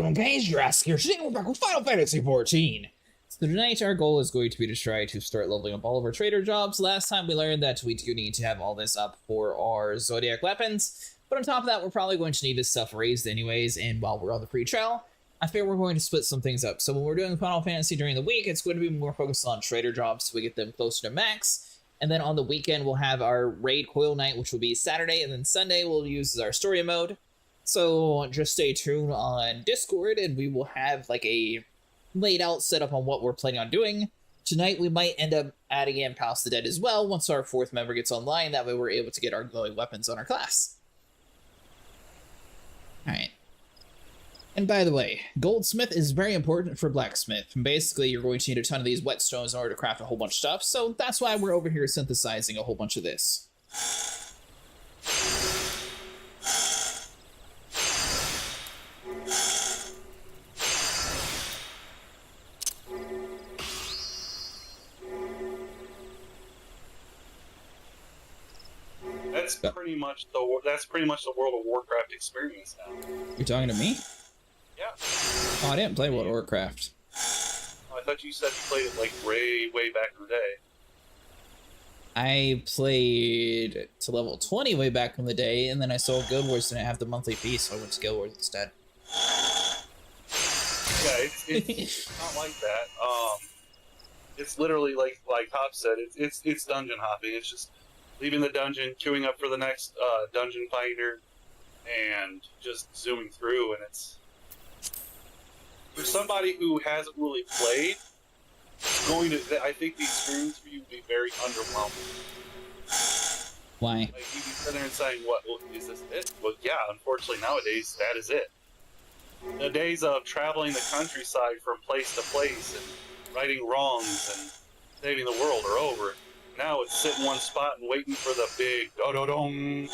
going on, guys? Jurassic here. Today we're back with Final Fantasy XIV. So tonight our goal is going to be to try to start leveling up all of our trader jobs. Last time we learned that we do need to have all this up for our Zodiac weapons. But on top of that, we're probably going to need this stuff raised anyways, and while we're on the free trial, I figure we're going to split some things up. So when we're doing Final Fantasy during the week, it's going to be more focused on trader jobs so we get them closer to max. And then on the weekend, we'll have our raid coil night, which will be Saturday, and then Sunday we'll use as our story mode. So just stay tuned on Discord, and we will have like a laid out setup on what we're planning on doing. Tonight we might end up adding in House of the Dead as well once our fourth member gets online. That way we're able to get our glowing weapons on our class. Alright. And by the way, goldsmith is very important for blacksmith. Basically, you're going to need a ton of these whetstones in order to craft a whole bunch of stuff, so that's why we're over here synthesizing a whole bunch of this. That's pretty much the World of Warcraft experience now. You're talking to me? Yeah. Oh, I didn't play World of Warcraft. Oh, I thought you said you played it like way back in the day. I played to level 20 way back in the day, and then I sold Guild Wars and I have the monthly fee, so I went to Guild Wars instead. Yeah, it's not like that. It's literally like Hop said, it's dungeon hopping. It's just leaving the dungeon, queuing up for the next dungeon fighter, and just zooming through. And it's for somebody who hasn't really played, I think the experience for you would be very underwhelming. Why? Like, you'd be sitting there and saying, "What? Well, is this it?" Well, yeah. Unfortunately, nowadays that is it. The days of traveling the countryside from place to place and righting wrongs and saving the world are over. Now it's sit in one spot and waiting for the big do-do-dong.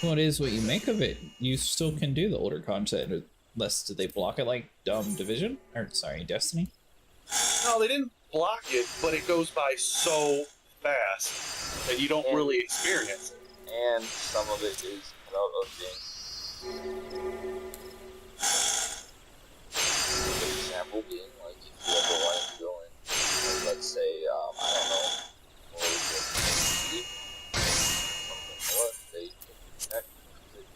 Well, it is what you make of it. You still can do the older content, unless did they block it like Division? Or, sorry, Destiny? No, they didn't block it, but it goes by so fast that you don't really experience it. And some of it is out of game. Good example being, like, if you ever wanted to go in, let's say, I don't know, what was it, something, what, they connect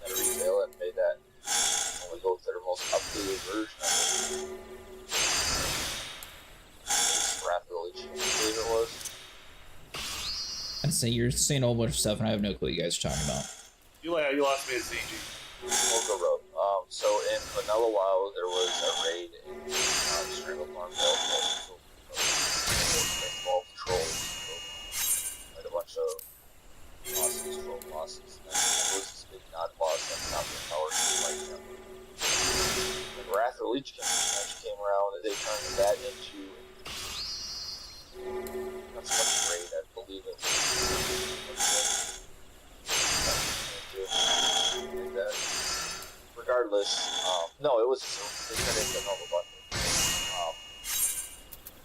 at a retail and pay that, only go to their most updated version of it. Rapidly changed, I believe it was. I'd say you're saying a whole bunch of stuff and I have no clue what you guys are talking about. You lost me at ZG. Mocha Road. So in Vanilla WoW, there was a raid in Strangleborn Belt involved trolls. Like a bunch of bosses, troll bosses. And there was this big nod boss that got the power to fight them. When Wrath of Lich came around, they turned that into not so much a raid, I believe it was. And regardless, no, it was they turned it into a normal button.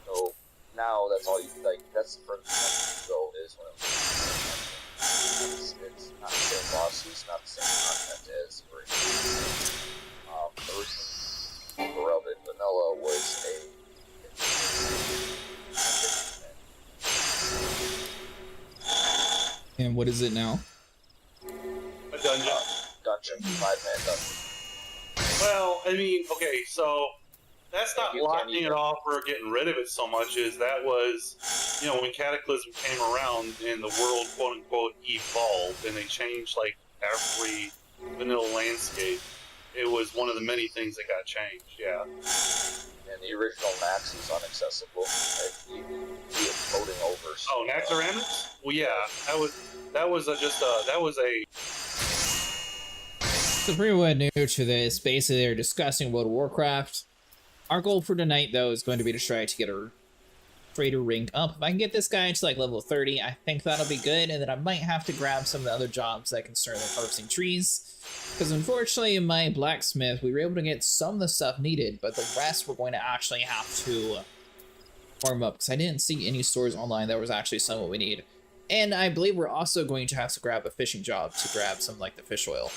So now that's all you like. That's the first go is when it's not the same bosses, not the same content as the original Beloved Vanilla was And what is it now? A dungeon. Dungeon, 5-man dungeon. Well, I mean, okay, so that's not locking it off or getting rid of it so much as that was, you know, when Cataclysm came around and the world, quote unquote, evolved and they changed like every vanilla landscape, it was one of the many things that got changed, yeah. And the original Max is inaccessible. You can see it floating over. Oh, Naxxramas? Well, yeah, that was a So pretty well new to this. Basically, they're discussing World of Warcraft. Our goal for tonight, though, is going to be to try to get our trader rank up. If I can get this guy to like level 30, I think that'll be good, and then I might have to grab some of the other jobs that concern like harvesting trees. Because unfortunately, in my blacksmith, we were able to get some of the stuff needed, but the rest we're going to actually have to farm up, because I didn't see any stores online that was actually some of what we need. And I believe we're also going to have to grab a fishing job to grab some like the fish oil.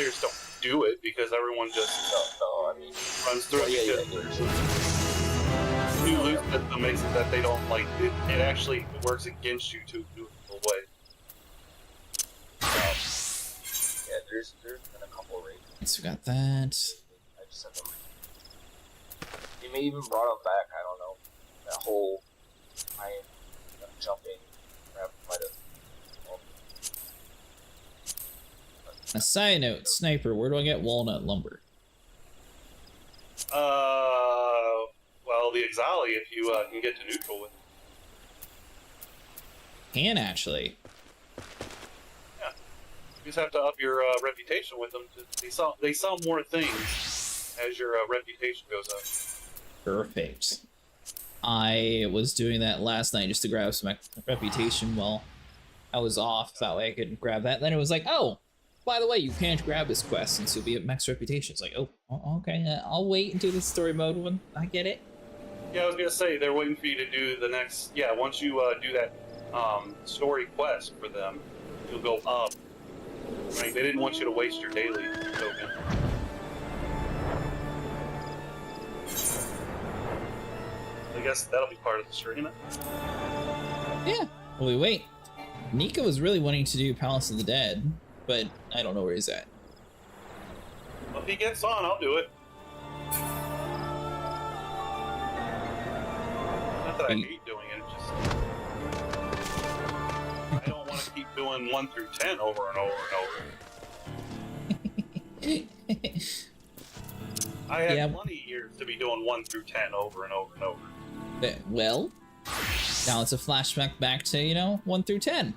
players don't do it because everyone just No, I mean, runs through it. New loot system makes it that they don't like it. It actually works against you to do it the way. Yeah, there's been a couple raids. So we got that. I just sent them. They may even brought them back. I don't know. That whole jumping crap might have. A side note, sniper, where do I get walnut lumber? Well, the Exali, if you can get to neutral with. Can actually. Yeah, you just have to up your reputation with them. They sell more things as your reputation goes up. Perfect. I was doing that last night just to grab some reputation while I was off. That way I could grab that. Then it was like, oh, by the way, you can't grab this quest since you'll be at max reputation. It's like, oh, okay, I'll wait and do the story mode one. I get it. Yeah, I was gonna say they're waiting for you to do the next. Yeah, once you do that story quest for them, you'll go up. Right? They didn't want you to waste your daily token. I guess that'll be part of the stream. Yeah. Well, wait. Nika was really wanting to do Palace of the Dead, but I don't know where he's at. Well, if he gets on, I'll do it. Not that I hate doing it, it's just I don't want to keep doing 1 through 10 over and over and over. I had plenty of years to be doing 1 through 10 over and over and over. Well, now it's a flashback back to, 1 through 10.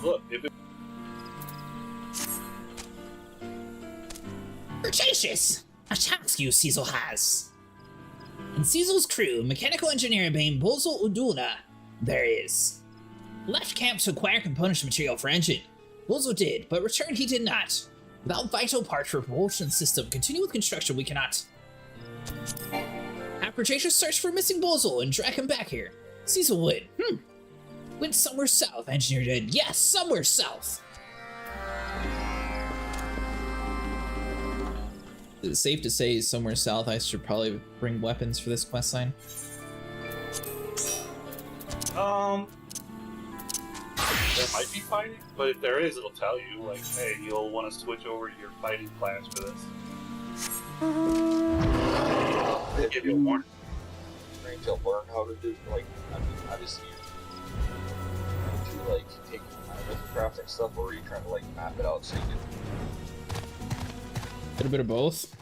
Look, if it... Cretaceous! A task you Cecil has. In Cecil's crew, mechanical engineer named Bozo Uduna, there is. Left camp to acquire components material for engine. Bozo did, but return he did not. Without vital parts for propulsion system, continue with construction we cannot. Have Cretaceous search for missing Bozo and drag him back here. Cecil would. Went somewhere south, engineer did. Yes, somewhere south. Is it safe to say somewhere south I should probably bring weapons for this quest line? There might be fighting, but if there is, it'll tell you, like, hey, you'll want to switch over to your fighting class for this. They'll give you a warning. Trying to learn how to do, like, I mean, obviously, do you, like, take time with the crafting stuff, or are you trying to, like, map it out so you can... A little bit of both.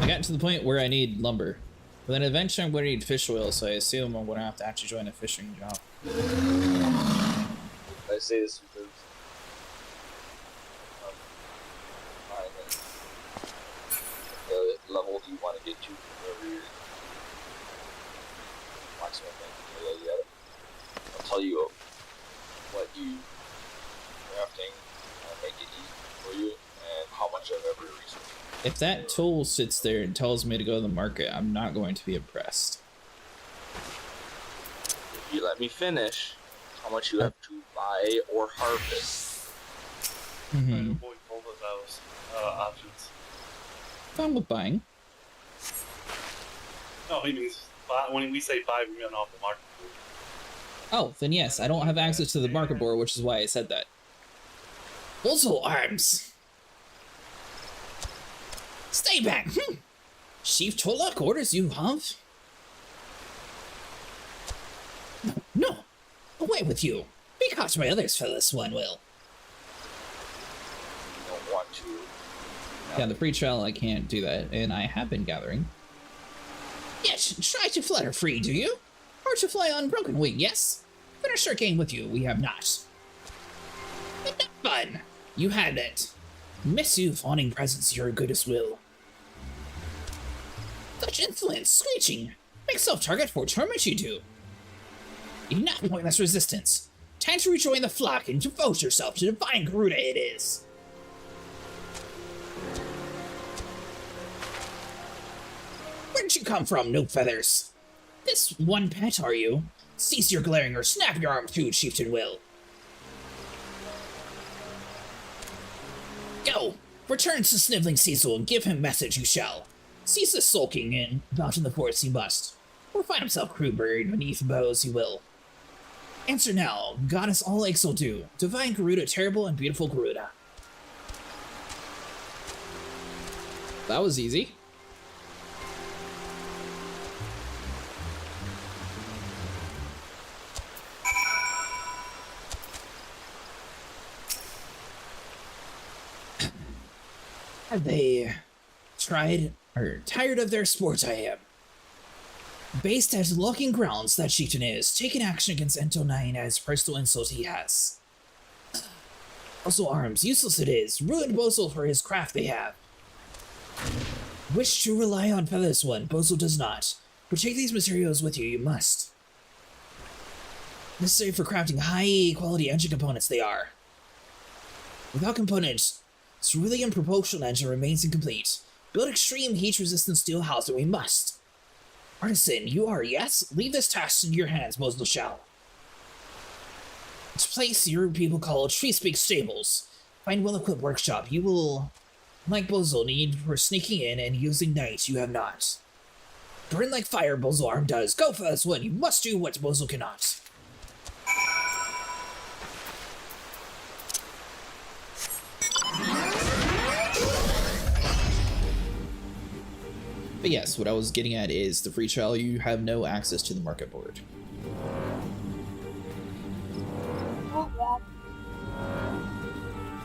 I got to the point where I need lumber. But then eventually I'm going to need fish oil, so I assume I'm going to have to actually join a fishing job. I say this because the level you want to get to wherever you're maximum thing. I'll tell you what you crafting and make it easy for you and how much of every resource. If that tool sits there and tells me to go to the market, I'm not going to be impressed. If you let me finish, how much you have to buy or harvest. Trying to avoid both of those options. Fine with buying. No, he means buy, when we say buy, we mean off the market. Oh, then yes, I don't have access to the market board, which is why I said that. Also arms. Stay back. Chief Tolak orders you, have. No. Away with you. Be caught by others for this one, Will. You don't want to. Yeah, the pre-trial I can't do that, and I have been gathering. Yet, try to flutter free, do you? Or to fly on broken wing, yes? Finish our game with you, we have not. But not fun. You had it. Miss you, fawning presence, your goodest will. Such insolence, screeching. Make self-target for torment you do. Enough pointless resistance. Time to rejoin the flock and devote yourself to divine Garuda it is. Where'd you come from, no feathers? This one pet, are you? Cease your glaring or snap your arm through, Chieftain Will. Return to sniveling Cecil and give him message you shall. Cease the sulking and about in the forest he must, or find himself crew buried beneath bows he will. Answer now, goddess all Ixal do, divine Garuda, terrible and beautiful Garuda. That was easy. Have they tried or tired of their sports I am? Based at locking grounds, that chieftain is, taking action against Ento 9 as personal insult he has. Also arms, useless it is, ruined Bozel for his craft they have. Wish to rely on for this one, Bozel does not. But take these materials with you, you must. Necessary for crafting high-quality engine components they are. Without components, cerulean propulsion engine remains incomplete. Build extreme heat-resistant steel housing we must. Artisan, you are, yes? Leave this task in your hands, Bozel shall. To place your people called Tree Speak Stables. Find well-equipped workshop. You will, like Bozel, need for sneaking in and using knights you have not. Burn like fire, Bozel arm does. Go for this one. You must do what Bozel cannot. But yes, what I was getting at is the free trial, you have no access to the market board.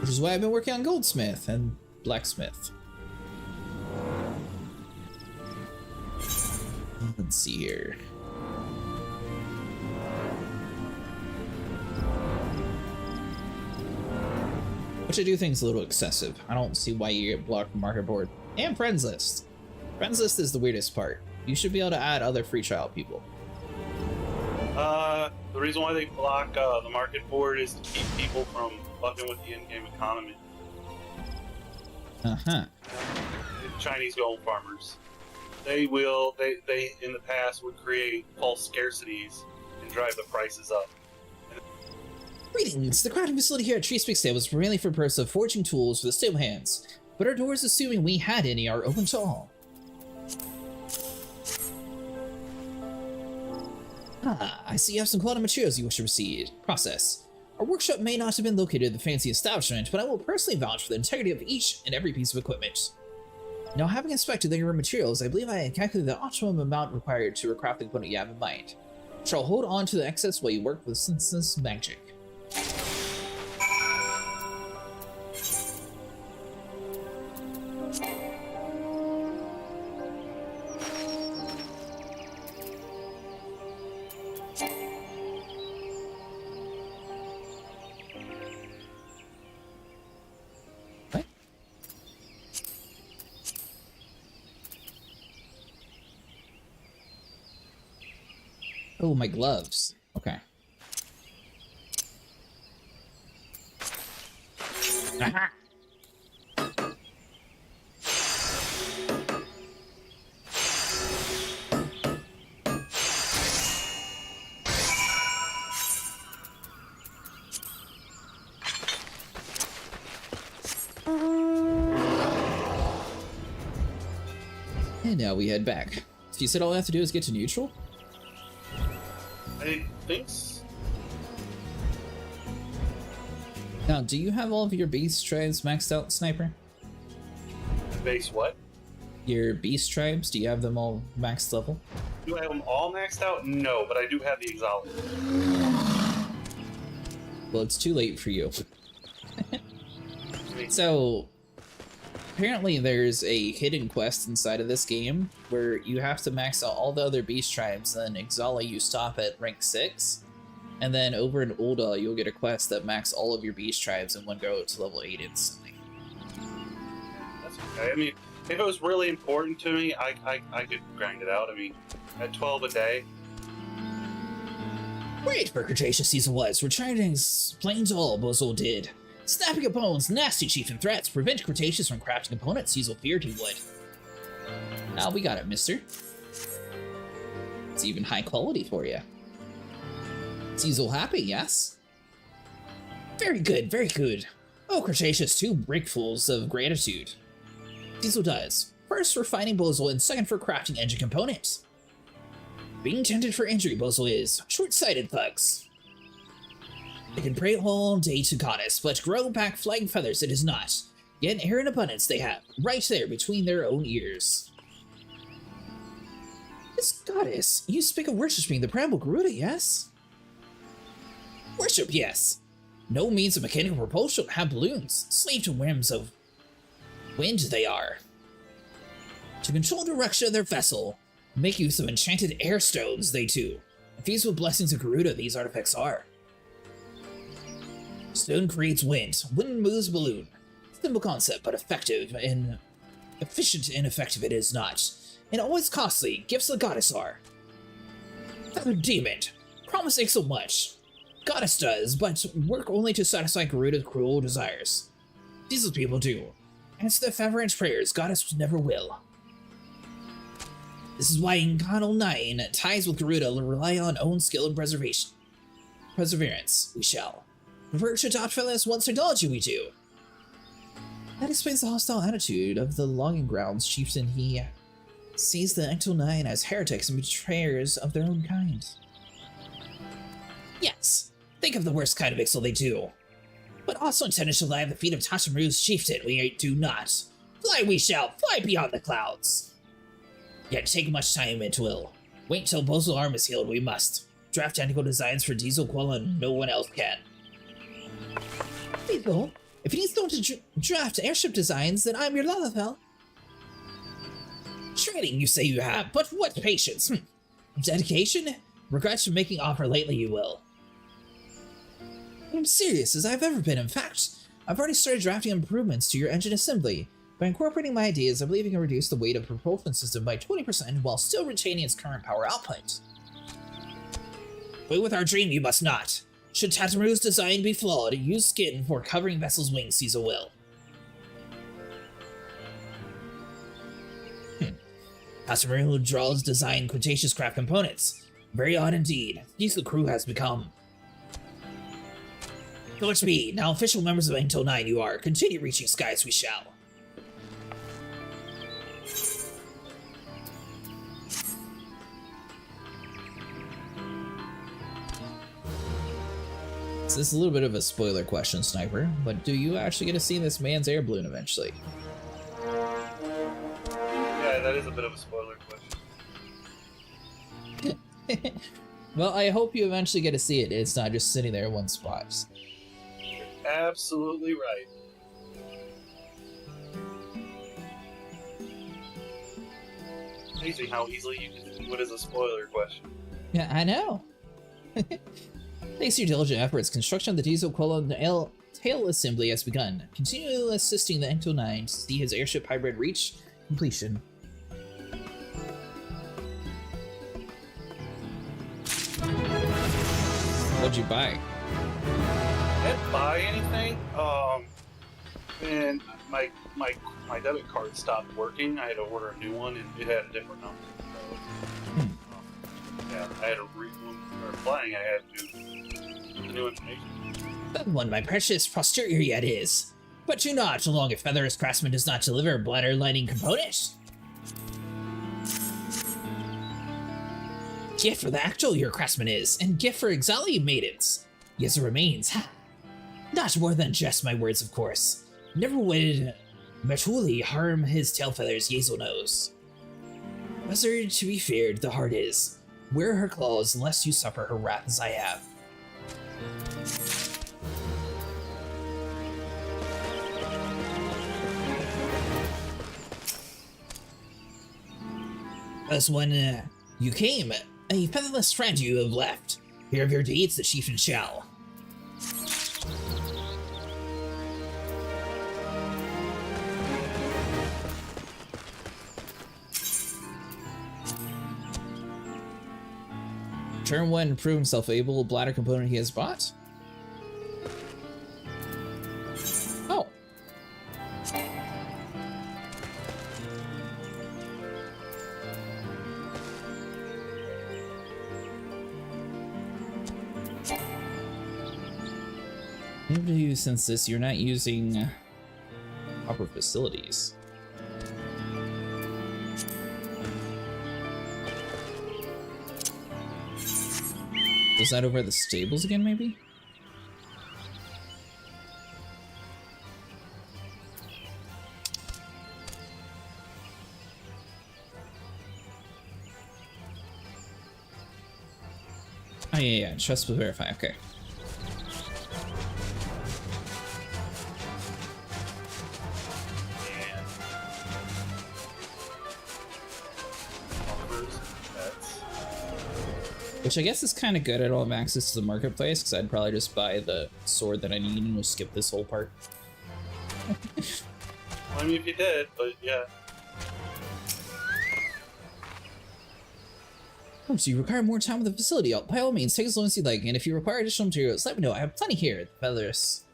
Which is why I've been working on Goldsmith and Blacksmith. Let's see here. Which I do think is a little excessive. I don't see why you get blocked from market board. And friends list. Friends list is the weirdest part. You should be able to add other free trial people. The reason why they block the market board is to keep people from fucking with the in-game economy. Uh-huh. Chinese gold farmers. They in the past would create false scarcities and drive the prices up. Greetings! The crafting facility here at Tree Speak Stable is primarily for the purpose of forging tools for the stable hands, but our doors, assuming we had any, are open to all. Ah, I see you have some quality materials you wish to proceed. Process. Our workshop may not have been located at the fancy establishment, but I will personally vouch for the integrity of each and every piece of equipment. Now, having inspected your materials, I believe I have calculated the optimum amount required to recraft the component you have in mind. Shall hold on to the excess while you work with synthesis magic. What? Oh, my gloves. Okay. Aha! And now we head back. So you said all I have to do is get to neutral? I think so. Now, do you have all of your beast tribes maxed out, Sniper? Base what? Your beast tribes, do you have them all maxed level? Do I have them all maxed out? No, but I do have the Exalted. Well, it's too late for you. So, apparently there's a hidden quest inside of this game where you have to max out all the other beast tribes, then Exala you stop at rank 6, and then over in Ulda you'll get a quest that max all of your beast tribes in one go to level 8 instantly. That's okay. I mean, if it was really important to me, I could grind it out. I mean, at 12 a day. Great for Cretaceous season was. We're trying to explain to all Bozel did. Snapping up bones, nasty chieftain threats, prevent Cretaceous from crafting components Cecil feared he would. Now we got it, mister. It's even high quality for you. Cecil happy, yes? Very good, very good. Oh, Cretaceous, 2 brickfuls of gratitude. Diesel does. First for finding Bozel, and second for crafting engine components. Being tempted for injury, Bozel is. Short-sighted thugs. They can pray all day to Goddess, but grow back flying feathers it is not. Yet air in abundance they have, right there between their own ears. This Goddess, you speak of worshipping the Bramble Garuda, yes? Worship, yes. No means of mechanical propulsion have balloons, slave to whims of wind they are. To control the direction of their vessel, make use of enchanted air stones they too. Infused with blessings of Garuda, these artifacts are. Stone creates wind. Wind moves balloon. Simple concept, but effective and efficient and effective it is not. And always costly. Gifts the Goddess are. Feather Demon. Promise ain't so much. Goddess does, but work only to satisfy Garuda's cruel desires. These people do. Answer their fervent prayers, Goddess never will. This is why in Final 9, ties with Garuda rely on own skill and perseverance. We shall. Revert to Dotfellas once technology we do. That explains the hostile attitude of the Longing Grounds chieftain. He sees the Ecto 9 as heretics and betrayers of their own kind. Yes, think of the worst kind of Ixal they do. But also intended to lie at the feet of Tatamuru's chieftain, we do not. Fly we shall, fly beyond the clouds. Yet take much time it will. Wait till Bozel arm is healed, we must. Draft technical designs for Diesel Quella, no one else can. Diesel, if you need someone to draft airship designs, then I'm your Lalafell. Training you say you have, but what patience? Dedication? Regrets for making offer lately you will. I'm serious as I've ever been. In fact, I've already started drafting improvements to your engine assembly. By incorporating my ideas, I believe you can reduce the weight of the propulsion system by 20% while still retaining its current power output. But with our dream you must not. Should Tatamuru's design be flawed, use skin for covering vessel's wings, Caesar will. Tatamuru draws design Cretaceous craft components. Very odd indeed. Diesel crew has become. Towards me, now official members of Ecto 9 you are. Continue reaching skies we shall. So this is a little bit of a spoiler question, Sniper, but do you actually get to see this man's air balloon eventually? Yeah, that is a bit of a spoiler question. Well, I hope you eventually get to see it. It's not just sitting there in one spot. You're absolutely right. Amazing how easily you can do it as a spoiler question. Yeah, I know. Thanks to your diligent efforts, construction of the Diesel Quella tail assembly has begun. Continue assisting the Ecto 9 to see his airship hybrid reach completion. What'd you buy? I didn't buy anything. And my debit card stopped working. I had to order a new one, and it had a different number. So, yeah, I had to when we were playing. I had to get the new information. That one, my precious posterior yet is. But do not, so long if Feather's craftsman does not deliver bladder lining components. Gift for the actual your craftsman is, and gift for Exali maidens. Yes, it remains. Not more than just my words, of course. Never would Metuli harm his tail feathers, Yezel knows. Lesser to be feared, the heart is. Wear her claws, lest you suffer her wrath as I have. As when you came, a featherless friend you have left. Hear of your deeds, the chieftain shall. Turn 1, prove himself able, bladder component he has bought. Oh. Maybe you since this you're not using proper facilities. Was that over at the stables again, maybe? Oh yeah, trust will verify, okay. And offers, pets. Which I guess is kind of good. I don't have access to the marketplace because I'd probably just buy the sword that I need and we'll skip this whole part. I mean, if you did, but yeah. Oh, so you require more time with the facility. By all means, take as long as you like, and if you require additional materials, let me know. I have plenty here. Feathers.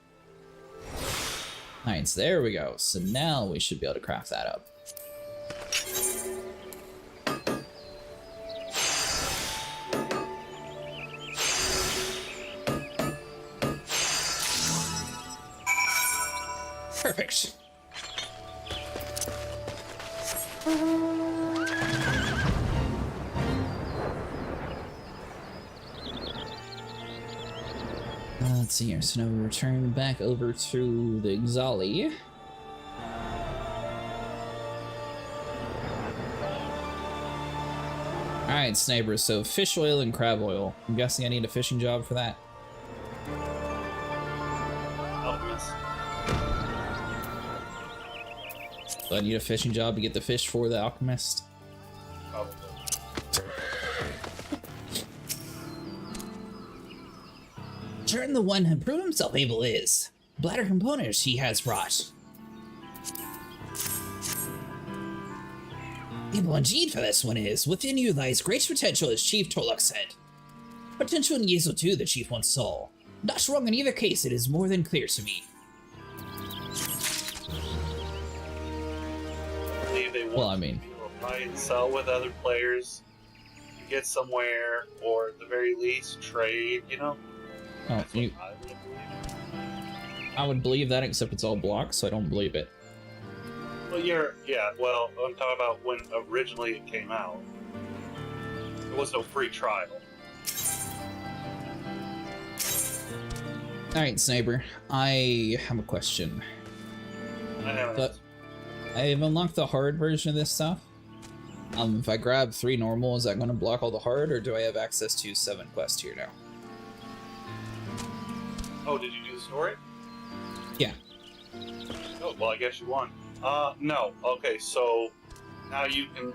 Alright, so there we go. So now we should be able to craft that up. Perfect. Let's see here. So now we return back over to the Xali. Alright, Sniper, so fish oil and crab oil. I'm guessing I need a fishing job for that. Alchemist. Do I need a fishing job to get the fish for the alchemist? Probably. Turn the one who proved himself able is. Bladder components he has brought. Able indeed for this one is. Within you lies great potential, as Chief Tolok said. Potential in Yezo too, the Chief once saw. Not wrong in either case, it is more than clear to me. I believe they want Well, I mean, to be able to buy and sell with other players, get somewhere, or at the very least, trade, you know? oh, That's you, what I would believe. I would believe that, except it's all blocked, so I don't believe it. Well, well, I'm talking about when originally it came out. There was no free trial. Alright, Sniper, I have a question. I haven't. But I've unlocked the hard version of this stuff. If I grab 3 normal, is that going to block all the hard, or do I have access to 7 quest here now? Oh, did you do the story? Yeah. Oh, well, I guess you won. No. Okay, so now you can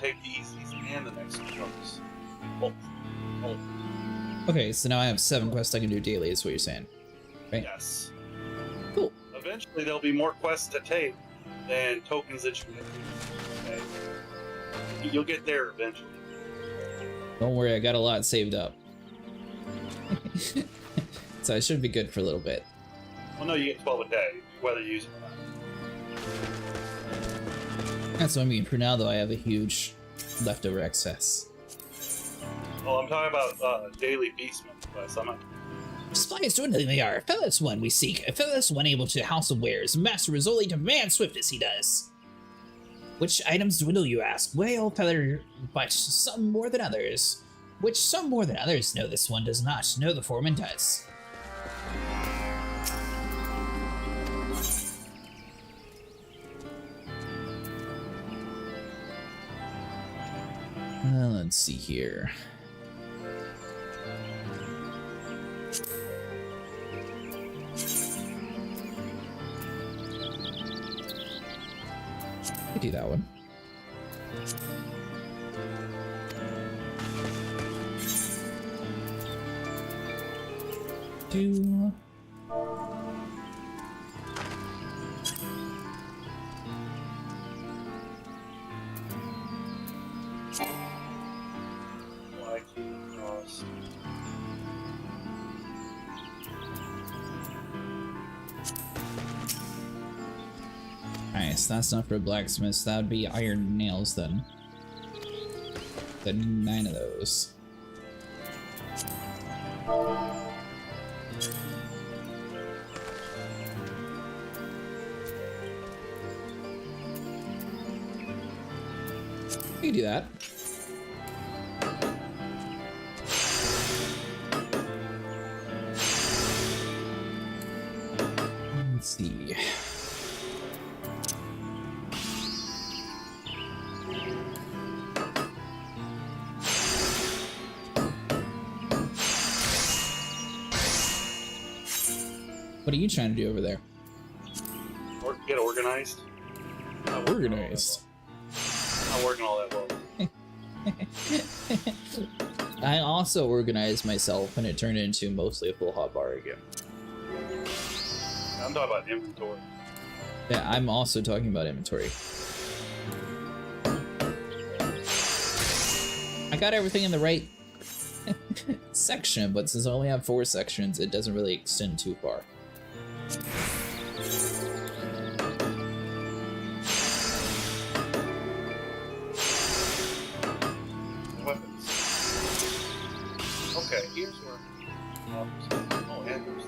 take the easies and the next ones. Both. Okay, so now I have 7 quests I can do daily, is what you're saying. Right? Yes. Cool. Eventually, there'll be more quests to take than tokens that you get. Okay? You'll get there eventually. Don't worry, I got a lot saved up. So I should be good for a little bit. Well, no, you get 12 a day, whether you use it or not. That's what I mean. For now, though, I have a huge leftover excess. Well, I'm talking about daily beastman quests. I'm not. Supplies dwindling are. Featherless one we seek. A featherless one able to house of wares. Master is only demand swift as he does. Which items dwindle, you ask? Well, feather, but some more than others. Which some more than others know this one does not. No, the foreman does. Let's see here. I do that one. Do. Nice, that's not for blacksmiths. That would be iron nails then. Then 9 of those. can do that. Let's see. What are you trying to do over there? Or get organized. Organized. Not working all that well. I also organized myself and it turned into mostly a full hotbar again. I'm talking about inventory. Yeah, I'm also talking about inventory. I got everything in the right section, but since I only have 4 sections, it doesn't really extend too far. Weapons. Okay, here's where. Oh, and there's.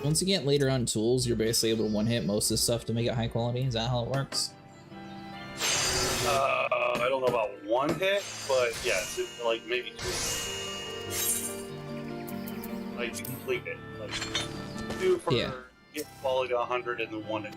Once you get later on tools, you're basically able to one-hit most of the stuff to make it high quality. Is that how it works? I don't know about one hit, but yes, like maybe 2. Like to complete it, like 2 for get quality to 100 and then 1 in.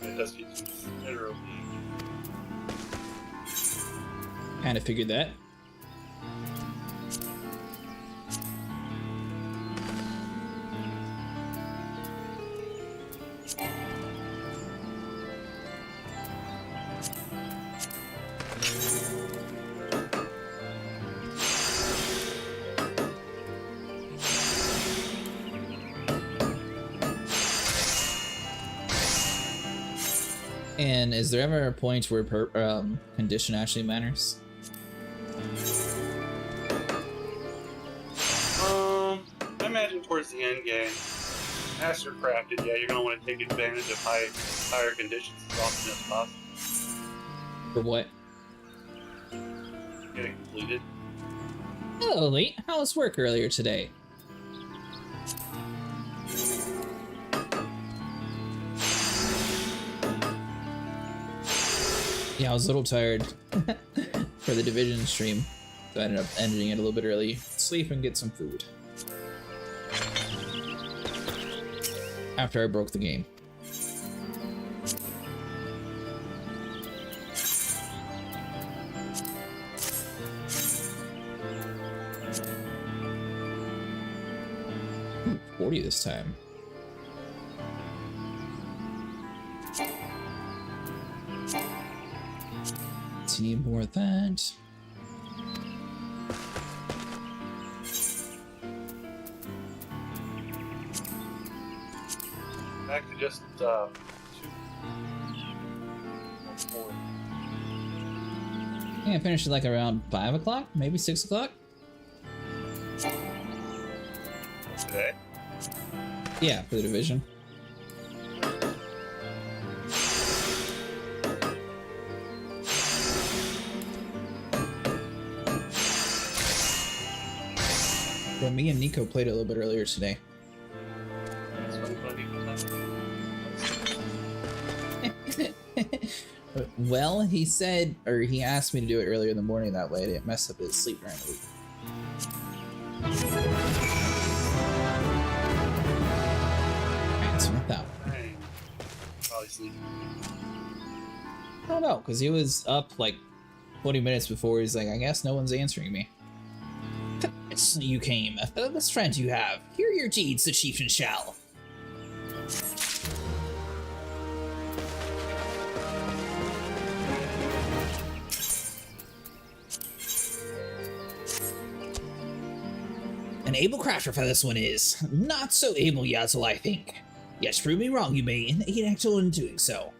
It does get considerably. Kind of figured that. And is there ever a point where condition actually matters? I imagine towards the end game, Master Crafted, yeah, you're gonna want to take advantage of higher conditions as often as possible. For what? Get it completed. Hello, Lee. How was work earlier today? Yeah, I was a little tired for the Division stream, so I ended up ending it a little bit early. Sleep and get some food. After I broke the game. Ooh, 40 this time. Need more of that. Back to just 2. I think I finished it like around 5 o'clock, maybe 6 o'clock. Today? Yeah, for the Division. But me and Nico played it a little bit earlier today. Well, he said, or he asked me to do it earlier in the morning, that way I didn't mess up his sleep during the week. Alright, so with that one. Dang. Probably sleeping. I don't know, because he was up like 20 minutes before. He's like, I guess no one's answering me. You came, the best friend you have. Hear your deeds, the chieftain shall. An able crafter for this one is. Not so able, Yazzle, I think. Yes, prove me wrong, you may enact in doing so.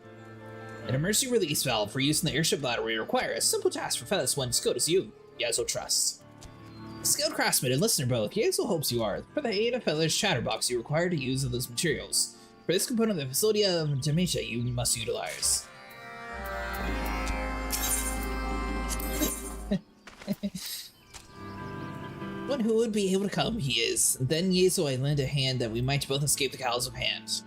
An emergency release valve for use in the airship ladder will require a simple task for Feathers one as good as you, Yazo trusts. A skilled craftsman and listener both, Yazo hopes you are. For the aid of Feather's chatterbox, you require to use of those materials. For this component of the facility of Demetia, you must utilize. One who would be able to come, he is. Then Yazo, I lend a hand that we might both escape the cows of hand.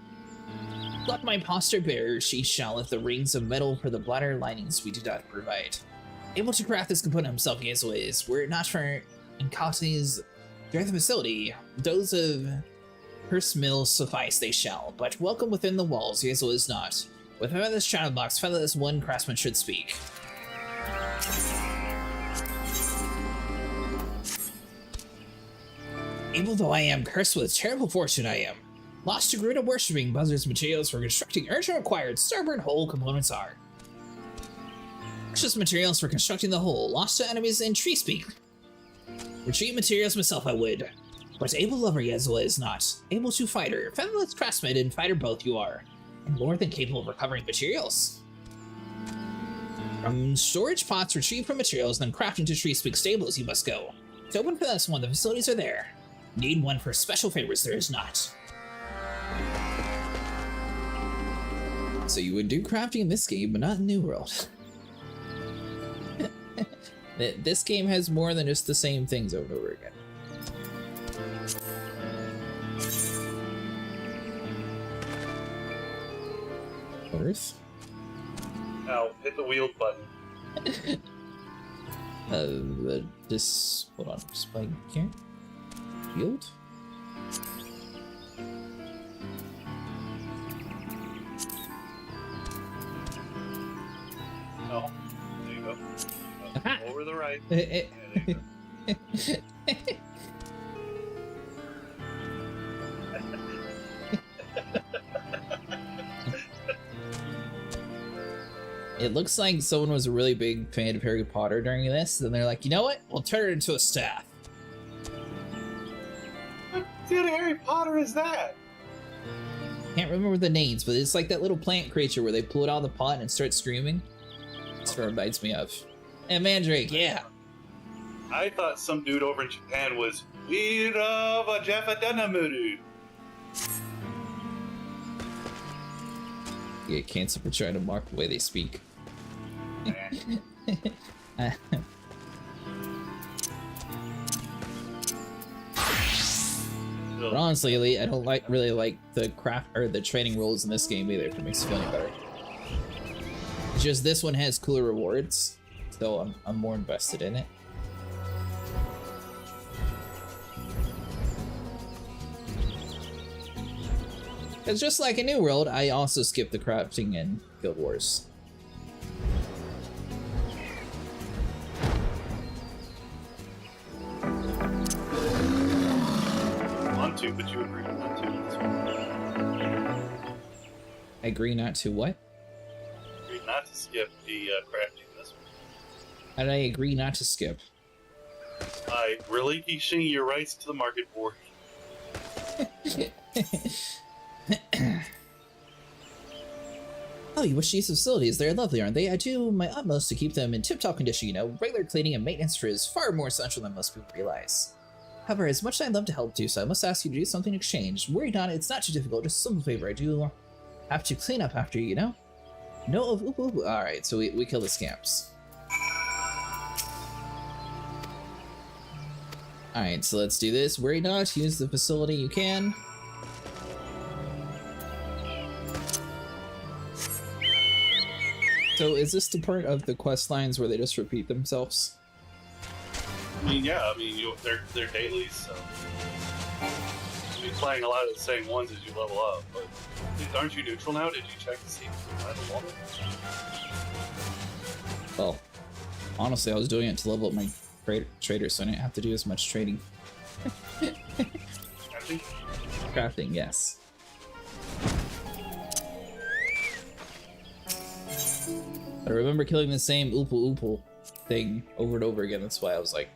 Like my imposter bearer, she shall lift the rings of metal for the bladder linings we do not provide. Able to craft this component himself, Yazo is. Were it not for Nkati's direct facility, those of Hearst Mills suffice they shall, but welcome within the walls, Yazo is not. With Feather's shadow box, Feather's one craftsman should speak. Able though I am, cursed with terrible fortune I am. Lost to Garuda worshipping buzzards materials for constructing urgent required starboard hull components are. Precious materials for constructing the hull, lost to enemies in tree speak. Retreat materials myself I would. But able lover Yazo is not. Able to fighter, featherless craftsman and fighter both you are. And more than capable of recovering materials. From storage pots retrieved from materials, then crafting to tree speak stables you must go. To open for this one, the facilities are there. Need one for special favors, there is not. So you would do crafting in this game, but not in New World. This game has more than just the same things over and over again. Earth? Now, hit the wheel button. This, hold on, display here. Field? Oh, there you go. Over the right. Yeah, there you go. It looks like someone was a really big fan of Harry Potter during this, and they're like, you know what? We'll turn it into a staff. What kind of Harry Potter is that? Can't remember the names, but it's like that little plant creature where they pull it out of the pot and start screaming. That's what it reminds me of. And Mandrake, yeah. I thought some dude over in Japan was Weird Jeffadanamuru. You get canceled for trying to mark the way they speak. But honestly, Lee, I don't really like the craft or the training rules in this game either. If it makes you feel any better. It's just this one has cooler rewards, so I'm more invested in it. It's just like in New World, I also skip the crafting and Guild Wars. Want to, but you agree not to. I agree not to what? Agree not to skip the crafting this one. How did I agree not to skip? By relinquishing your rights to the market board. Oh, you wish to use facilities. They're lovely, aren't they? I do my utmost to keep them in tip-top condition, you know. Regular cleaning and maintenance is far more essential than most people realize. However, as much as I'd love to help do so, I must ask you to do something in exchange. Worry not, it's not too difficult, just a simple favor. I do have to clean up after you, you know? No, alright, so we kill the scamps. Alright, so let's do this. Worry not, use the facility you can. So is this the part of the quest lines where they just repeat themselves? I mean, yeah, they're dailies, so you'll be playing a lot of the same ones as you level up. But aren't you neutral now? Did you check to see if you have a water? Well, honestly, I was doing it to level up my trader, so I didn't have to do as much trading. Crafting? Crafting, yes. I remember killing the same Oopal thing over and over again. That's why I was like,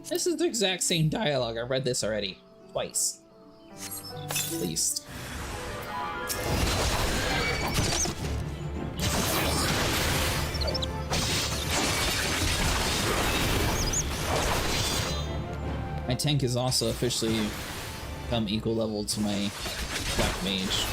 this is the exact same dialogue. I read this already. Twice. At least. My tank is also officially become equal level to my black mage.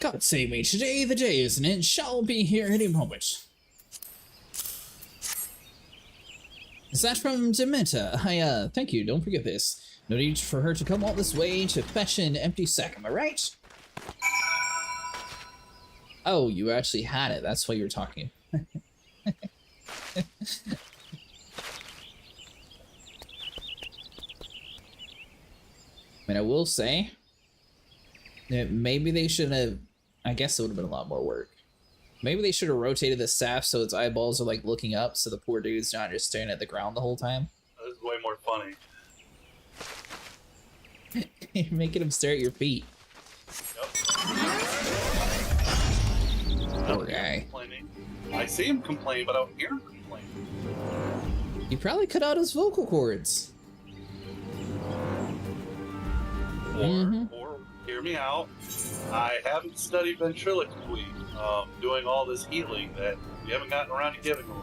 God save me, today the day is, and it shall be here any moment. Is that from Dementa? Thank you, don't forget this. No need for her to come all this way to fetch an empty sack, am I right? Oh, you actually had it, that's why you were talking. I mean, I will say that maybe they should have, I guess it would have been a lot more work. Maybe they should have rotated the staff so its eyeballs are like looking up so the poor dude's not just staring at the ground the whole time. This is way more funny. You're making him stare at your feet. Yep. Poor guy. I see him complain, but I don't hear him complain. He probably cut out his vocal cords. Or hear me out. I haven't studied ventriloquy, doing all this healing that we haven't gotten around to giving him.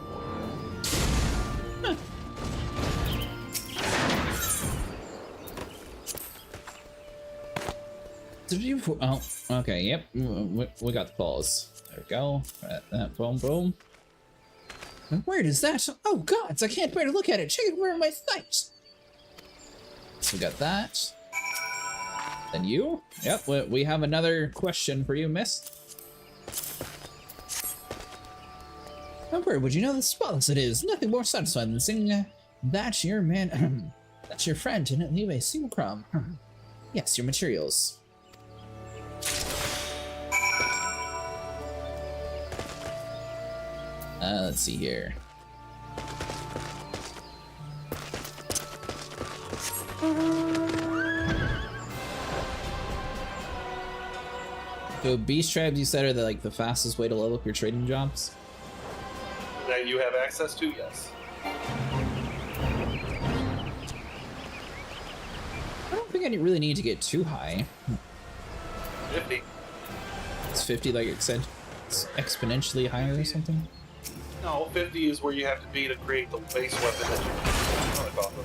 Did you? Oh, okay. Yep, we got the pause. There we go. That boom, boom. Where is that? Oh gods! I can't bear to look at it. Check it. Where are my sights? So we got that. Then you. Yep. We have another question for you, miss. Where would you know the spotless it is? Nothing more satisfying than seeing that your man, that's your friend didn't leave a single crumb. Yes, your materials. Let's see here. So beast tribes, you said, are the fastest way to level up your trading jobs? That you have access to, yes. I don't think I really need to get too high. 50. It's 50 like it's exponentially higher or something? No, 50 is where you have to be to create the base weapon that you want off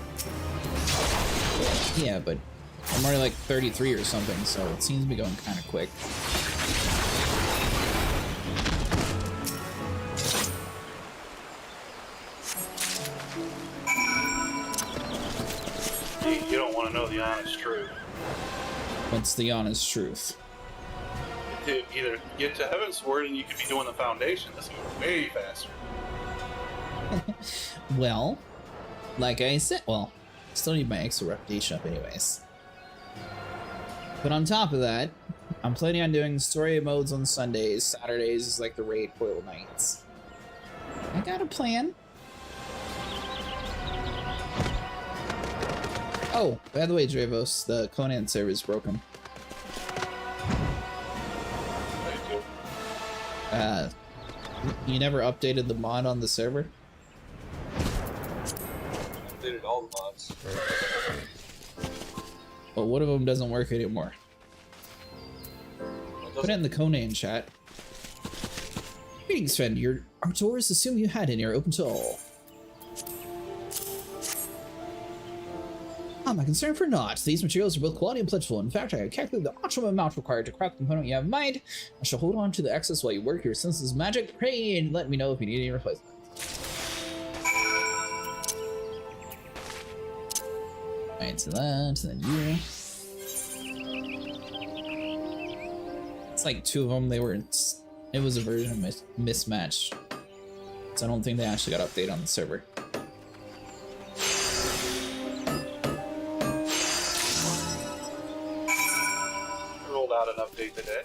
of. Yeah, but I'm already like 33 or something, so it seems to be going kind of quick. You don't want to know the honest truth. What's the honest truth? To either get to Heaven's Word and you could be doing the foundation. This goes way faster. Well, like I said, well, still need my extra reputation up anyways. But on top of that, I'm planning on doing story modes on Sundays. Saturdays is like the raid portal nights. I got a plan. Oh, by the way, Dravos, the Conan server is broken. You never updated the mod on the server? Updated all the mods. But one of them doesn't work anymore. Put it in the Conan chat. Greetings, friend. Our doors assume you had any are open to all. I'm not concerned for naught. These materials are both quality and plentiful. In fact, I have calculated the optimum amount required to craft the component you have in mind. I shall hold on to the excess while you work your senses magic. Pray and let me know if you need any replacement. Alright, so that, then you. It's like two of them, it was a version mismatched. So I don't think they actually got updated on the server. Out an update today.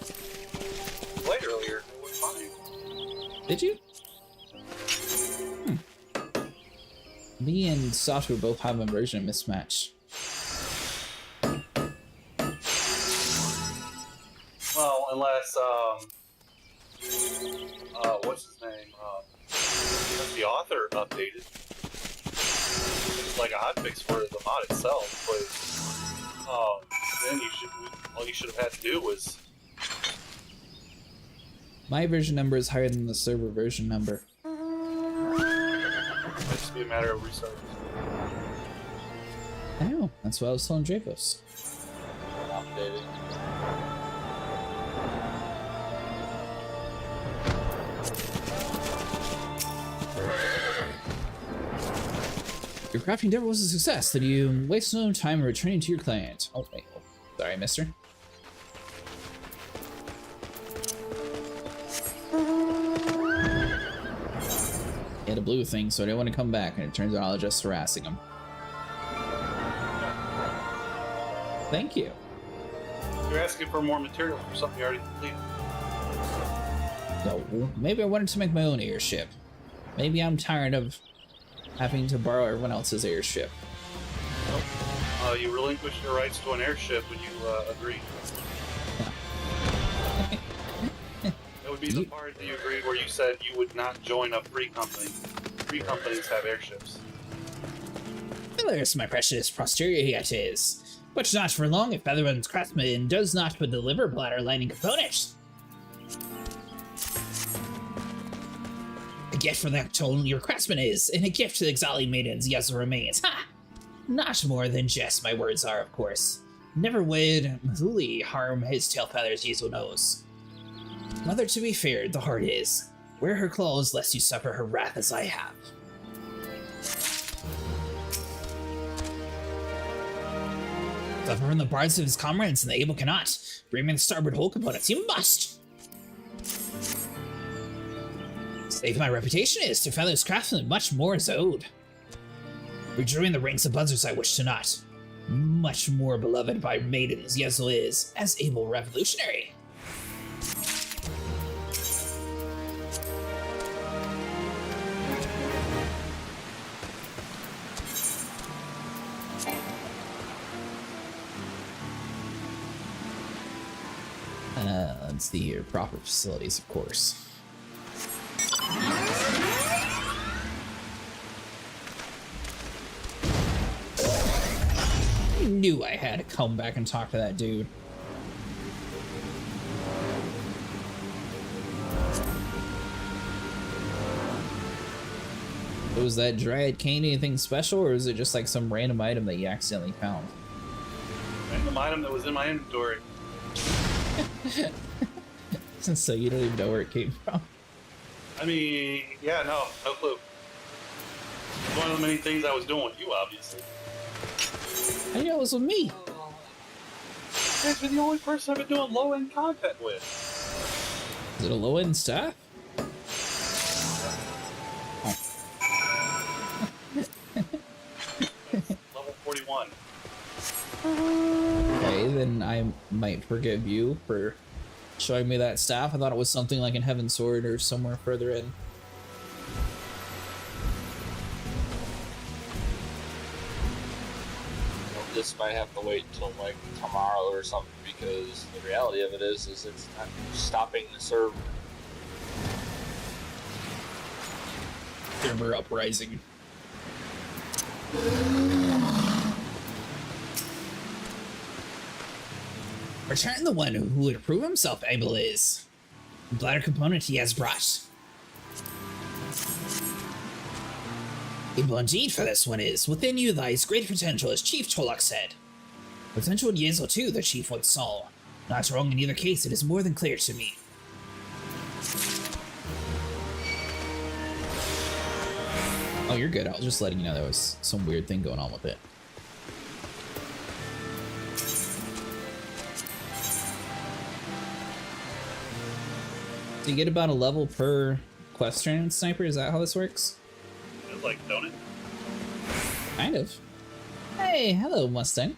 Played earlier, it was fine. Did you? Me and Satu both have a version mismatch. unless what's his name? Unless the author updated. It's like a hotfix for the mod itself, but then all you should have had to do was. My version number is higher than the server version number. It might just be a matter of restarting. I know. That's what I was telling Dracos. Updated. Your crafting endeavor was a success. Then you waste no time returning to your client. Oh, wait. Oh, sorry, mister. He had a blue thing, so I didn't want to come back, and it turns out I was just harassing him. Thank you. You're asking for more material for something you already completed. No, maybe I wanted to make my own airship. Maybe I'm tired of having to borrow everyone else's airship. You relinquished your rights to an airship when you agreed. That would be the part that you agreed where you said you would not join a free company. Free companies have airships. There's my precious posterior it is. But not for long if Featherman's craftsman does not but deliver bladder lining components. A gift for that tone your craftsman is, and a gift to the exiled maidens Yezo remains. Ha! Not more than just my words are, of course. Never would Mazuli harm his tail feathers, Yezo knows. Mother, to be fair, the heart is. Wear her claws lest you suffer her wrath as I have. Suffer from the bards of his comrades, and the able cannot. Bring me the starboard hull components, you must! Safe my reputation is, to Feather's craftsman much more is owed. Rejoin the ranks of buzzards I wish to not. Much more beloved by maidens Yezo is, as able revolutionary. Let's see here. Proper facilities, of course. I knew I had to come back and talk to that dude. Was that dryad cane anything special, or is it just like some random item that you accidentally found? Random item that was in my inventory. So you don't even know where it came from. I mean, yeah, no clue. It's one of the many things I was doing with you, obviously. I know it was with me. You're the only person I've been doing low-end content with. Is it a low-end staff? Level 41. Okay, then I might forgive you for showing me that staff. I thought it was something like in Heaven's Sword or somewhere further in. Well, this might have to wait until like tomorrow or something, because the reality of it is it's not stopping the server. Server uprising. Return the one who would prove himself able is. The bladder component he has brought. Able indeed for this one is. Within you lies great potential, as Chief Tolok said. Potential in Yezo too, the Chief once saw. Not wrong in either case, it is more than clear to me. Oh, you're good. I was just letting you know there was some weird thing going on with it. Do you get about a level per question sniper? Is that how this works? It's like, don't it? Kind of. Hey, hello, Mustang.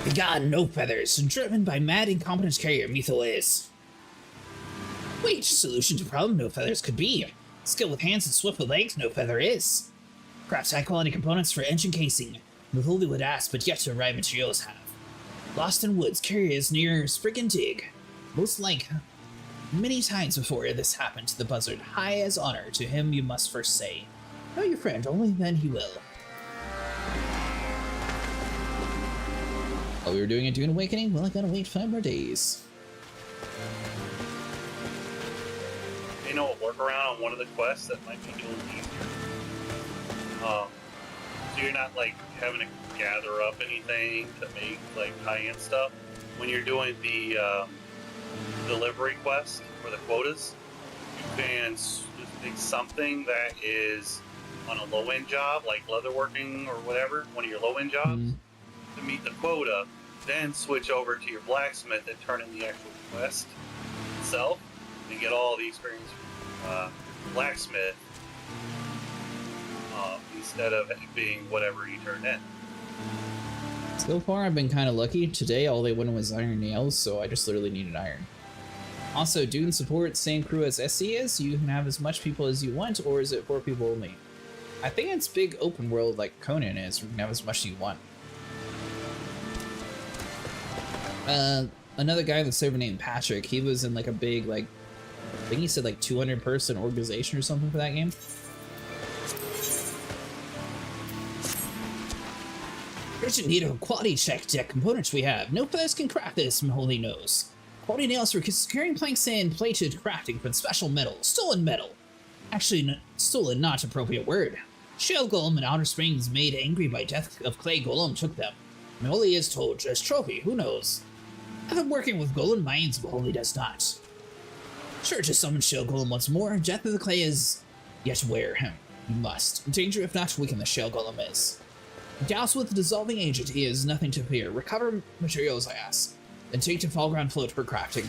Begotten no feathers, driven by mad incompetent carrier Mythil is. Wait, solution to problem no feathers could be. Skill with hands and swift with legs no feather is. Crafts high-quality components for engine casing. The Holy would ask, but yet to arrive materials have. Lost in woods, curious near Spriggan Dig. Most like many times before this happened to the buzzard, high as honor, to him you must first say, know your friend, only then he will. Oh, we were doing a Dune Awakening? Well, I gotta wait 5 more days. You know, a workaround on one of the quests that might be a little easier. So you're not like having to gather up anything to make like high-end stuff. When you're doing the delivery quest or the quotas, you can make something that is on a low-end job, like leatherworking or whatever, one of your low-end jobs, to meet the quota, then switch over to your blacksmith and turn in the actual quest itself and get all the experience from blacksmith instead of it being whatever you turn in. So far, I've been kind of lucky. Today, all they wanted was iron nails, so I just literally needed iron. Also, Dune support, same crew as SC is. You can have as much people as you want, or is it 4 people only? I think it's big open world like Conan is. You can have as much as you want. Another guy on the server named Patrick, he was in like a big, like, I think he said like 200 person organization or something for that game. Urgent need of a quality check deck components we have. No players can craft this, Holy knows. Quality nails for securing planks and plated crafting from special metal. Stolen metal. Actually, stolen, not appropriate word. Shell Golem in Outer Springs, made angry by death of Clay Golem, took them. Maholi is told as trophy, who knows? I've been working with Golem mines, Maholi does not. Sure to summon Shell Golem once more. Death of the Clay is yet wear him. You must. Danger if not weaken the Shell Golem is. Douse with the dissolving agent, he is nothing to fear. Recover materials, I ask. Then take to fall ground float for crafting.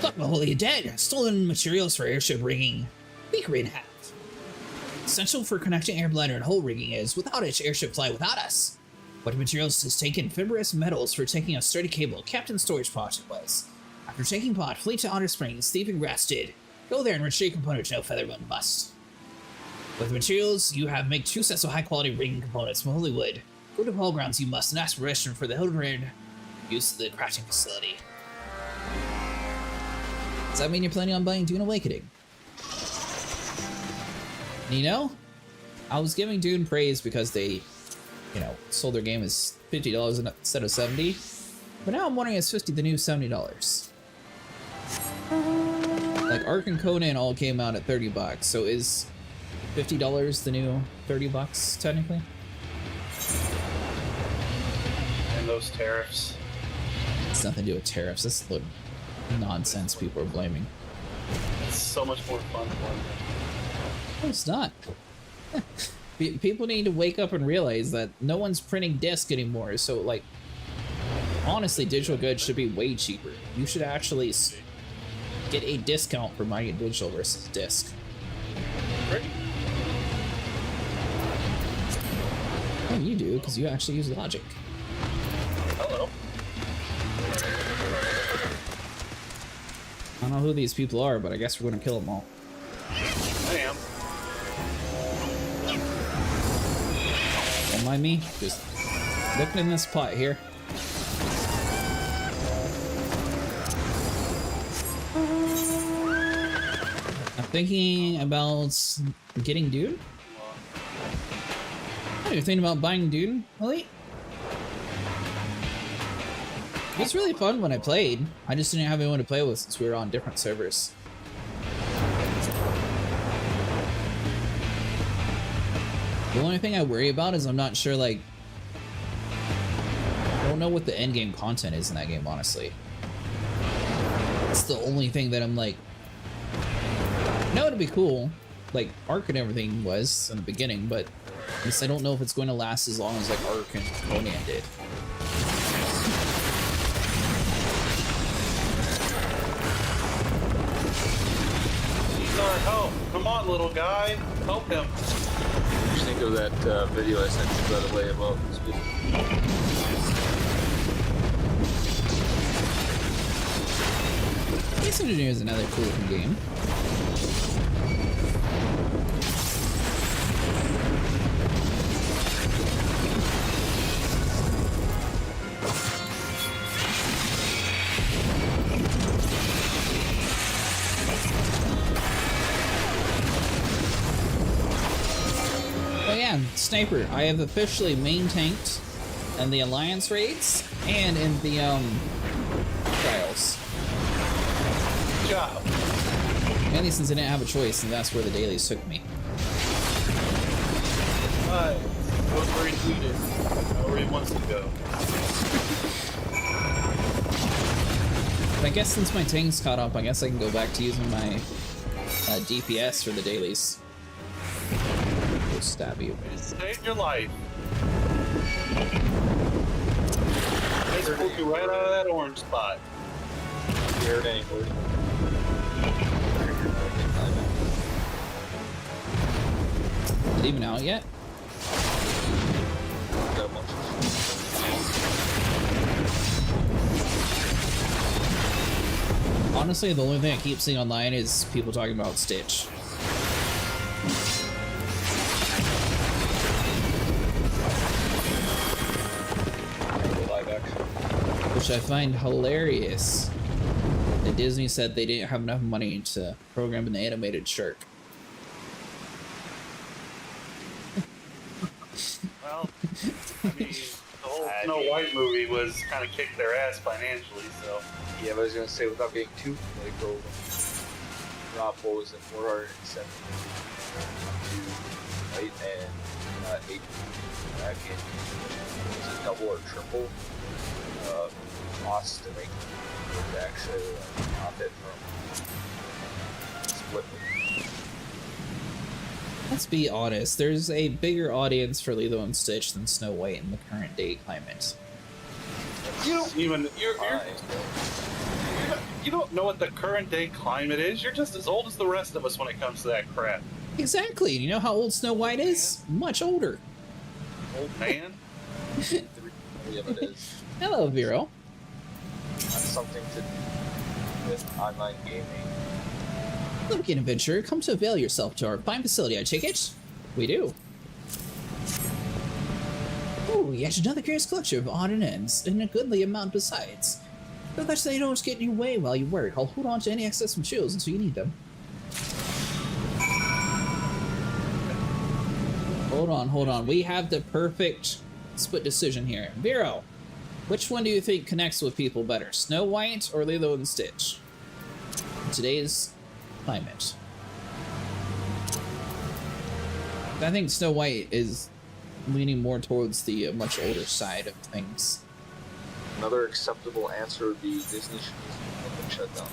Fuck Maholi dead! Stolen materials for airship rigging. Weak rig half. Essential for connecting air bladder and hull rigging is, without it, airship fly without us. What materials is taken? Fibrous metals for taking a sturdy cable. Captain storage pot it was. After taking pot, flee to Outer Springs, thieving rested. Go there and retrieve components, no featherman must. With materials, you have make 2 sets of high-quality rigging components from Hollywood. Go to Hall Grounds, you must, and ask permission for the Hildred use of the crafting facility. Does that mean you're planning on buying Dune Awakening? You know, I was giving Dune praise because they, you know, sold their game as $50 instead of $70, but now I'm wondering is $50 the new $70? Like, Ark and Conan all came out at $30, so is $50 the new $30 technically? And those tariffs. It's nothing to do with tariffs. That's the nonsense people are blaming. It's so much more fun for them. No, it's not. People need to wake up and realize that no one's printing disc anymore, so, like, honestly, digital goods should be way cheaper. You should actually get a discount for buying a digital versus disc. Right? Oh, you do, because you actually use logic. Hello. I don't know who these people are, but I guess we're gonna kill them all. I am. Don't mind me, just looking in this pot here. I'm thinking about getting Dune. Oh, you're thinking about buying Dune, Elite? It was really fun when I played. I just didn't have anyone to play with since we were on different servers. The only thing I worry about is I'm not sure, like, I don't know what the end game content is in that game, honestly. It's the only thing that I'm like, no, it'd be cool, like Ark and everything was in the beginning, but at least I don't know if it's going to last as long as like Ark and Conan did. He's our help. Come on, little guy. Help him. What do you think of that video I sent you, by the way, about this video? Quest Engineer is another cool looking game. But yeah, Sniper, I have officially main tanked in the Alliance raids and in the trials. Good job. Mainly since I didn't have a choice, and that's where the dailies took me. But goes where he's needed, not where he wants to go. I guess since my tank's caught up, I guess I can go back to using my DPS for the dailies. Just stab you. Save your life. Let's pull you right out of that orange spot. Scared anybody. Is it even out yet? Got a bunch of Honestly, the only thing I keep seeing online is people talking about Stitch. live action. Which I find hilarious. That Disney said they didn't have enough money to program an animated shark. Well, I mean, the whole Snow White movie was kind of kicked their ass financially, so. Yeah, but I was gonna say without getting too political, Rob was at 470 right, and 8 back in was it double or triple cost to make it actually profit from split. Let's be honest, there's a bigger audience for Lilo and Stitch than Snow White in the current day climate. You don't even you don't know what the current day climate is. You're just as old as the rest of us when it comes to that crap. Exactly. You know how old Snow White is? Much older. Old man. Yeah, it is. Hello, Vero. That's something to do with online gaming. Look, adventurer, come to avail yourself to our fine facility, I take it? We do. Oh, yet another curious collection of odd and ends, and a goodly amount besides. But that's so you don't get in your way while you work. I'll hold on to any excess materials until you need them. Hold on. We have the perfect split decision here. Vero, which one do you think connects with people better, Snow White or Lilo and Stitch? Today's climate. I think Snow White is leaning more towards the much older side of things. Another acceptable answer would be Disney should just shut down.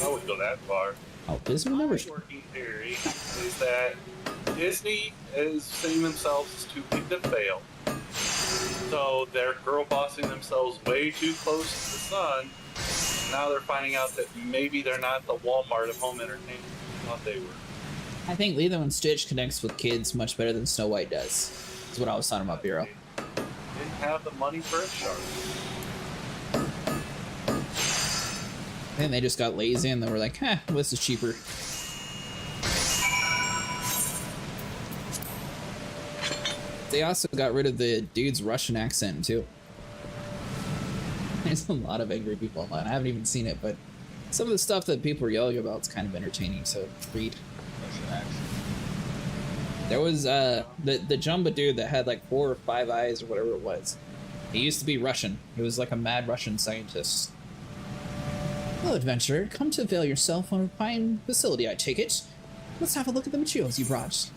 I would go that far. Oh, Disney never. My working theory is that Disney is seeing themselves as too big to fail. So they're girl bossing themselves way too close to the sun. Now they're finding out that maybe they're not the Walmart of home entertainment they thought they were. I think Lilo and Stitch connects with kids much better than Snow White does. That's what I was talking about, Vero. Didn't have the money for a shark. I think they just got lazy and they were like, this is cheaper. They also got rid of the dude's Russian accent, too. There's a lot of angry people online. I haven't even seen it, but some of the stuff that people are yelling about is kind of entertaining, so read. There was the Jumba dude that had like 4 or 5 eyes or whatever it was. He used to be Russian. He was like a mad Russian scientist. Well, adventurer, come to avail yourself on a fine facility, I take it. Let's have a look at the materials you brought.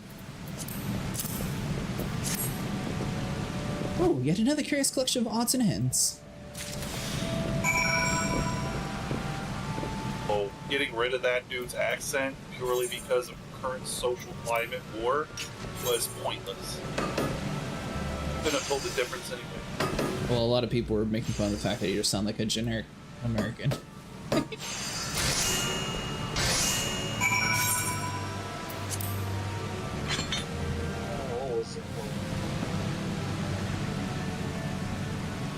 Oh, yet another curious collection of odds and ends. Oh, getting rid of that dude's accent purely because of current social climate war was pointless. Couldn't have told the difference anyway. Well, a lot of people were making fun of the fact that you just sound like a generic American.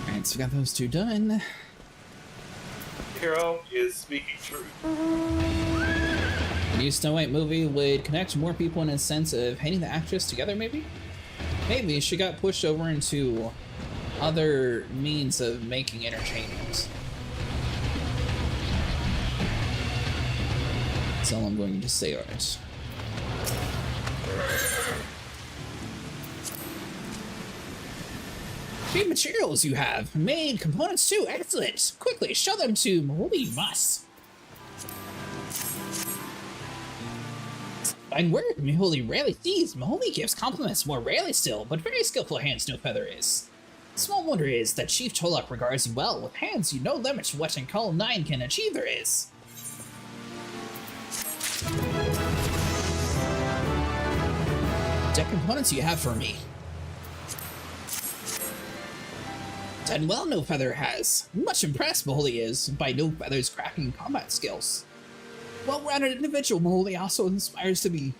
Alright, so we got those 2 done. hero is speaking truth. The new Snow White movie would connect more people in a sense of hating the actress together, maybe? Maybe she got pushed over into other means of making entertainment. That's all I'm going to say, alright. Great materials you have! Made components too! Excellent! Quickly, show them to Maholi. Must! Fine work, Maholi rarely sees. Maholi gives compliments more rarely still, but very skillful hands no feather is. Small wonder is that Chief Tolok regards you well. With hands, you no limit to what in Column 9 can achieve there is. What components you have for me? Done well, No Feather has. Much impressed, Maholi is by No Feather's cracking combat skills. Well-rounded individual, Maholi also inspires to be.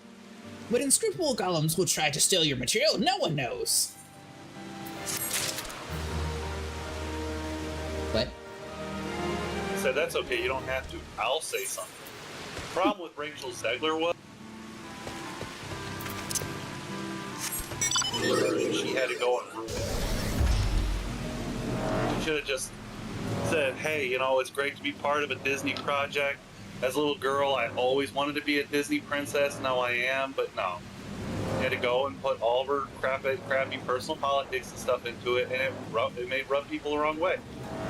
What inscrutable golems will try to steal your material, no one knows. What? I said, that's okay, you don't have to. I'll say something. The problem with Rachel Zegler was she had to go and ruin it. She should have just said, hey, you know, it's great to be part of a Disney project. As a little girl, I always wanted to be a Disney princess. Now I am, but no. She had to go and put all of her crappy personal politics and stuff into it, and it made rub people the wrong way.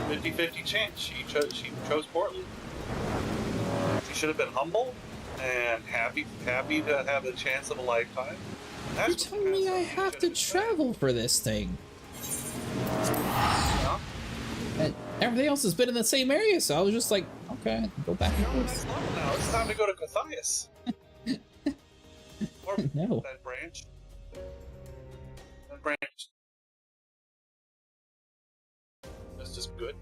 50-50 chance. She chose poorly. She should have been humble and happy to have the chance of a lifetime. You're telling me I have to travel for this thing? Yeah. And everything else has been in the same area, so I was just like, okay, I can go back and forth. Now it's time to go to Cathias. Or No. that branch. That branch. That's just good.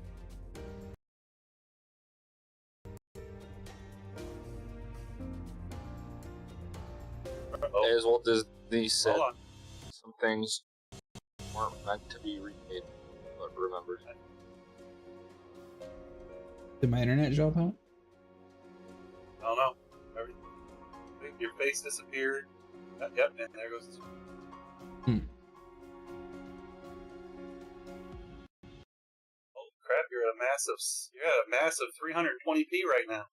As Walt Disney said, Hold on. some things weren't meant to be remade, but remembered. Did my internet drop out? I don't know. Your face disappeared. Yep, and there goes. Oh crap! You're at a massive 320p right now.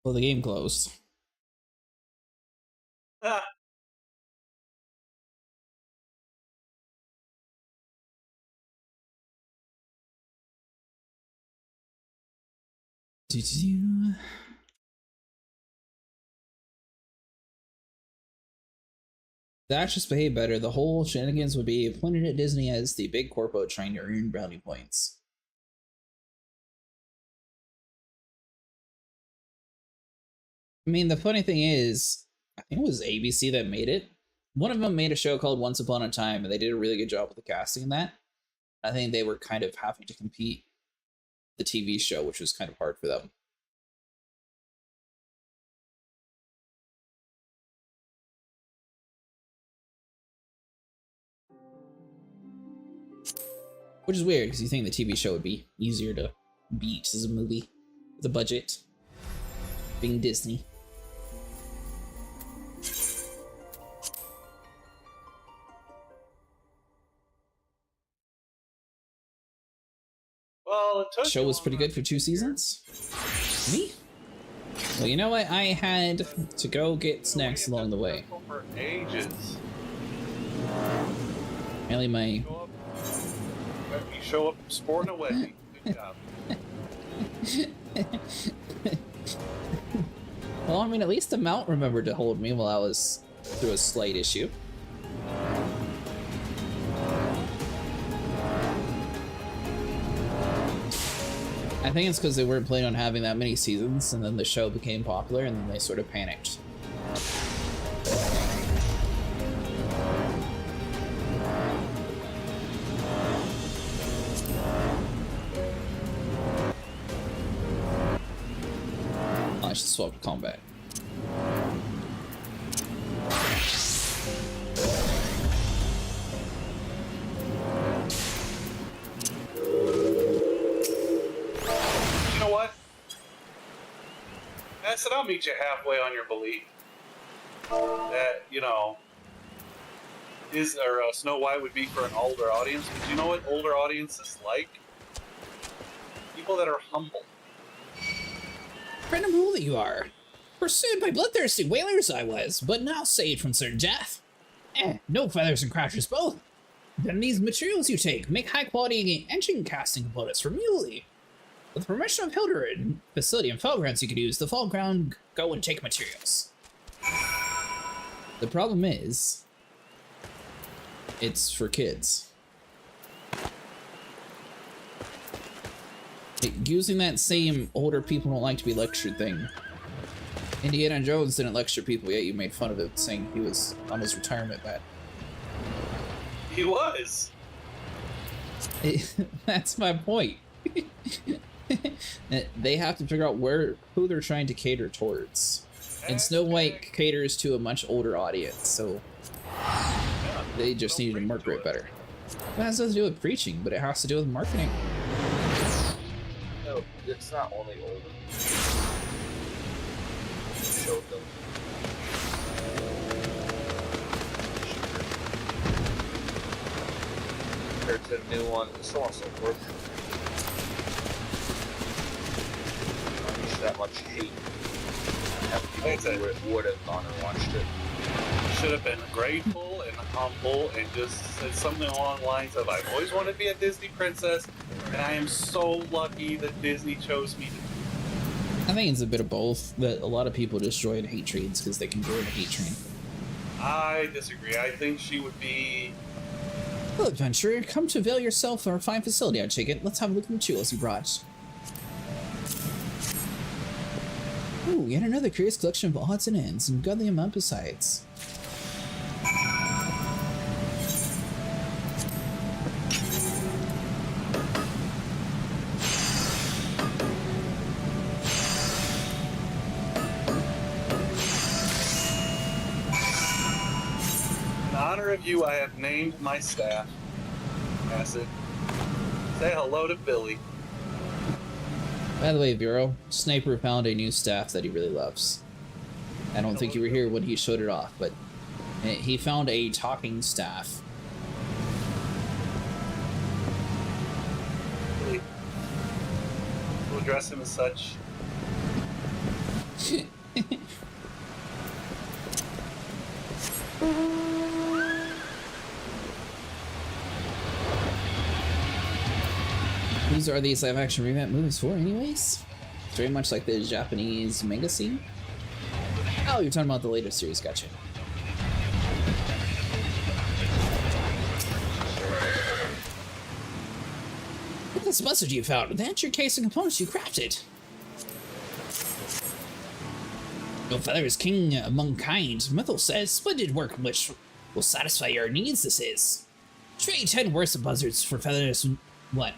Well, the game closed. Ah. Do-do-do. The actress behaved better. The whole shenanigans would be pointed at Disney as the big corpo trying to earn brownie points. I mean, the funny thing is, I think it was ABC that made it. One of them made a show called Once Upon a Time, and they did a really good job with the casting in that. I think they were kind of having to compete the TV show, which was kind of hard for them. Which is weird, because you think the TV show would be easier to beat as a movie. The budget. Being Disney. Well, it took The show was pretty good for 2 seasons. Me? Well, you know what? I had to go get snacks along the way. For ages. Mainly my... You show up sporting away. Good job. Well, I mean, at least the mount remembered to hold me while I was through a slight issue. I think it's because they weren't planning on having that many seasons, and then the show became popular, and then they sort of panicked. I should swap to combat. said I'll meet you halfway on your belief that, you know, Snow White would be for an older audience. But you know what older audiences like? People that are humble. Friend of rule that you are. Pursued by bloodthirsty whalers I was, but now saved from certain death. No feathers and crashers both. Then these materials you take make high-quality engine casting components for Muley. With the permission of Hilder and facility and fall grounds you could use, the fall ground go and take materials. The problem is, it's for kids. Using that same older people don't like to be lectured thing. Indiana Jones didn't lecture people, yet you made fun of it, saying he was on his retirement bed. He was. That's my point. They have to figure out who they're trying to cater towards. And Snow White caters to a much older audience, so they just need to market it better. It has nothing to do with preaching, but it has to do with marketing. No, it's not only older. Showed them. Compared to the new one, and so on and so forth. That much hate. Have people who would have gone and watched it. Should have been grateful and humble and just said something along the lines of, I've always wanted to be a Disney princess, and I am so lucky that Disney chose me. I think it's a bit of both, but a lot of people just join hate trains because they can join a hate train. I disagree. I think she would be... Hello, adventurer. Come to avail yourself of our fine facility, I take it. Let's have a look at the materials you brought. Ooh, yet another curious collection of odds and ends, and godly amount besides. In honor of you, I have named my staff. Acid. Say hello to Billy. By the way, Bureau, Sniper found a new staff that he really loves. I don't think you were here when he showed it off, but he found a talking staff. Billy. We'll address him as such. Whose are these live-action revamp movies for, anyways? It's very much like the Japanese manga scene. Oh, you're talking about the latest series, gotcha. Look at this message you found. That's your case of components you crafted. No feather is king among kind. Mythal says, splendid work which will satisfy your needs this is. Trade 10 worse of buzzards for feathers. What?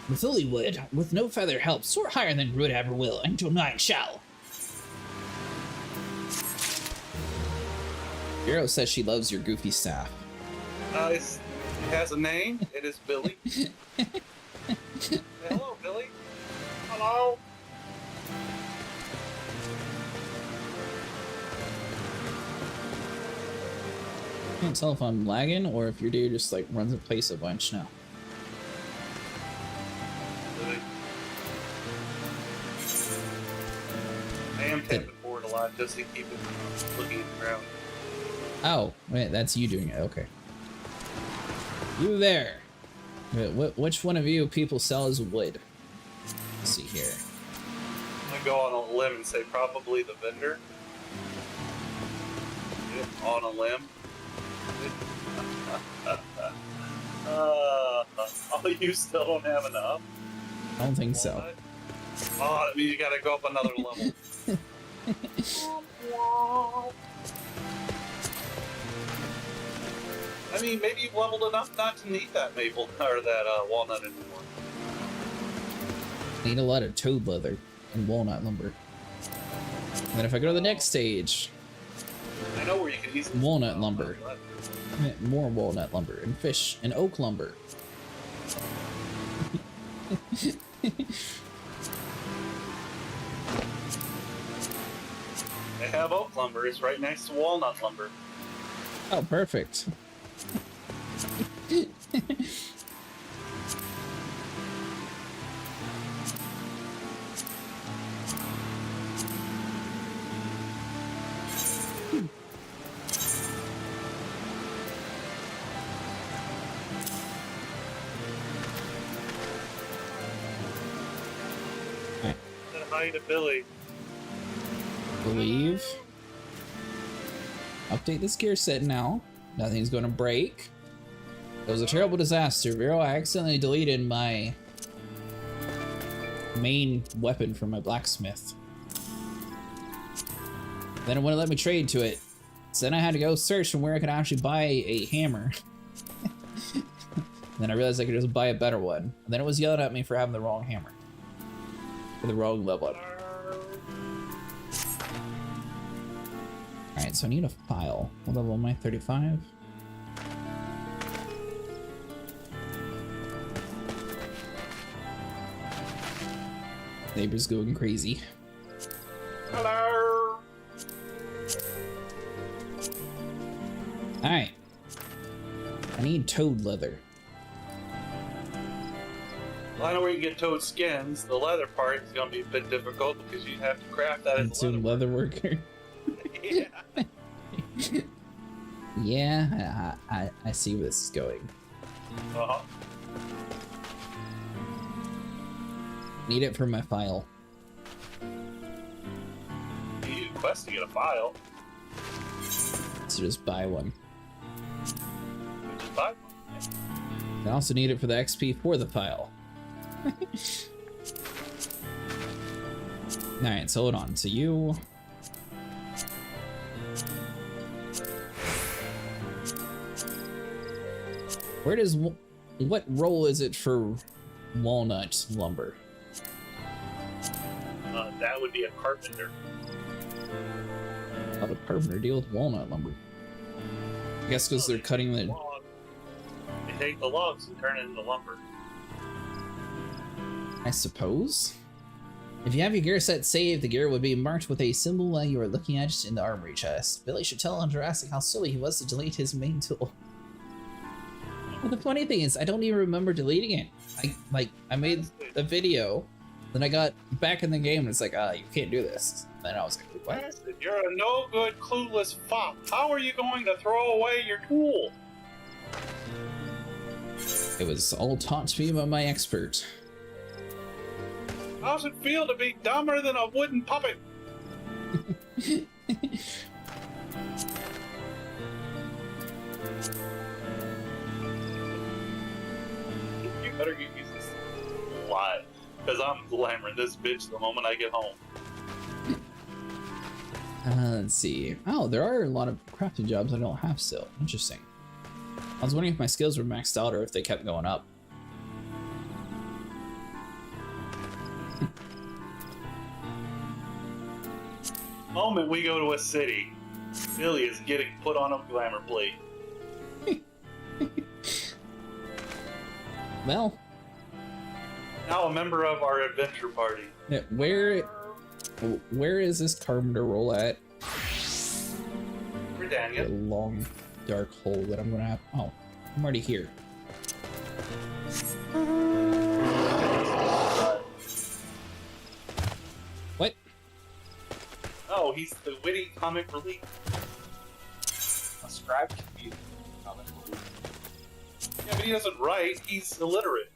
Mythali would, with no feather help, soar higher than Root ever will, until 9 shall. Bureau says she loves your goofy staff. It has a name. It is Billy. Say hello, Billy. Hello. I can't tell if I'm lagging or if your dude just like runs in place a bunch now. Billy. I am tapping forward a lot just to keep it looking at the ground. Oh, wait, that's you doing it. Okay. You there. Wait, which one of you people sell as wood? Let's see here. I'm gonna go on a limb and say probably the vendor. Yeah, on a limb. Oh, you still don't have enough? I don't think so. What? Oh, that means you gotta go up another level. I mean, maybe you've leveled enough not to need that maple or that walnut anymore. Need a lot of toad leather and walnut lumber. And then if I go to the next stage, I know where you can easily walnut lumber. More walnut lumber and fish and oak lumber. They have oak lumber. It's right next to walnut lumber. Oh, perfect. Hi to Billy. Believe. Update this gear set now. Nothing's going to break. It was a terrible disaster. Vero, I accidentally deleted my main weapon from my blacksmith. Then it wouldn't let me trade to it. So then I had to go search from where I could actually buy a hammer. Then I realized I could just buy a better one. And then it was yelling at me for having the wrong hammer. For the wrong level. Alright, so I need a file. What level am I? 35? Neighbor's going crazy. Hello. Alright. I need toad leather. Well, I know where you get toad skins. The leather part is going to be a bit difficult because you have to craft that as It's a leather worker. Yeah. Yeah, I see where this is going. Uh-huh. Need it for my file. You need a quest to get a file. So just buy one. Just buy one. I also need it for the XP for the file. Alright, so hold on. So you... Where does... What role is it for walnut lumber? That would be a carpenter. How would a carpenter deal with walnut lumber? I guess because they're cutting the... They take the logs and turn it into lumber. I suppose? If you have your gear set saved, the gear would be marked with a symbol while you are looking at it in the armory chest. Billy should tell on Jurassic how silly he was to delete his main tool. Well, the funny thing is, I don't even remember deleting it. I made a video, then I got back in the game and it's like, you can't do this. Then I was like, what? You're a no good, clueless fop. How are you going to throw away your tool? It was all taught to me by my expert. How's it feel to be dumber than a wooden puppet? You better use this live, because I'm glamoring this bitch the moment I get home. Let's see. Oh, there are a lot of crafting jobs I don't have still. Interesting. I was wondering if my skills were maxed out or if they kept going up. Moment we go to a city, Billy is getting put on a glamour plate. Well, Now a member of our adventure party. yeah, where is this carpenter roll at? We're A Daniel. long, dark hole that I'm gonna have. Oh, I'm already here. What? Oh, he's the witty comic relief. A scribe can be comic relief. Yeah, but he doesn't write. He's illiterate.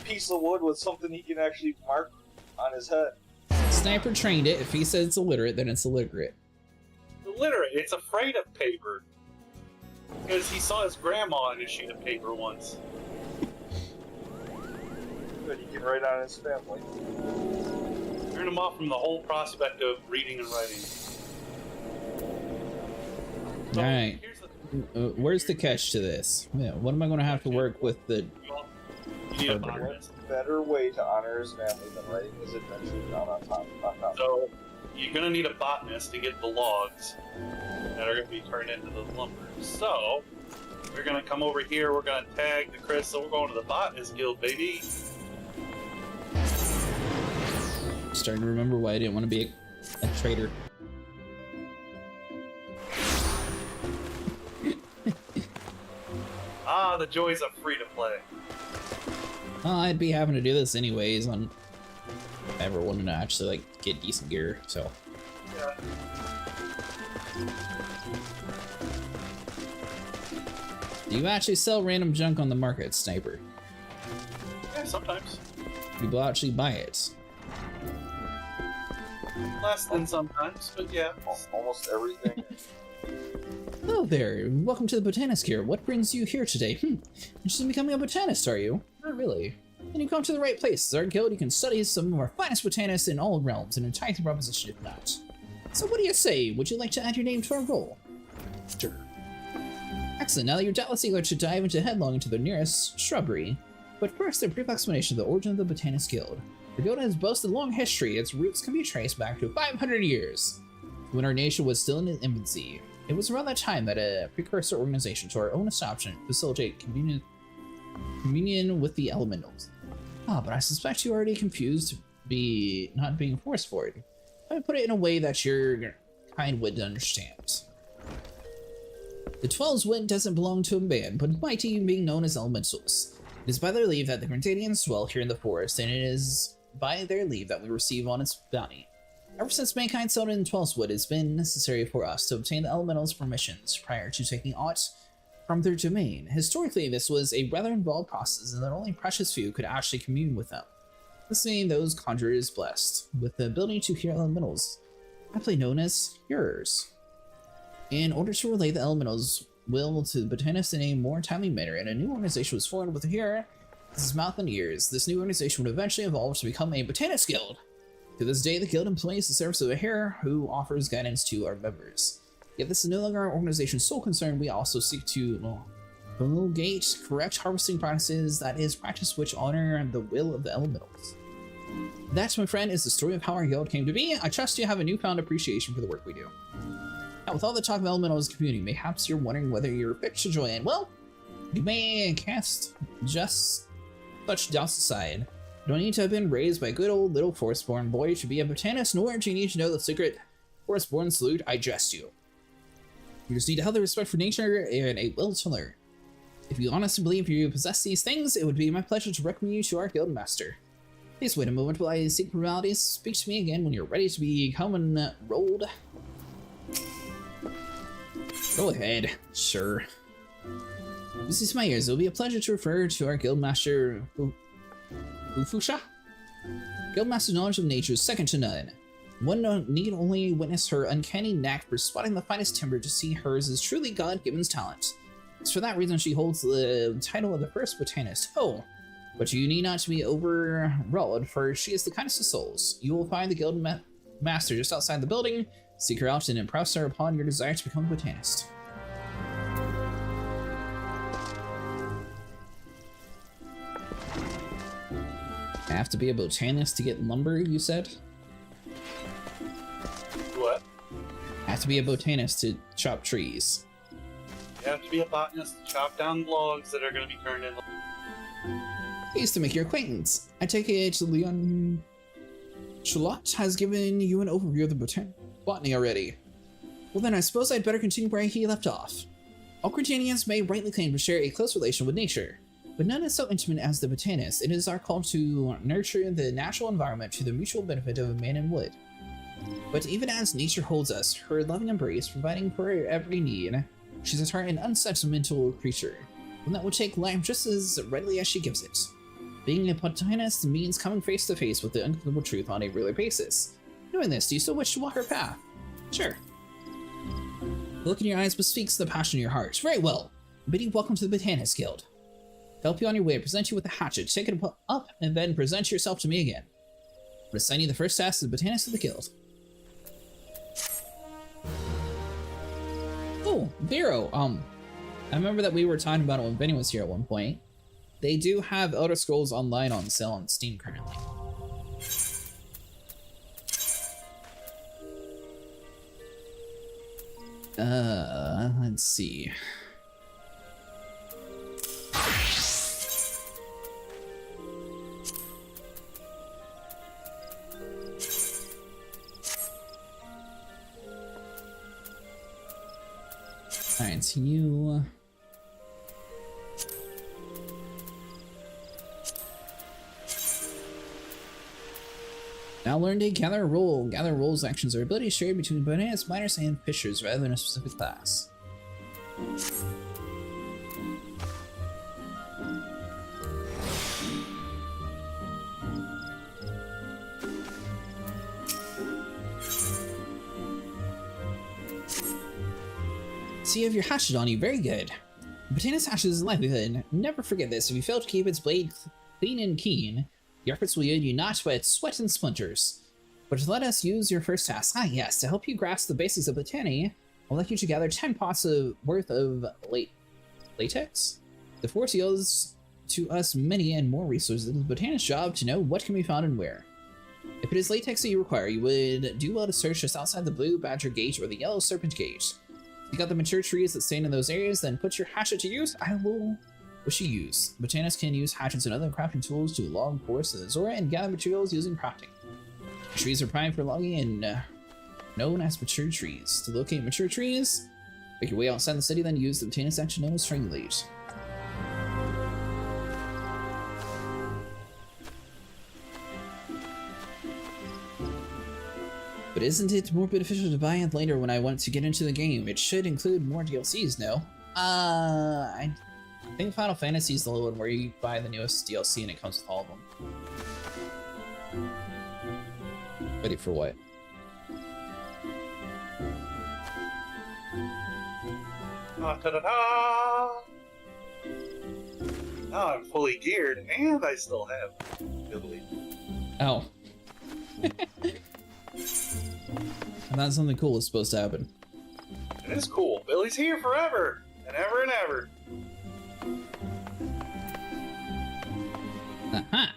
Piece of wood with something he can actually mark on his head. Sniper trained it. If he says it's illiterate, then it's illiterate. Illiterate. It's afraid of paper. Because he saw his grandma on a sheet of paper once. But he can write on his family. Turn him off from the whole prospect of reading and writing. So, Alright. here's the Where's the catch to this? Yeah, what am I gonna have to work with the... you need a Carpenter. botanist. Better way to honor his family than writing his adventures down on top. So you're gonna need a botanist to get the logs that are gonna be turned into the lumber. So we're gonna come over here. We're gonna tag the crystal. We're going to the botanist guild, baby. Starting to remember why I didn't want to be A traitor. Ah, the joys of free to play. I'd be having to do this anyways on if I ever wanted to actually like get decent gear, so. Yeah. Do you actually sell random junk on the market, Sniper? Yeah, sometimes. People actually buy it. Less than sometimes, but yeah. Almost everything. Hello there, welcome to the Botanist here. What brings you here today? Interested in becoming a botanist, are you? Not really. Then you come to the right place. As our guild, you can study some of our finest botanists in all realms, an enticing proposition if not. So what do you say? Would you like to add your name to our roll? Sure. Excellent, now that you're doubtless eager to dive headlong into the nearest shrubbery. But first, a brief explanation of the origin of the Botanist Guild. The guild has boasted a long history. Its roots can be traced back to 500 years, when our nation was still in its infancy. It was around that time that a precursor organization to our own establishment facilitated communion with the elementals. Ah, but I suspect you already confused not being forced for it. Let me put it in a way that your kind would understand. The 12's wit doesn't belong to a band, but my team being known as elementals. It is by their leave that the Grenadians dwell here in the forest, and it is by their leave that we receive on its bounty. Ever since mankind settled in 12's wood, it's been necessary for us to obtain the elementals' permissions prior to taking aught from their domain. Historically, this was a rather involved process, and that only precious few could actually commune with them. This made those conjurers blessed with the ability to hear elementals, aptly known as hearers. In order to relay the elementals' will to the botanists in a more timely manner, and a new organization was formed with a hearer as his mouth and ears. This new organization would eventually evolve to become a botanist guild. To this day, the guild employs the service of a hearer who offers guidance to our members. Yet this is no longer our organization's sole concern. We also seek to promulgate correct harvesting practices, that is, practice which honor the will of the elementals. That, my friend, is the story of how our guild came to be. I trust you have a newfound appreciation for the work we do. Now, with all the talk of elementals community, perhaps you're wondering whether you're fit to join. Well, you may cast just such doubts aside. You don't need to have been raised by a good old little forest-born boy to be a botanist, nor do you need to know the secret forest-born salute, I jest you. You just need to have the respect for nature and a will to learn. If you honestly believe you possess these things, it would be my pleasure to recommend you to our guild master. Please wait a moment while I seek formalities. Speak to me again when you're ready to become enrolled. Go ahead, sure. This is my ears. It will be a pleasure to refer to our guild master, Ufusha? Guildmaster's knowledge of nature is second to none. One need only witness her uncanny knack for spotting the finest timber to see hers is truly God-given talent. It's for that reason she holds the title of the first botanist. Oh, but you need not to be overawed, for she is the kindest of souls. You will find the guild master just outside the building. Seek her out and impress her upon your desire to become a botanist. I have to be a botanist to get lumber, you said? What? I have to be a botanist to chop trees. You have to be a botanist to chop down logs that are going to be turned into... Pleased to make your acquaintance. I take it Leon Charlotte has given you an overview of the botany already. Well then, I suppose I'd better continue where he left off. All Grenadians may rightly claim to share a close relation with nature, but none is so intimate as the botanist. It is our call to nurture the natural environment to the mutual benefit of man and wood. But even as nature holds us, her loving embrace, providing for every need, she's at heart an unsentimental creature, one that will take life just as readily as she gives it. Being a botanist means coming face to face with the uncomfortable truth on a regular basis. Knowing this, do you still wish to walk her path? Sure. The look in your eyes bespeaks the passion in your heart. Very well. I bid you welcome to the Botanist Guild. To help you on your way, present you with a hatchet, take it up, and then present yourself to me again. I'm assign you the first task as the Botanist of the Guild. Oh, Vero, I remember that we were talking about it when Benny was here at one point. They do have Elder Scrolls Online on sale on Steam currently. Let's see. Alright, so you... Now learn to gather a roll. Gather rolls actions are abilities shared between botanists, miners, and fishers rather than a specific class. So you have your hatchet on you, very good. Botanist hatchet is a livelihood. Never forget this. If you fail to keep its blade clean and keen, the efforts will yield you not but sweat and splinters. But let us use your first task. Ah yes, to help you grasp the basics of botany, I'll like you to gather 10 pots worth of latex. The force yields to us many and more resources. It is the botanist's job to know what can be found and where. If it is latex that you require, you would do well to search just outside the Blue Badger Gate or the Yellow Serpent Gate. If you got the mature trees that stand in those areas, then put your hatchet to use. I will wish you use. Botanists can use hatchets and other crafting tools to log forests of the Zora and gather materials using crafting. Trees are prime for logging and known as mature trees. To locate mature trees, make your way outside the city, then use the botanist action known as Triangulate. But isn't it more beneficial to buy it later when I want to get into the game? It should include more DLCs, no? I think Final Fantasy is the one where you buy the newest DLC and it comes with all of them. Ready for what? Ta-da-da! Now I'm fully geared, and I still have ability. Oh. I thought something cool was supposed to happen. It is cool. Billy's here forever, and ever and ever. Aha!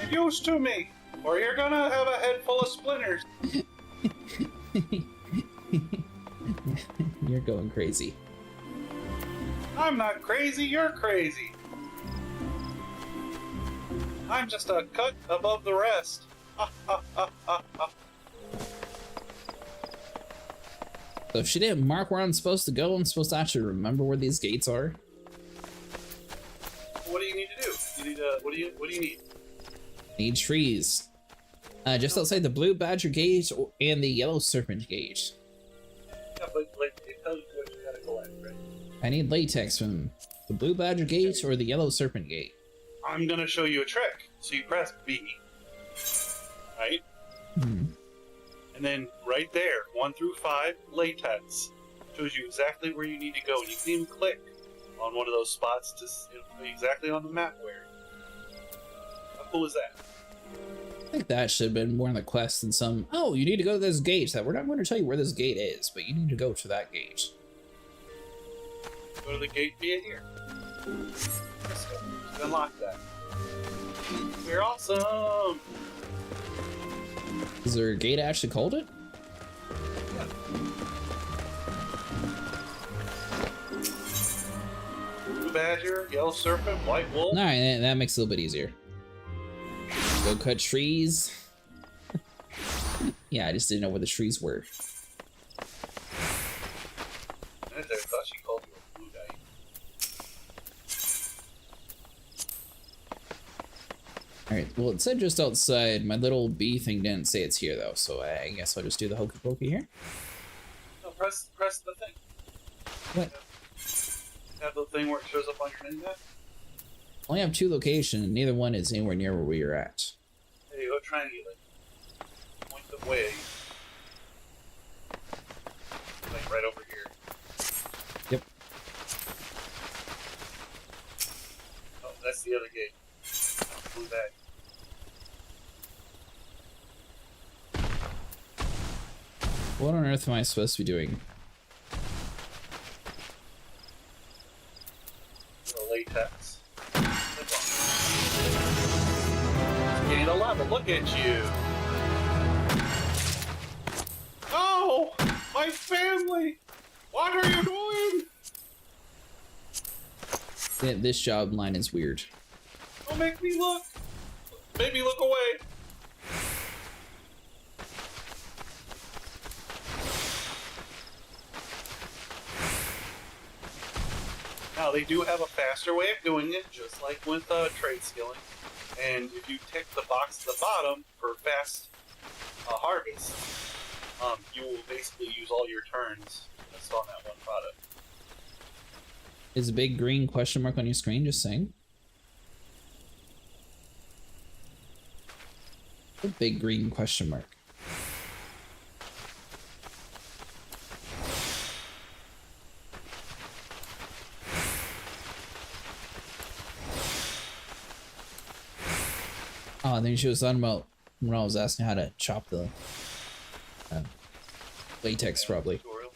Get used to me, or you're gonna have a head full of splinters. You're going crazy. I'm not crazy, you're crazy. I'm just a cut above the rest. Ha ha ha ha ha. So if she didn't mark where I'm supposed to go, I'm supposed to actually remember where these gates are. What do you need to do? You need what do you need? Need trees. Just outside the Blue Badger Gate and the Yellow Serpent Gate. Yeah, but like it tells you what you gotta collect, right? I need latex from the Blue Badger Gate or the Yellow Serpent Gate. I'm gonna show you a trick. So you press B, right? Hmm. And then right there, 1 through 5, latex. Shows you exactly where you need to go. And you can even click on one of those spots to be exactly on the map where. How cool is that? I think that should have been more on the quest than some, oh, you need to go to this gate. That we're not going to tell you where this gate is, but you need to go to that gate. Go to the gate via here. So, unlock that. We're awesome! Is there a gate actually called it? Yeah. Blue Badger, Yellow Serpent, White Wolf. Alright, that makes it a little bit easier. Go cut trees. Yeah, I just didn't know where the trees were. I thought she called you a blue guy. Alright, well it said just outside. My little bee thing didn't say it's here though, so I guess I'll just do the hokey pokey here. No, press the thing. What? Have the thing where it shows up on your menu map? I only have 2 locations, and neither one is anywhere near where we are at. There you go, triangulate. Point the way. Like right over here. Yep. Oh, that's the other gate. Blue bag. What on earth am I supposed to be doing? The latex. Gain a level, look at you! Oh! My family! What are you doing? This job line is weird. Don't make me look! Make me look away! Now, they do have a faster way of doing it, just like with trade skilling. And if you tick the box at the bottom for fast harvest, you will basically use all your turns just on that one product. Is a big green question mark on your screen just saying? A big green question mark. Oh, I think she was talking about when I was asking how to chop the latex, probably. Tutorial.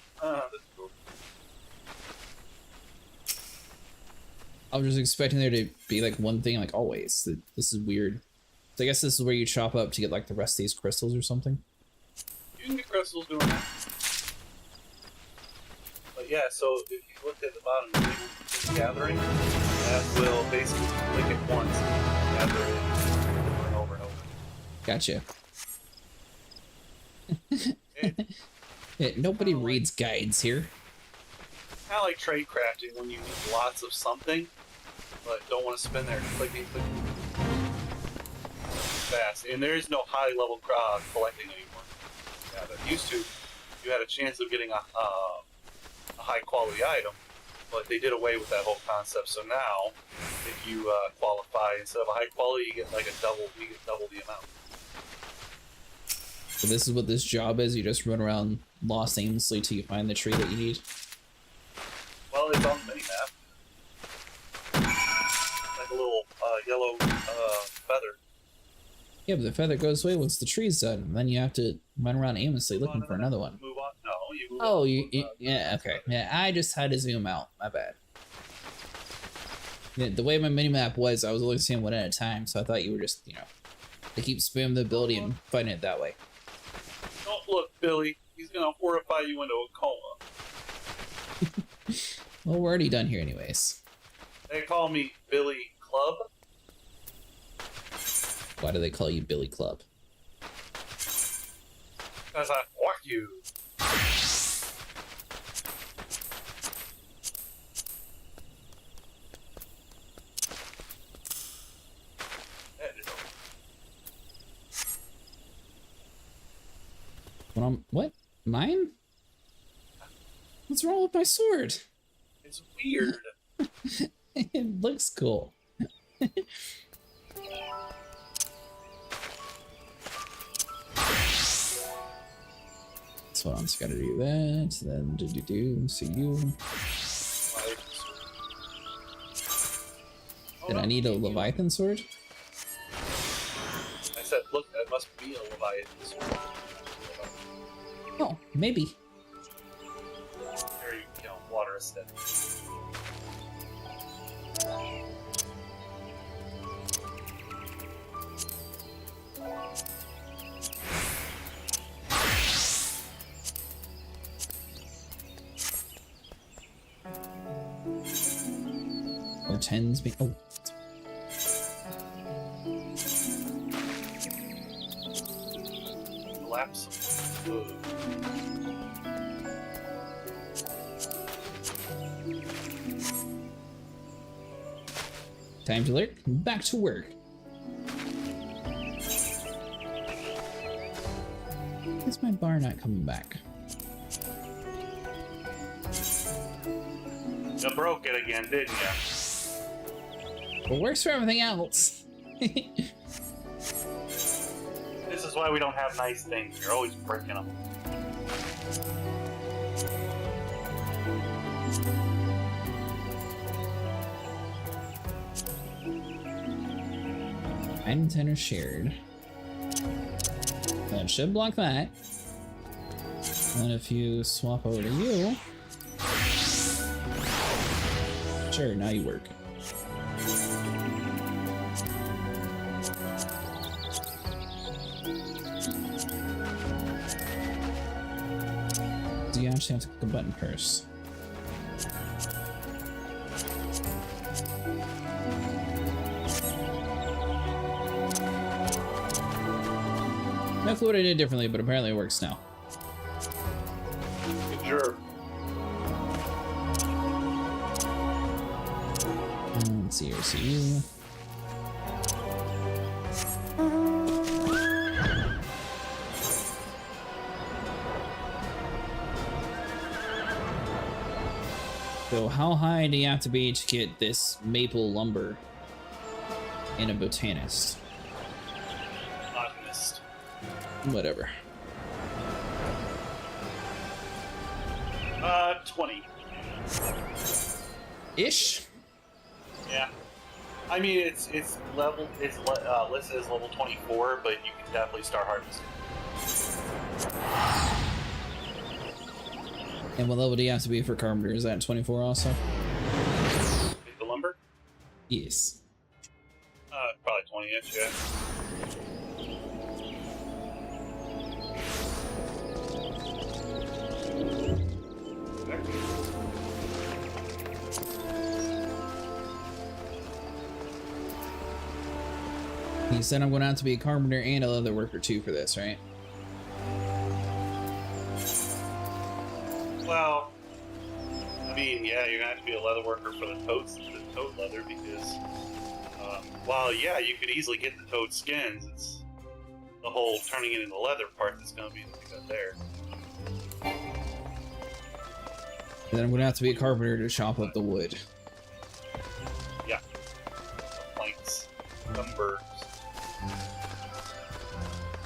I was just expecting there to be like one thing, like always. This is weird. So I guess this is where you chop up to get like the rest of these crystals or something. You can get crystals doing that. But yeah, so if you look at the bottom, you gathering, that will basically click it once and gather it over and over and over. Gotcha. Yeah, nobody reads guides here. Kind of like trade crafting when you need lots of something, but don't want to spend there clicking fast. And there is no high level collecting anymore. Yeah, there used to. You had a chance of getting a high quality item, but they did away with that whole concept. So now, if you qualify, instead of a high quality, you get like double the amount. So this is what this job is. You just run around lost aimlessly till you find the tree that you need. Well, it's on the minimap. Like a little yellow feather. Yeah, but the feather goes away once the tree's done. Then you have to run around aimlessly looking for another one. Move on. No, you move Oh, on. yeah, okay. Yeah, I just had to zoom out. My bad. Yeah, the way my minimap was, I was only seeing one at a time, so I thought you were just, you know, to keep spamming the ability and fighting it that way. Don't look, Billy. He's gonna horrify you into a coma. Well, we're already done here anyways. They call me Billy Club. Why do they call you Billy Club? Because I fuck you. What? Mine? What's wrong with my sword? It's weird. It looks cool. So I'm just gotta do that, then see you. Did I need a Leviathan sword? I said, look, that must be a Leviathan sword. Oh, maybe. There you go, water aesthetic. Or tens be oh. Collapse. Ugh. Time to lurk, back to work. Why's my bar not coming back? You broke it again, didn't you? Well, works for everything else. This is why we don't have nice things. You're always breaking them. Item center shared. That should block that. And if you swap over to you. Sure, now you work. Do you actually have to click a button first? No clue what I did differently, but apparently it works now. Sure. CRCU. So how high do you have to be to get this maple lumber in a botanist? Botanist. Whatever. 20. Ish? Yeah. I mean, it's level, it's listed as level 24, but you can definitely start harvesting. And what level do you have to be for carpenter? Is that 24 also? Get the lumber? Yes. Probably 20-ish, yeah. You said I'm going to have to be a carpenter and a leather worker too for this, right? Well, I mean, yeah, you're gonna have to be a leather worker for the toad leather because, while yeah, you could easily get the toad skins. It's the whole turning it into leather part that's gonna be the thing up there. And then I'm going to have to be a carpenter to chop up the wood. Yeah, the planks, lumber.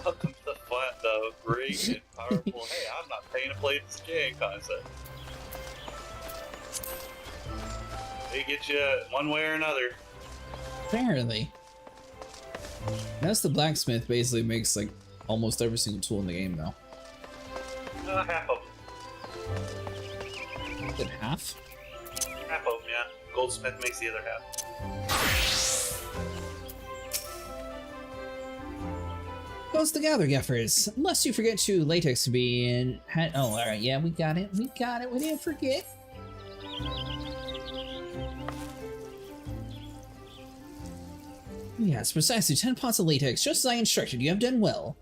Welcome to the great and powerful. Hey, I'm not paying to play this game concept. They get you one way or another. Apparently. That's the blacksmith basically makes like almost every single tool in the game though. Half of them. Is it half? Half of them, yeah. Goldsmith makes the other half. Goes together, Geffers. Unless you forget to latex to be in. Oh, alright, yeah, we got it. We got it. We didn't forget. Yes, precisely. 10 pots of latex, just as I instructed. You have done well.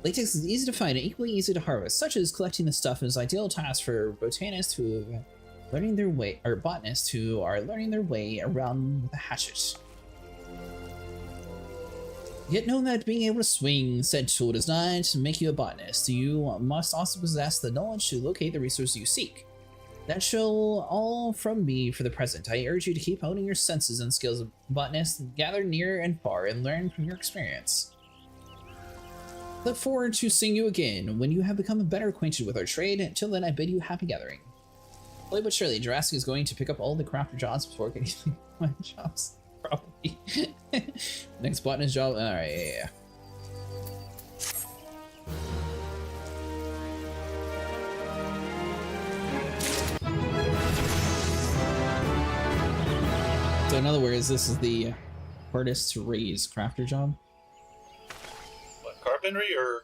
Latex is easy to find and equally easy to harvest. Such as collecting the stuff is ideal task for botanists who are learning their way, or botanists who are learning their way around with a hatchet. Yet know that being able to swing said tool does not make you a botanist. You must also possess the knowledge to locate the resource you seek. That shall all from me for the present. I urge you to keep honing your senses and skills of botanist, gather near and far, and learn from your experience. Look forward to seeing you again when you have become better acquainted with our trade. Until then, I bid you happy gathering. Slowly but surely, Jurassic is going to pick up all the crafter jobs before getting my jobs. Probably. Next botanist job. Alright, yeah. So in other words, this is the hardest to raise crafter job. What, carpentry or?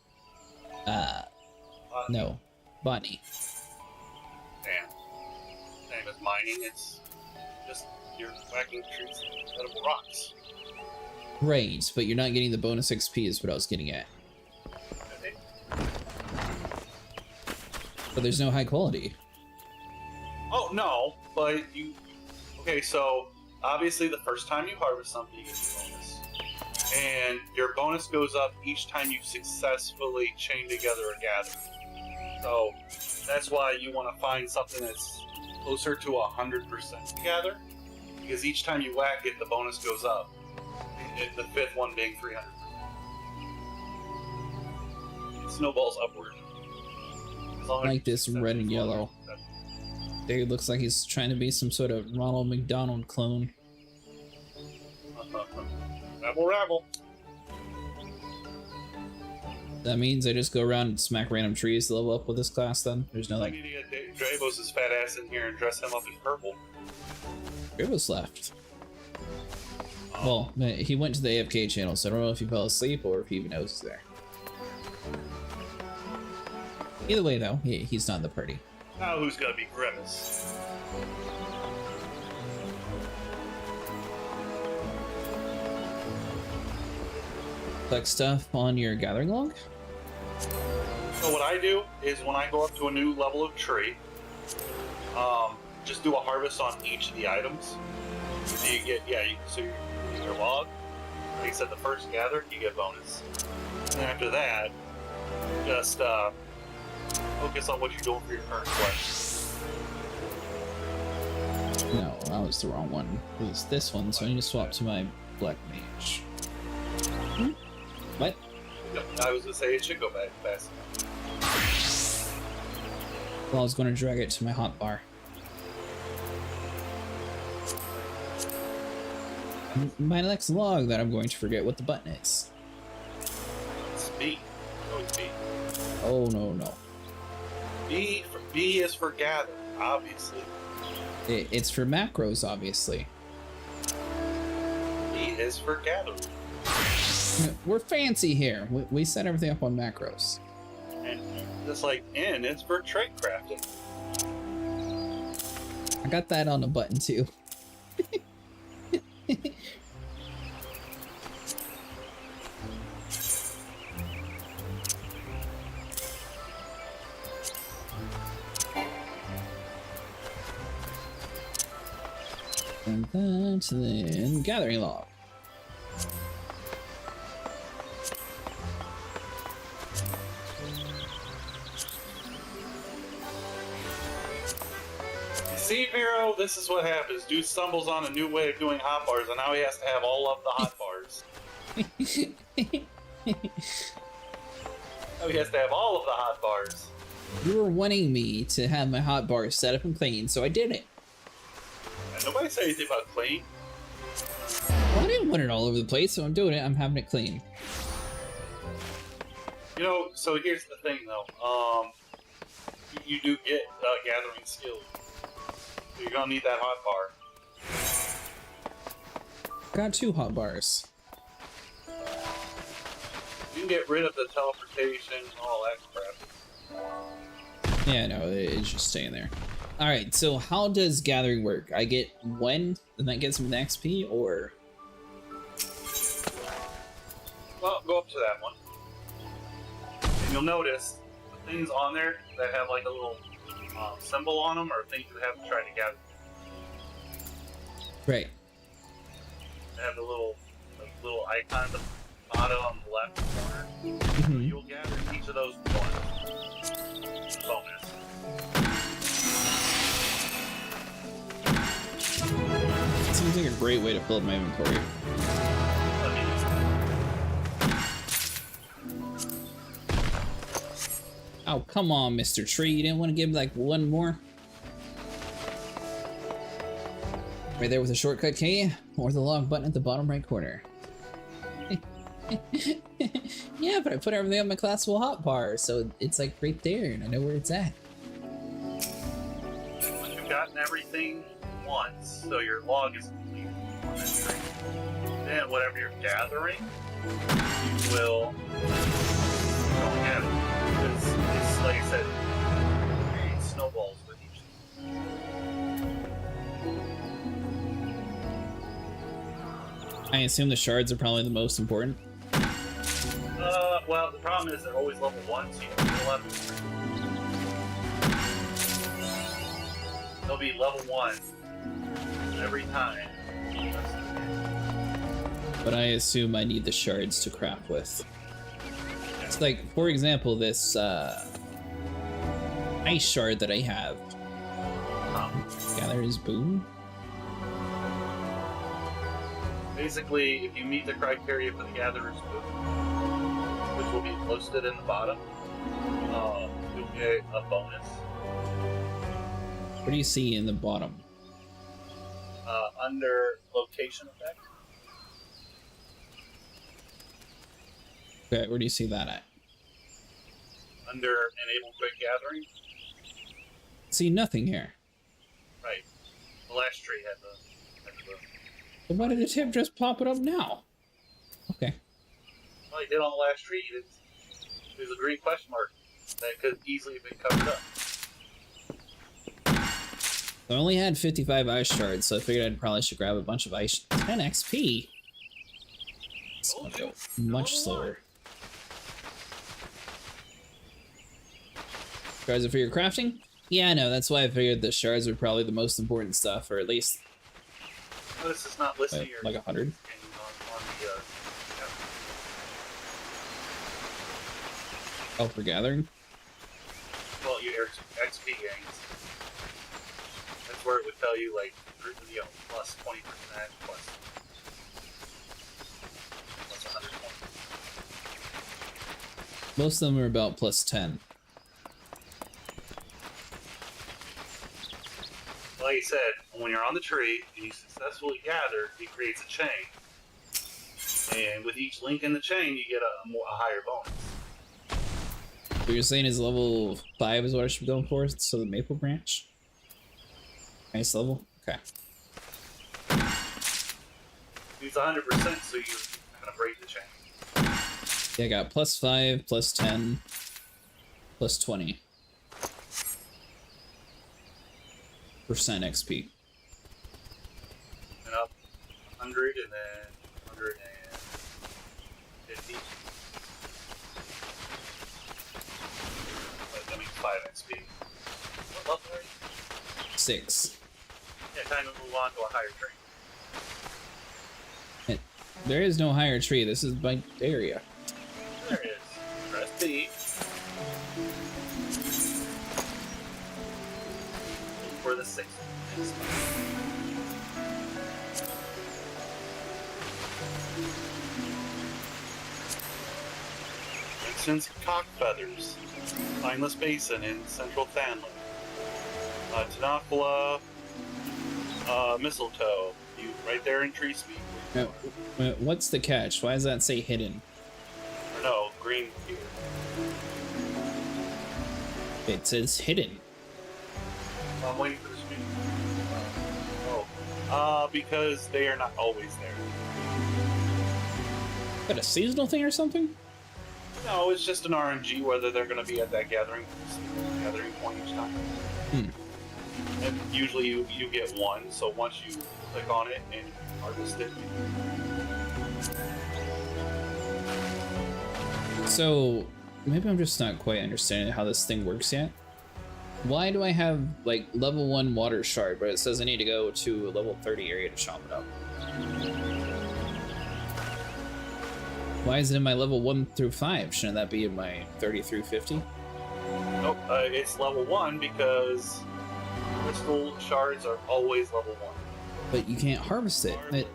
No. Botany. Damn. Same as mining, it's just you're whacking trees out of rocks. Right, but you're not getting the bonus XP is what I was getting at. I think. But there's no high quality. Oh, no, but you... Okay, so, obviously the first time you harvest something, you get a bonus. And your bonus goes up each time you successfully chain together a gather. So, that's why you want to find something that's closer to 100% to gather. Because each time you whack it, the bonus goes up. And the fifth one being 300. It snowballs upward. As long as Like this you red and successfully yellow. Dude looks like he's trying to be some sort of Ronald McDonald clone. Rabble, rabble. That means I just go around and smack random trees to level up with this class then? There's no I like... need to get Dravos' fat ass in here and dress him up in purple. Grievous left. Well, he went to the AFK channel, so I don't know if he fell asleep or if he even knows he's there. Either way though, he's not in the party. Now who's gonna be Grimace? Collect stuff on your gathering log? So what I do is when I go up to a new level of tree, just do a harvest on each of the items. So you get, so your log, like I said, the first gather, you get bonus. And after that, just focus on what you're doing for your current quest. No, that was the wrong one. It was this one, so I need to swap to my Black Mage. What? Yep, I was gonna say it should go back fast enough. Well, I was going to drag it to my hotbar. My next log that I'm going to forget what the button is. It's B. Always B. Oh, no. B is for gather, obviously. It's for macros, obviously. B is for gather. We're fancy here. We set everything up on macros. And just like N, it's for trait crafting. I got that on the button too. And then gathering log. See, Vero, this is what happens. Dude stumbles on a new way of doing hot bars, and now he has to have all of the hot bars. Now he has to have all of the hot bars. You were wanting me to have my hot bar set up and clean, so I did it. And nobody said anything about clean. Well, I didn't want it all over the place, so I'm doing it. I'm having it clean. You know, so here's the thing, though. You do get gathering skills. So you're gonna need that hot bar. Got 2 hot bars. You can get rid of the teleportation and all that crap. Yeah, no, it's just staying there. Alright, so how does gathering work? I get 1, and that gets me the XP, or? Well, go up to that one. And you'll notice the things on there that have like a little symbol on them are things you have to try to gather. Right. They have the little icon at the bottom on the left corner. Mhm. You'll gather each of those ones. Bonus. Seems like a great way to fill up my inventory. Oh, come on, Mr. Tree. You didn't want to give me like 1 more? Right there with a shortcut key, or the log button at the bottom right corner. Yeah, but I put everything on my classical hotbar, so it's like right there, and I know where it's at. You've gotten everything once, so your log is complete on this tree. Then whatever you're gathering, you will go get it. It's like I said, it snowballs with each. I assume the shards are probably the most important. Well, the problem is they're always level 1, so you don't get a lot of them. They'll be level 1 every time. But I assume I need the shards to craft with. It's like, for example, this ice shard that I have. Gatherer's Boon? Basically, if you meet the criteria for the Gatherer's Boon, which will be listed in the bottom, you'll get a bonus. What do you see in the bottom? Under location effect. Okay, where do you see that at? Under enable quick gathering. See nothing here. Right. The last tree had the. But why did the tip just pop it up now? Okay. Well, he did on the last tree. There's a green question mark that could easily have been covered up. I only had 55 ice shards, so I figured I probably should grab a bunch of ice. 10 XP. It's gonna go much slower. Shards are for your crafting? Yeah, I know. That's why I figured the shards were probably the most important stuff, or at least Notice it's not listing your Like 100. on the Oh, for gathering? well, your XP gains. That's where it would tell you like plus 20%, plus 120. Most of them are about plus 10. Like I said, when you're on the tree and you successfully gather, it creates a chain. And with each link in the chain, you get a higher bonus. What you're saying is level 5 is what I should be going for, so the maple branch? Nice level? Okay. It's 100%, so you kind of break the chain. Yeah, I got plus 5, plus 10, plus 20. % XP. And up 100 and then 150. That means 5 XP. What level are you? 6. Yeah, time to move on to a higher tree. There is no higher tree. This is my area. There it is. Press B. For the 6th. Instance cock feathers. Mindless Basin in central Fanland. Tanakula, mistletoe. You right there in tree speed. Now, what's the catch? Why does that say hidden? Or no, green here. It says hidden. I'm waiting for the speed. Because they are not always there. Is that a seasonal thing or something? No, it's just an RNG whether they're going to be at that gathering point each time. And usually you get one, so once you click on it and harvest it. So, maybe I'm just not quite understanding how this thing works yet. Why do I have, like, level 1 water shard, but it says I need to go to a level 30 area to shop it up? Why is it in my level 1 through 5? Shouldn't that be in my 30 through 50? Nope, it's level 1 because crystal shards are always level 1. But you can't harvest it. Very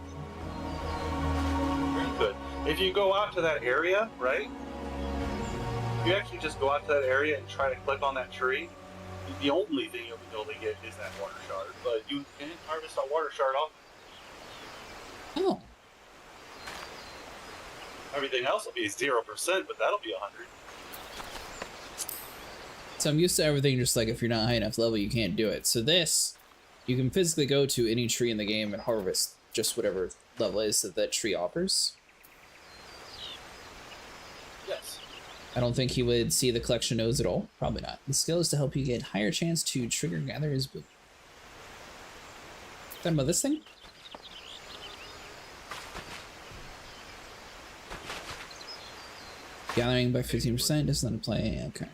good. If you go out to that area, right? If you actually just go out to that area and try to click on that tree, the only thing you'll be able to get is that water shard. But you can't harvest that water shard off. Oh. Everything else will be 0%, but that'll be 100. So I'm used to everything just like if you're not high enough level, you can't do it. So this, you can physically go to any tree in the game and harvest just whatever level is that that tree offers. Yes. I don't think he would see the collection nodes at all. Probably not. The skill is to help you get higher chance to trigger gatherers. But talking about this thing? Gathering by 15% does not apply. Okay.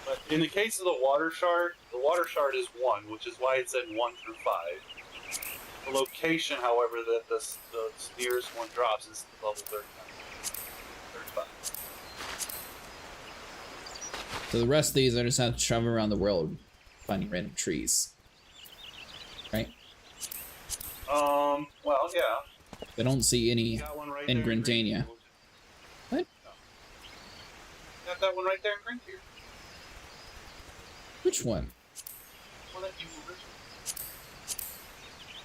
But in the case of the water shard is 1, which is why it said 1 through 5. The location, however, that the nearest one drops is level 35. So the rest of these, I just have to travel around the world finding random trees. Right? Well, yeah. I don't see any You got one right in there Grindania. What? You got that one right there in Greenfield. Which one? Well, that you originally.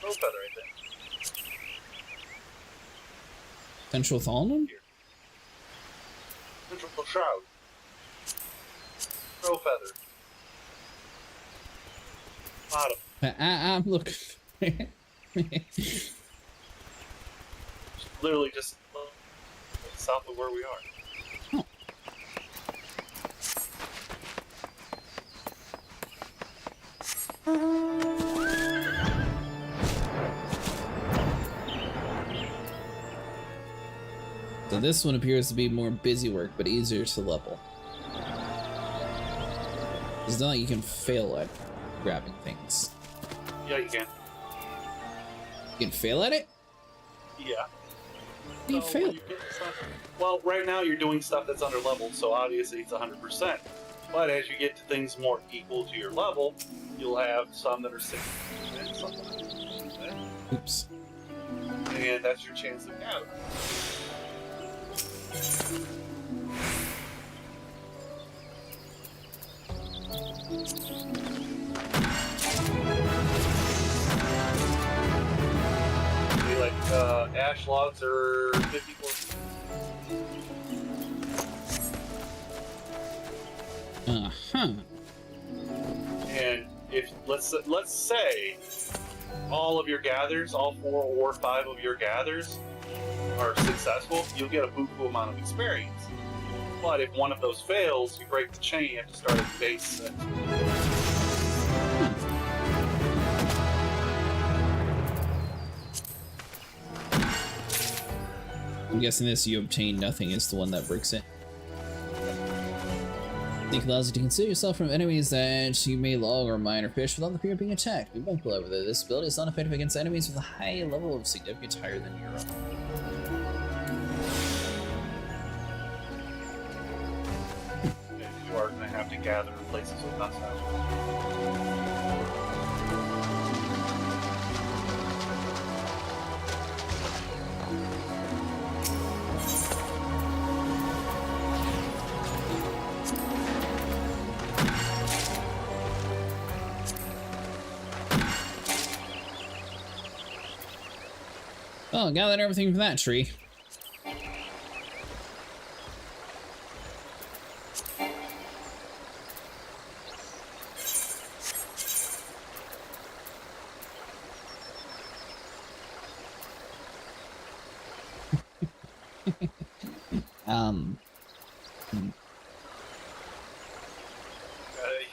Rose feather right there. Central Thalnum? Central shroud. Rose feather. Bottom. I'm looking. Literally just south of where we are. So this one appears to be more busy work, but easier to level. It's not like you can fail at grabbing things. Yeah, you can. You can fail at it? Yeah. You So fail. when you get stuff, well, right now you're doing stuff that's under leveled, so obviously it's 100%. But as you get to things more equal to your level, you'll have some that are 60%, some that are 50%, Oops. and that's your chance of gathering. Like ash logs are 54. Uh-huh. And if let's say all of your gathers, all 4 or 5 of your gathers are successful, you'll get a buku amount of experience. But if one of those fails, you break the chain. You have to start at base. I'm guessing this you obtain nothing is the one that breaks it. It allows you to conceal yourself from enemies that you may log or mine or fish without the fear of being attacked. Be mindful of that this ability is not effective against enemies with a high level of significance higher than your own. You are going to have to gather in places with not sound. Oh, gathered everything from that tree.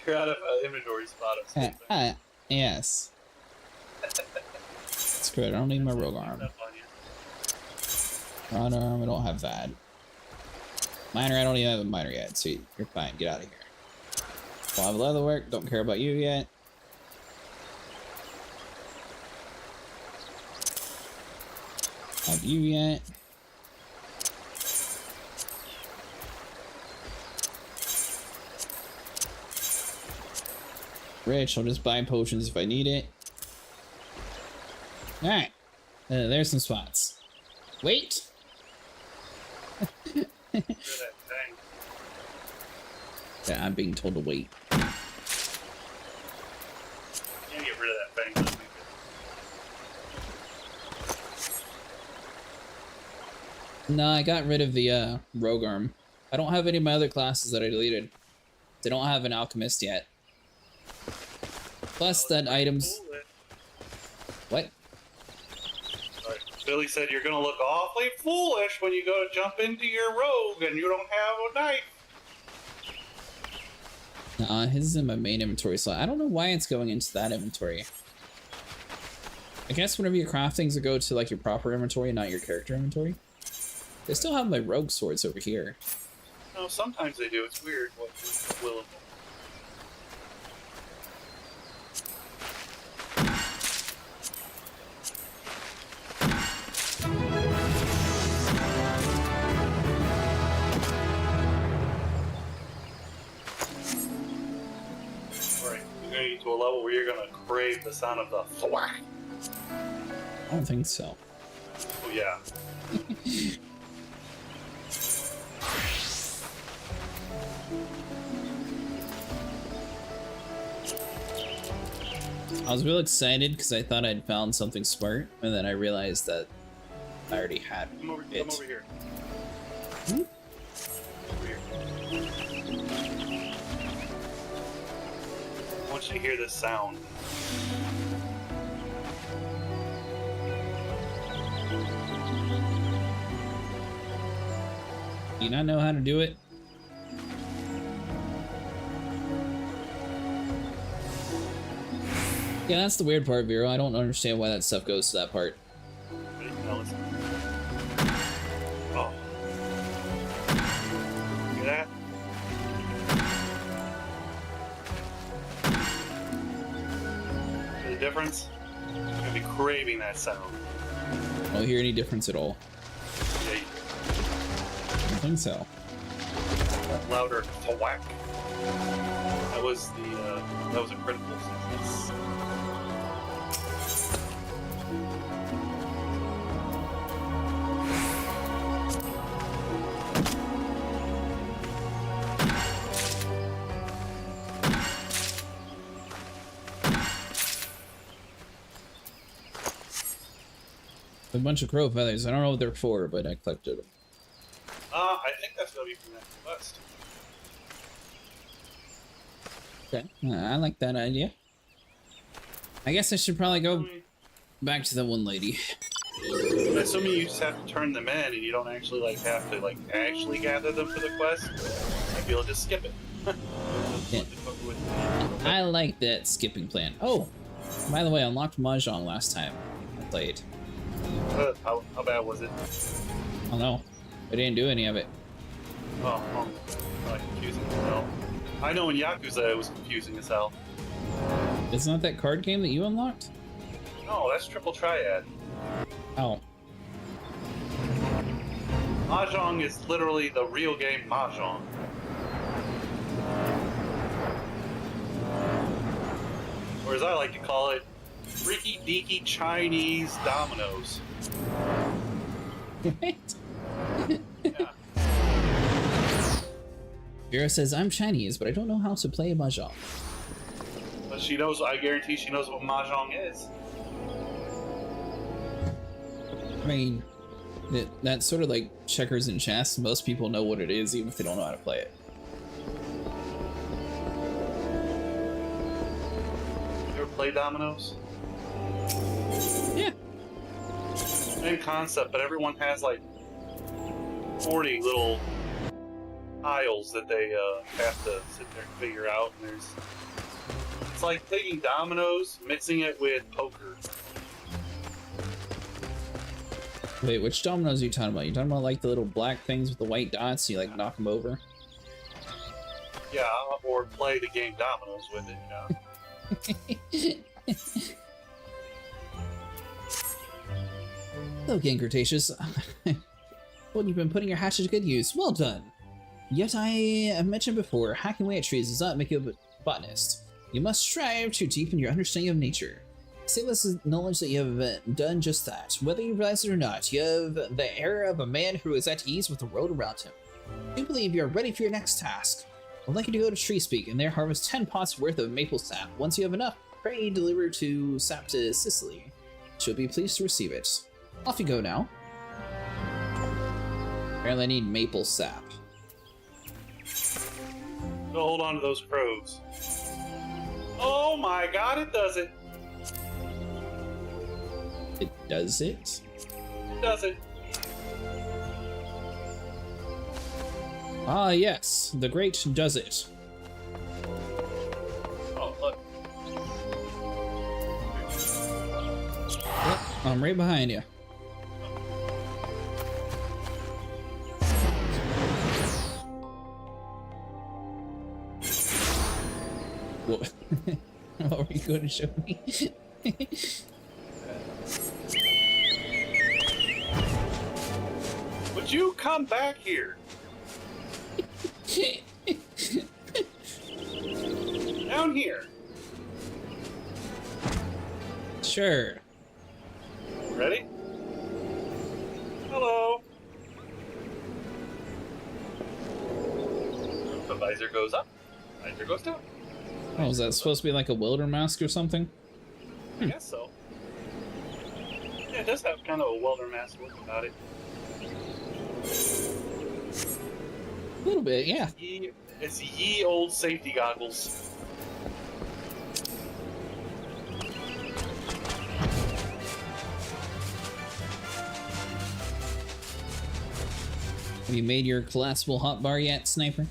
You're out of inventory spot. Yes. That's good. I don't need my rogue arm. Rod arm, I don't have that. Miner, I don't even have a miner yet, so you're fine. Get out of here. Don't have leather work. Don't care about you yet. Have you yet? Rich, I'll just buy potions if I need it. Alright. There's some spots. Wait! Yeah, I'm being told to wait. You can't get rid of that thing. No, I got rid of the rogue arm. I don't have any of my other classes that I deleted. They don't have an alchemist yet. Plus that items... What? Right. Billy said you're gonna look awfully foolish when you go to jump into your rogue and you don't have a knife. His is in my main inventory, so I don't know why it's going into that inventory. I guess whenever you craft things, it go to like your proper inventory, not your character inventory. They still have my rogue swords over here. No, sometimes they do. It's weird what will. Alright, you're gonna get to a level where you're gonna crave the sound of the thwack. I don't think so. Oh yeah. I was real excited because I thought I'd found something smart, and then I realized that I already had Come over it. here. Hmm? Over here. I want you to hear this sound. Do you not know how to do it? Yeah, that's the weird part, Vero. I don't understand why that stuff goes to that part. Ready? Now listen. Oh. Hear that? Hear the difference? I'm gonna be craving that sound. Don't hear any difference at all. Yeah, I don't think so. louder thwack. That was a critical success. A bunch of crow feathers. I don't know what they're for, but I collected them. I think that's gonna be from that quest. Okay, I like that idea. I guess I should probably go back to the one lady. Assuming you just have to turn them in and you don't actually have to actually gather them for the quest, I'd be able to just skip it. Yeah. I like that skipping plan. Oh, by the way, I unlocked Mahjong last time I played. How bad was it? I don't know. I didn't do any of it. Oh, confusing as hell. I know in Yakuza it was confusing as hell. Isn't that that card game that you unlocked? No, that's Triple Triad. Oh. Mahjong is literally the real game Mahjong. Or as I like to call it, freaky deaky Chinese dominoes. What? Yeah. Vera says, I'm Chinese, but I don't know how to play Mahjong. But she knows, I guarantee she knows what Mahjong is. I mean, that's sort of like checkers and chess. Most people know what it is, even if they don't know how to play it. You ever play dominoes? Yeah. Same concept, but everyone has like 40 little tiles that they have to sit there and figure out. And it's like taking dominoes, mixing it with poker. Wait, which dominoes are you talking about? You talking about like the little black things with the white dots? You like knock them over? Yeah, or play the game dominoes with it. Yeah. Hello, again, Cretaceous. Well, you've been putting your hatchet to good use. Well done. Yet I have mentioned before, hacking away at trees does not make you a botanist. You must strive to deepen your understanding of nature. Sailors acknowledge that you have done just that. Whether you realize it or not, you have the air of a man who is at ease with the world around him. I do believe you are ready for your next task. I'd like you to go to Tree Speak and there harvest 10 pots worth of maple sap. Once you have enough, pray deliver to sap to Sicily. She'll be pleased to receive it. Off you go now. Apparently I need maple sap. So hold on to those crows. Oh my god, it does it! It does it? It does it. Ah yes, the great does it. Oh, look. Yep, I'm right behind you. What? What were you going to show me? Would you come back here? Down here. Sure. Ready? Hello. The visor goes up. Visor goes down. Oh, is that supposed to be like a welder mask or something? I guess so. Yeah, it does have kind of a welder mask look about it. A little bit, yeah. It's ye old safety goggles. Have you made your collapsible hotbar yet, Sniper?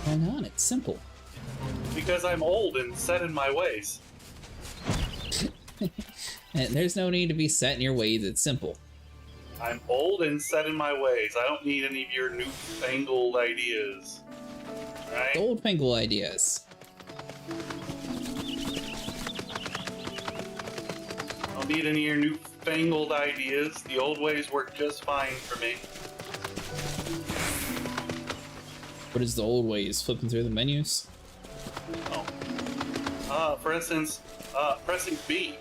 Why not? It's simple. Because I'm old and set in my ways. There's no need to be set in your ways, it's simple. I'm old and set in my ways. I don't need any of your newfangled ideas. Right? Old Pingle ideas. don't need any of your newfangled ideas. The old ways work just fine for me. What is the old ways? Flipping through the menus? Oh. For instance, pressing B.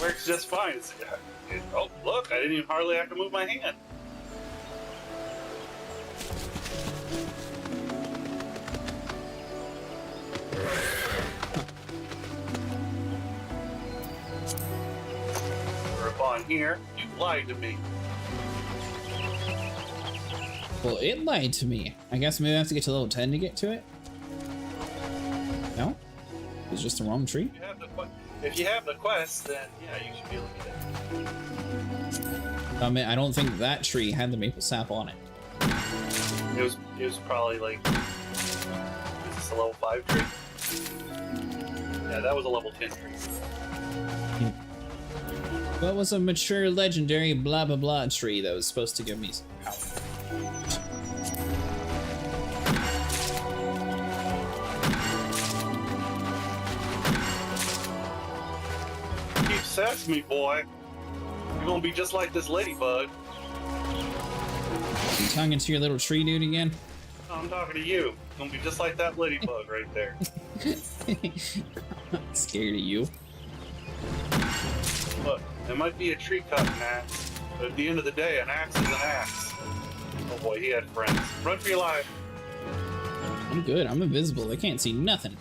Works just fine. Oh, look, I didn't even hardly have to move my hand. We're up on here. You lied to me. Well, it lied to me. I guess maybe I have to get to level 10 to get to it? No? It's just the wrong tree? If you have the quest, then yeah, you should be able to get it. I mean, I don't think that tree had the maple sap on it. It was probably like, is this a level 5 tree? Yeah, that was a level 10 tree. What was a mature legendary blah blah blah tree that was supposed to give me some power? Keep sesame, boy. You're gonna be just like this ladybug. You talking to your little tree dude again? I'm talking to you. You're gonna be just like that ladybug right there. I'm not scared of you. Look, it might be a tree cutting axe, but at the end of the day, an axe is an axe. Oh boy, he had friends. Run for your life. I'm good. I'm invisible. They can't see nothing.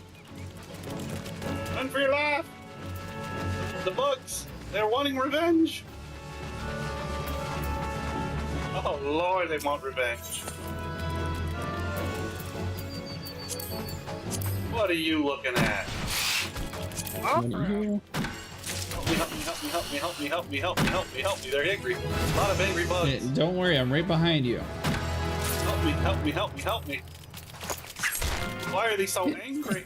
Run for your life. The bugs, they're wanting revenge. Oh Lord, they want revenge. What are you looking at? What are you? Help me. They're angry. A lot of angry bugs. Hey, don't worry, I'm right behind you. Help me. Why are they so angry?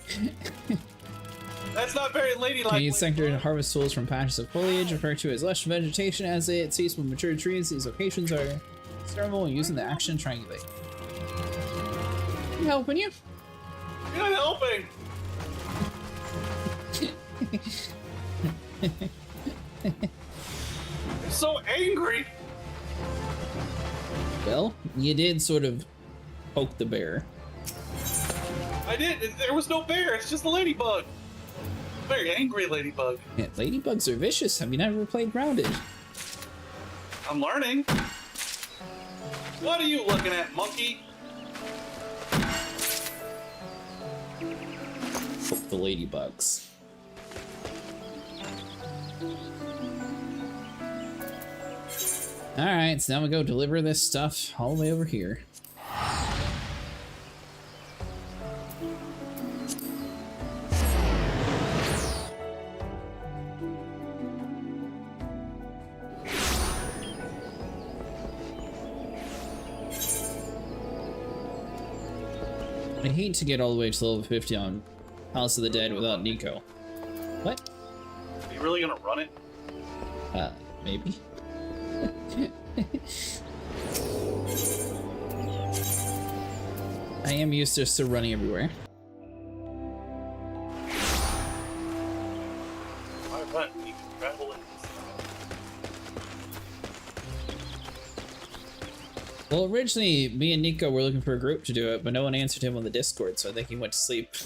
That's not very ladylike. Can use sector to harvest tools from patches of foliage, referred to as lush vegetation as it sees with mature trees. These locations are discernible when using the action triangulate. I'm helping you. You're not helping. They're so angry. Well, you did sort of poke the bear. I did. There was no bear. It's just a ladybug. Very angry ladybug. Yeah, ladybugs are vicious. Have you never played Grounded? I'm learning. What are you looking at, monkey? Poke the ladybugs. Alright, so now we go deliver this stuff all the way over here. I'd hate to get all the way to level 50 on House of the Dead without Nico. What? Are you really gonna run it? Maybe. I am used to running everywhere. Why run? You can travel in. Well, originally, me and Nico were looking for a group to do it, but no one answered him on the Discord, so I think he went to sleep.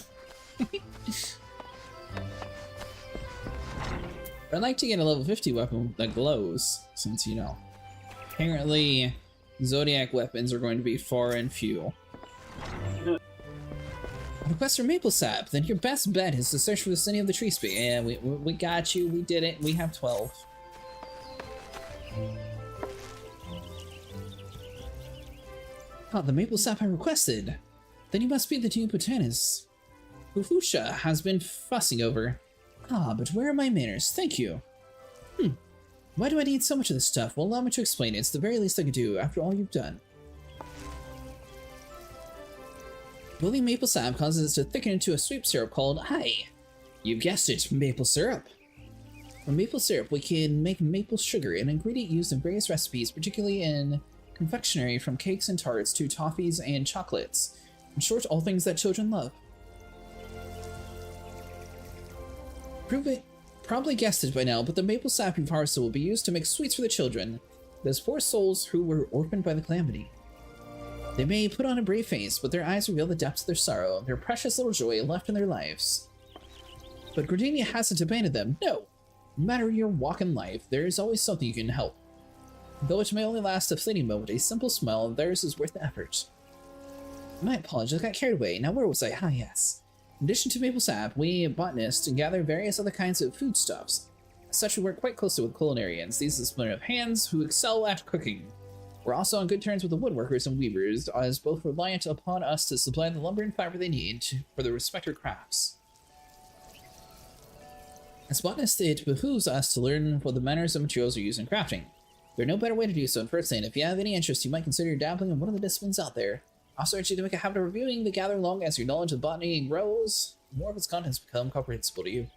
I'd like to get a level 50 weapon that glows, since, you know, apparently Zodiac weapons are going to be far and few. Request for maple sap, then your best bet is to search for the city of the tree speak. Yeah, we got you, we did it, we have 12. Ah, the maple sap I requested. Then you must be the new botanist Ufusha has been fussing over. Ah, but where are my manners? Thank you. Why do I need so much of this stuff? Well, allow me to explain. It's the very least I could do after all you've done. Boiling maple sap causes it to thicken into a sweet syrup called Hai. You've guessed it, maple syrup. From maple syrup, we can make maple sugar, an ingredient used in various recipes, particularly in confectionery, from cakes and tarts to toffees and chocolates. In short, all things that children love. Probably guessed it by now, but the maple sap you've harvested will be used to make sweets for the children, those poor souls who were orphaned by the calamity. They may put on a brave face, but their eyes reveal the depths of their sorrow, their precious little joy left in their lives. But Gardenia hasn't abandoned them, no! No matter your walk in life, there is always something you can help. Though it may only last a fleeting moment, a simple smile of theirs is worth the effort. My apologies, I got carried away. Now where was I? Ah, yes. In addition to maple sap, we botanists gather various other kinds of foodstuffs. As such, we work quite closely with culinarians. These are the splendid of hands who excel at cooking. We're also on good terms with the woodworkers and weavers, as both reliant upon us to supply the lumber and fiber they need for their respective crafts. As botanists, it behooves us to learn what the manners and materials are used in crafting. There's no better way to do so in first hand. If you have any interest, you might consider dabbling in one of the disciplines out there. I also urge you to make a habit of reviewing the gathering log as your knowledge of botany grows. More of its contents become comprehensible to you.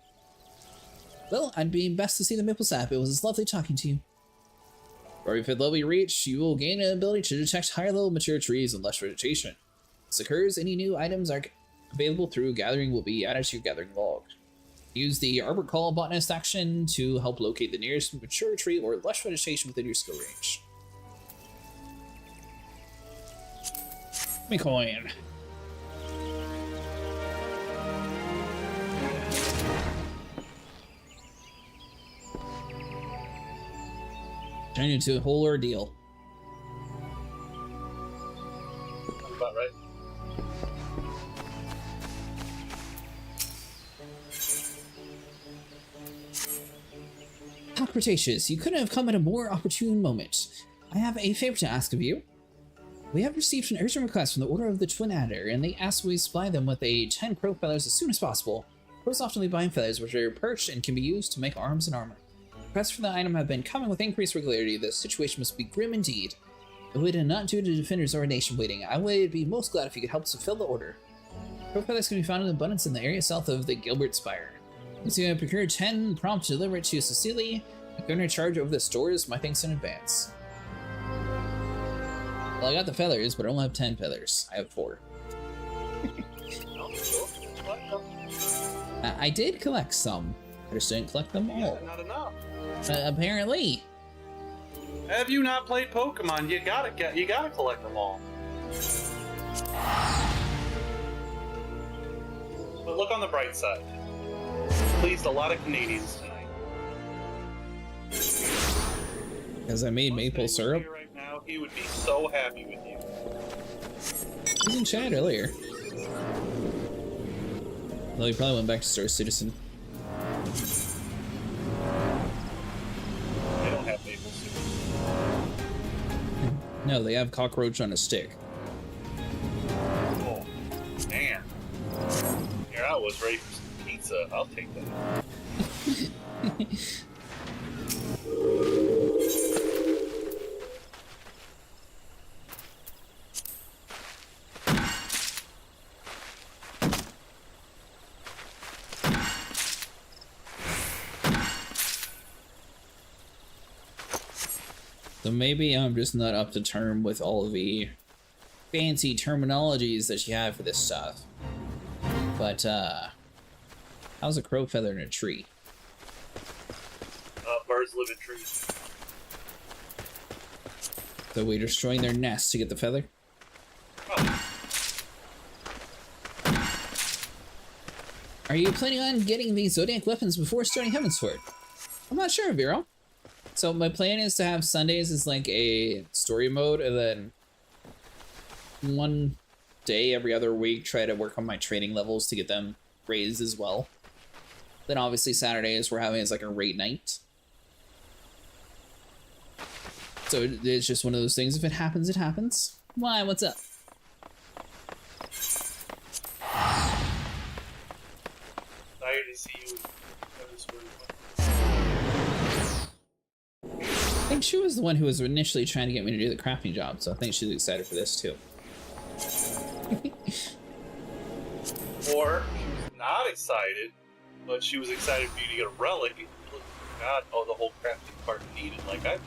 Well, I'd be best to see the maple sap. It was lovely talking to you. For every 5th level you reach, you will gain an ability to detect higher level mature trees and lush vegetation. As occurs, any new items are available through gathering will be added to your gathering log. Use the Arbor Call botanist action to help locate the nearest mature tree or lush vegetation within your skill range. Me coin. Turn into a whole ordeal. Sounds about right. How Cretaceous, you couldn't have come at a more opportune moment. I have a favor to ask of you. We have received an urgent request from the Order of the Twin Adder, and they ask we supply them with 10 crow feathers as soon as possible. Crows often leave behind feathers which are perched and can be used to make arms and armor. Requests for the item have been coming with increased regularity. The situation must be grim indeed. If we did not do the Defender's ordination waiting, I would be most glad if you could help us fulfill the order. Crow feathers can be found in abundance in the area south of the Gilbert Spire. Once you have procured 10, prompt to deliver it to Cecily. The governor in charge over the stores, my thanks in advance. Well, I got the feathers, but I only have 10 feathers. I have 4. I did collect some. I just didn't collect them all. Yeah, not enough. Apparently. Have you not played Pokemon? You gotta collect them all. But look on the bright side. Pleased a lot of Canadians tonight. Because I made maple syrup. Here right now, he would be so happy with you. He was in chat earlier. Well, he probably went back to Star Citizen. They don't have maple syrup. No, they have cockroach on a stick. Oh, man. Here I was ready for some pizza. I'll take that. So maybe I'm just not up to term with all of the fancy terminologies that you have for this stuff. But, how's a crow feather in a tree? Birds live in trees. So we're destroying their nest to get the feather? Oh. Are you planning on getting these Zodiac weapons before starting Heavensward? I'm not sure, Vero. So my plan is to have Sundays as like a story mode, and then one day every other week try to work on my training levels to get them raised as well. Then obviously Saturdays we're having as like a raid night. So it's just one of those things. If it happens, it happens. Why? What's up? Excited to see you. I think she was the one who was initially trying to get me to do the crafting job, so I think she's excited for this too. Or she was not excited, but she was excited for you to get a relic. And look, God, the whole crafting part needed, like I did.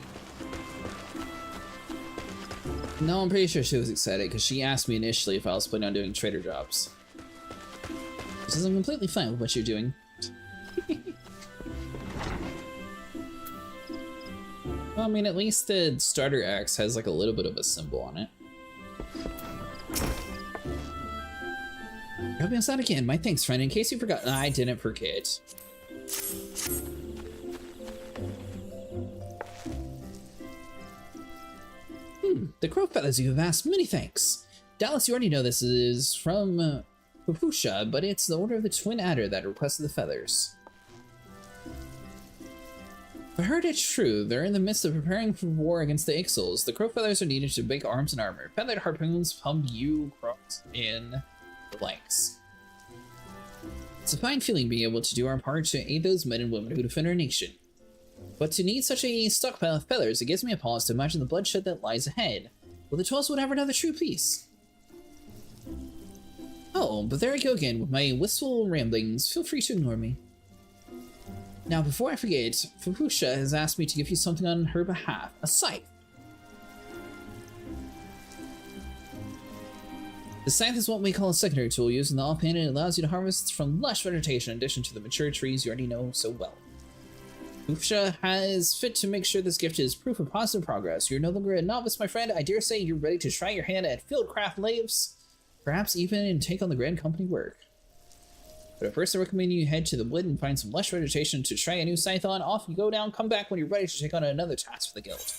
No, I'm pretty sure she was excited because she asked me initially if I was planning on doing trader jobs. She says I'm completely fine with what you're doing. Well, I mean, at least the starter axe has like a little bit of a symbol on it. Help me outside again. My thanks, friend. In case you forgot, I didn't forget. The crow feathers you have asked. Many thanks. Dallas, you already know this is from Pupusha, but it's the Order of the Twin Adder that requested the feathers. If I heard it's true, they're in the midst of preparing for war against the Ixals. The crow feathers are needed to make arms and armor. Feathered harpoons pump you across in the legs. It's a fine feeling being able to do our part to aid those men and women who defend our nation. But to need such a stockpile of feathers, it gives me a pause to imagine the bloodshed that lies ahead. Will the Twelves would ever know the true peace? Oh, but there I go again with my wistful ramblings. Feel free to ignore me. Now, before I forget, Fupusha has asked me to give you something on her behalf. A scythe. The scythe is what we call a secondary tool used in the offhand, and it allows you to harvest from lush vegetation in addition to the mature trees you already know so well. Fupusha has fit to make sure this gift is proof of positive progress. You're no longer a novice, my friend. I dare say you're ready to try your hand at fieldcraft laves, perhaps even take on the Grand Company work. But at first I recommend you head to the wood and find some lush vegetation to try a new scythe on. Off you go down, come back when you're ready to take on another task for the guild.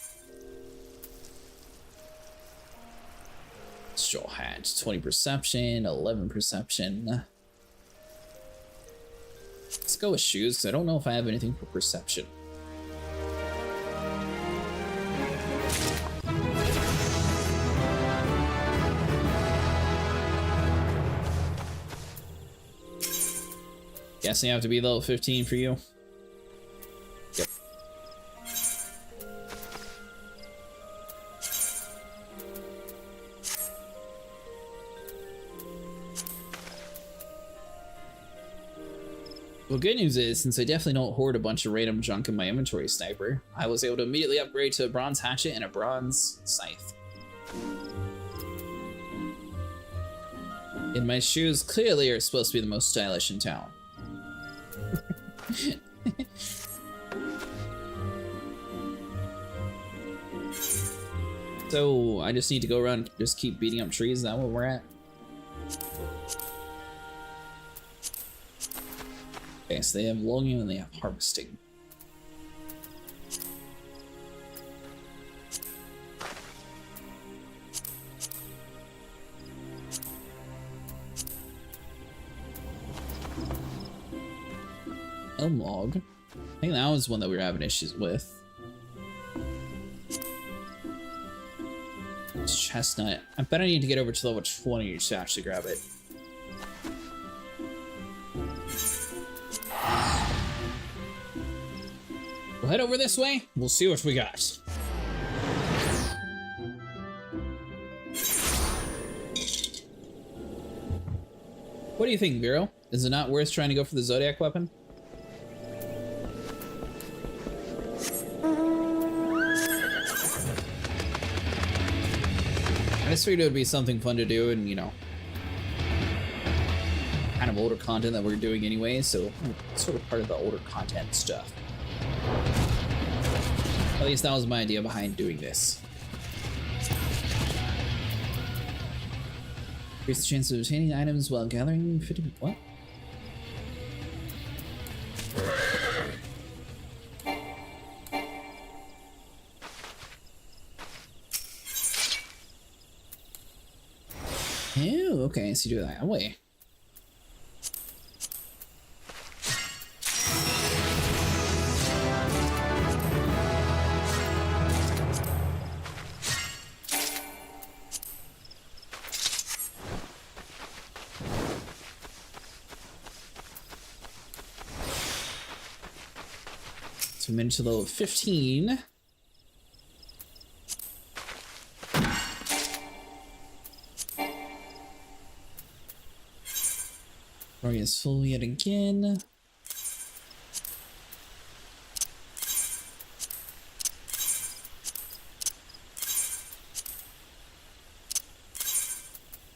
Straw hat, 20 perception, 11 perception. Let's go with shoes, because I don't know if I have anything for perception. Guessing I have to be level 15 for you. Yep. Well, good news is, since I definitely don't hoard a bunch of random junk in my inventory sniper, I was able to immediately upgrade to a bronze hatchet and a bronze scythe. And my shoes clearly are supposed to be the most stylish in town. So I just need to go around and just keep beating up trees. Is that where we're at? Okay, so they have logging and they have harvesting. Elm log. I think that was one that we were having issues with. It's chestnut. I bet I need to get over to level 20 to actually grab it. We'll head over this way. We'll see what we got. What do you think, Vero? Is it not worth trying to go for the Zodiac weapon? I just figured it would be something fun to do, and you know, kind of older content that we're doing anyway, so it's sort of part of the older content stuff. At least that was my idea behind doing this. Increase the chance of obtaining items while gathering 50. What? Oh, okay, so you do it that way. So we made it to level 15. Rory is full yet again.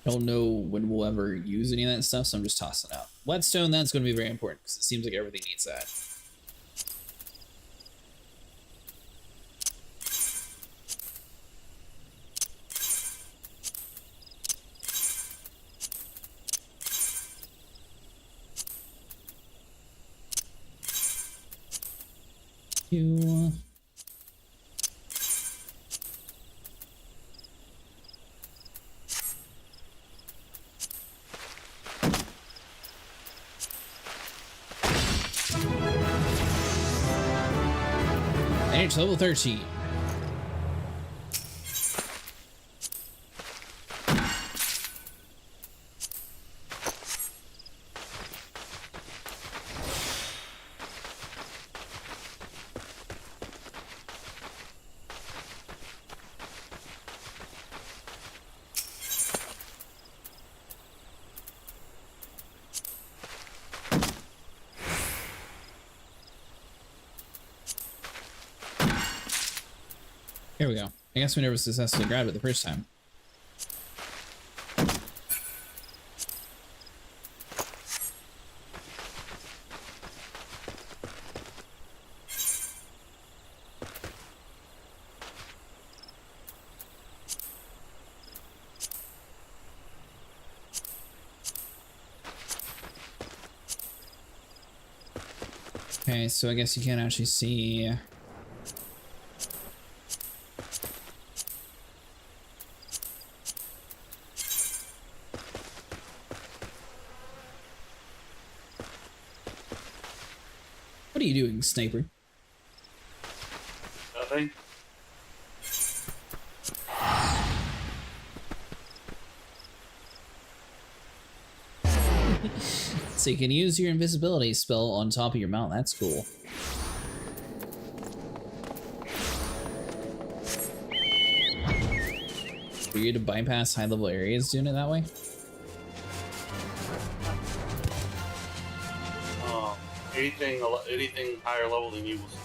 Don't know when we'll ever use any of that stuff, so I'm just tossing it out. Whetstone, that's going to be very important because it seems like everything needs that. You. And it's level 13. Here we go. I guess we never successfully grabbed it the first time. Okay, so I guess you can't actually see. What are you doing, sniper? Nothing. So you can use your invisibility spell on top of your mount. That's cool. For you to bypass high level areas doing it that way? Anything higher level than you will see.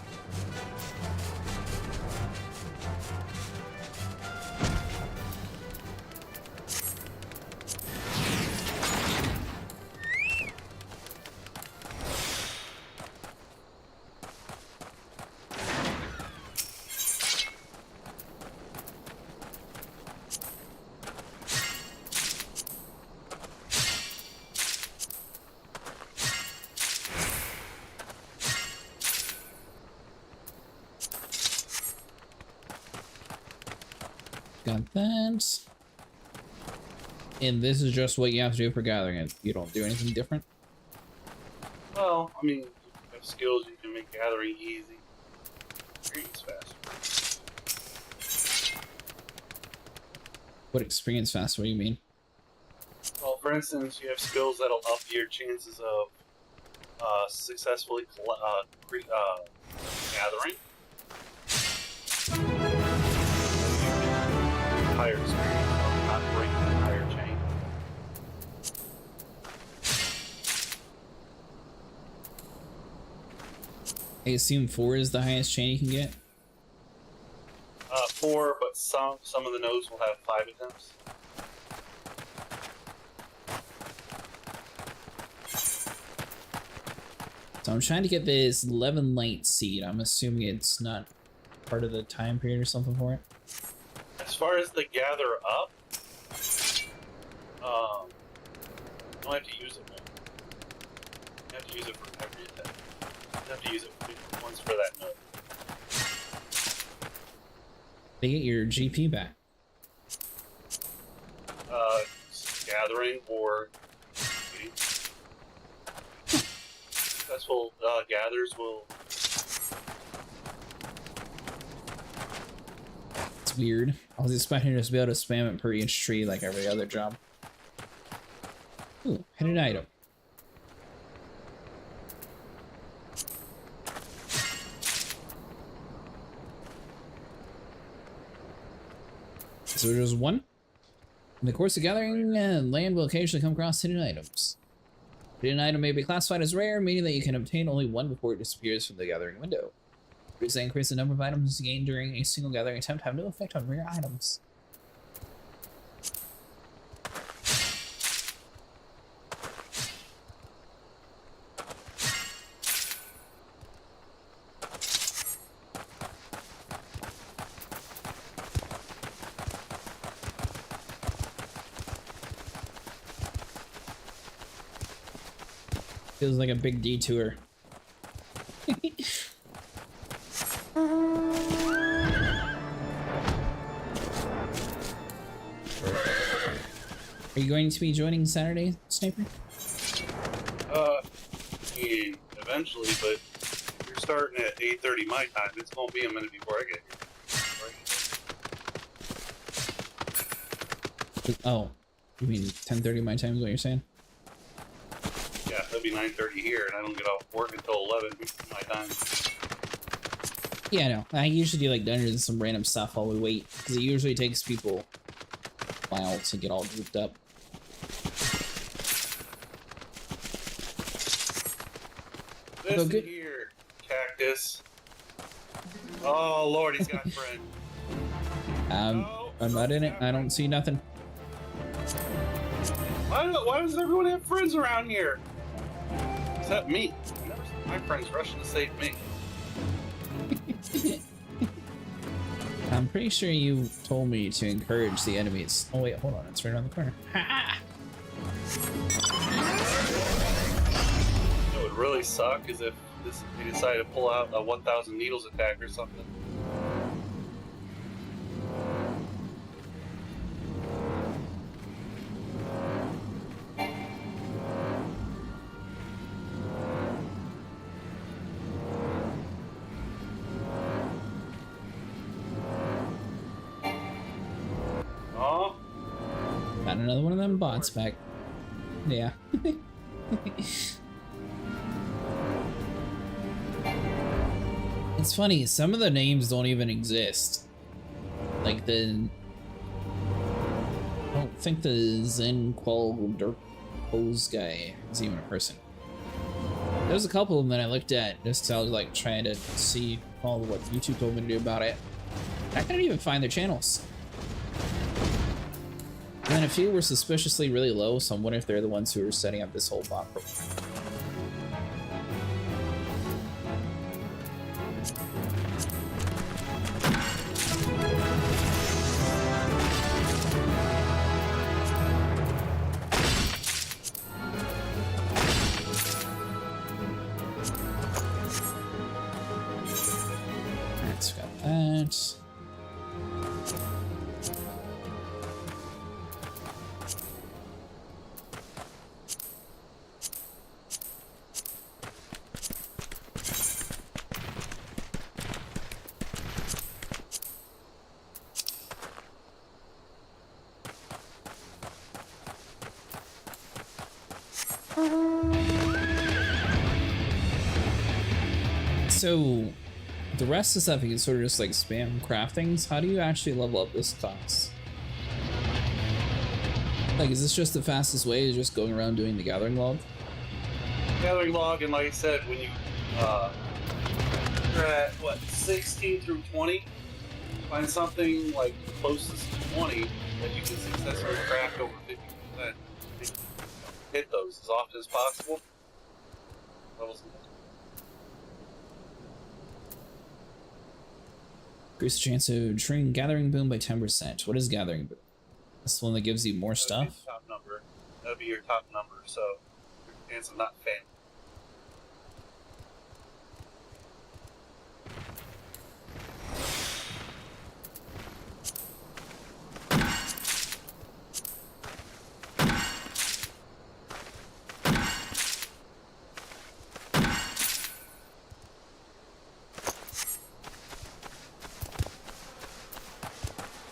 Got that. And this is just what you have to do for gathering it. You don't do anything different? Well, I mean, you have skills, you can make gathering easy. Experience faster. What experience fast? What do you mean? Well, for instance, you have skills that'll up your chances of successfully gathering. Higher experience of not breaking the higher chain. I assume 4 is the highest chain you can get? 4, but some of the nodes will have 5 attempts. So I'm trying to get this 11 light seed. I'm assuming it's not part of the time period or something for it. As far as the gather up, you don't have to use it more. You have to use it for every attack. You have to use it once for that node. They get your GP back. Gathering or eating. Successful gathers will. It's weird. I was expecting to just be able to spam it per each tree like every other job. Ooh, hidden item. So there's one. In the course of gathering, land will occasionally come across hidden items. Hidden item may be classified as rare, meaning that you can obtain only one before it disappears from the gathering window. Rules that increase the number of items gained during a single gathering attempt have no effect on rare items. Feels like a big detour. Are you going to be joining Saturday, Sniper? Eventually, but you're starting at 8:30 my time. It's gonna be a minute before I get here. Oh, you mean 10:30 my time is what you're saying? Yeah, it'll be 9:30 here, and I don't get off work until 11 my time. Yeah, no. I usually do like dungeons and some random stuff while we wait, because it usually takes people a while to get all grouped up. Listen good. here, Cactus. Oh Lord, he's got a friend. No, I'm not in it. I don't see nothing. Why does everyone have friends around here? Except me. I never see my friends rushing to save me. I'm pretty sure you told me to encourage the enemies. Oh wait, hold on. It's right around the corner. Ha! What would really suck is if they decided to pull out a 1,000 needles attack or something. Oh, Got another one of them bots back. Yeah. It's funny, some of the names don't even exist. Like I don't think the Zen Qual Dirk Pose guy is even a person. There's a couple of them that I looked at just 'cause I was like trying to see all of what YouTube told me to do about it. I couldn't even find their channels. And then a few were suspiciously really low, so I'm wondering if they're the ones who are setting up this whole bot program. That's got that. So, the rest of the stuff you can sort of just like spam craftings. How do you actually level up this class? Like, is this just the fastest way? Is just going around doing the gathering log? gathering log, and like I said, when you you're at what 16 through 20, find something like closest to 20 that you can successfully craft over 50%. Hit those as often as possible. Levels. Increase the chance of triggering Gathering Boom by 10%. What is Gathering Boom? That's the one that gives you more stuff? Top number. That'd be your top number, so your chance of not failing.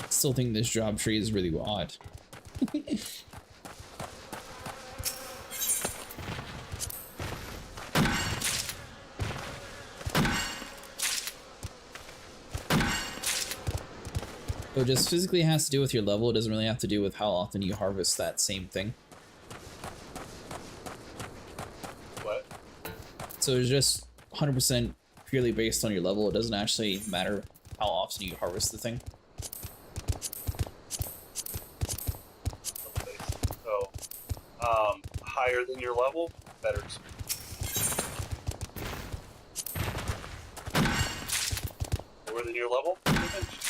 Still think this job tree is really odd. So it just physically has to do with your level. It doesn't really have to do with how often you harvest that same thing. What? So it's just 100% purely based on your level. It doesn't actually matter how often you harvest the thing. So, higher than your level, better experience. Lower than your level, advantage.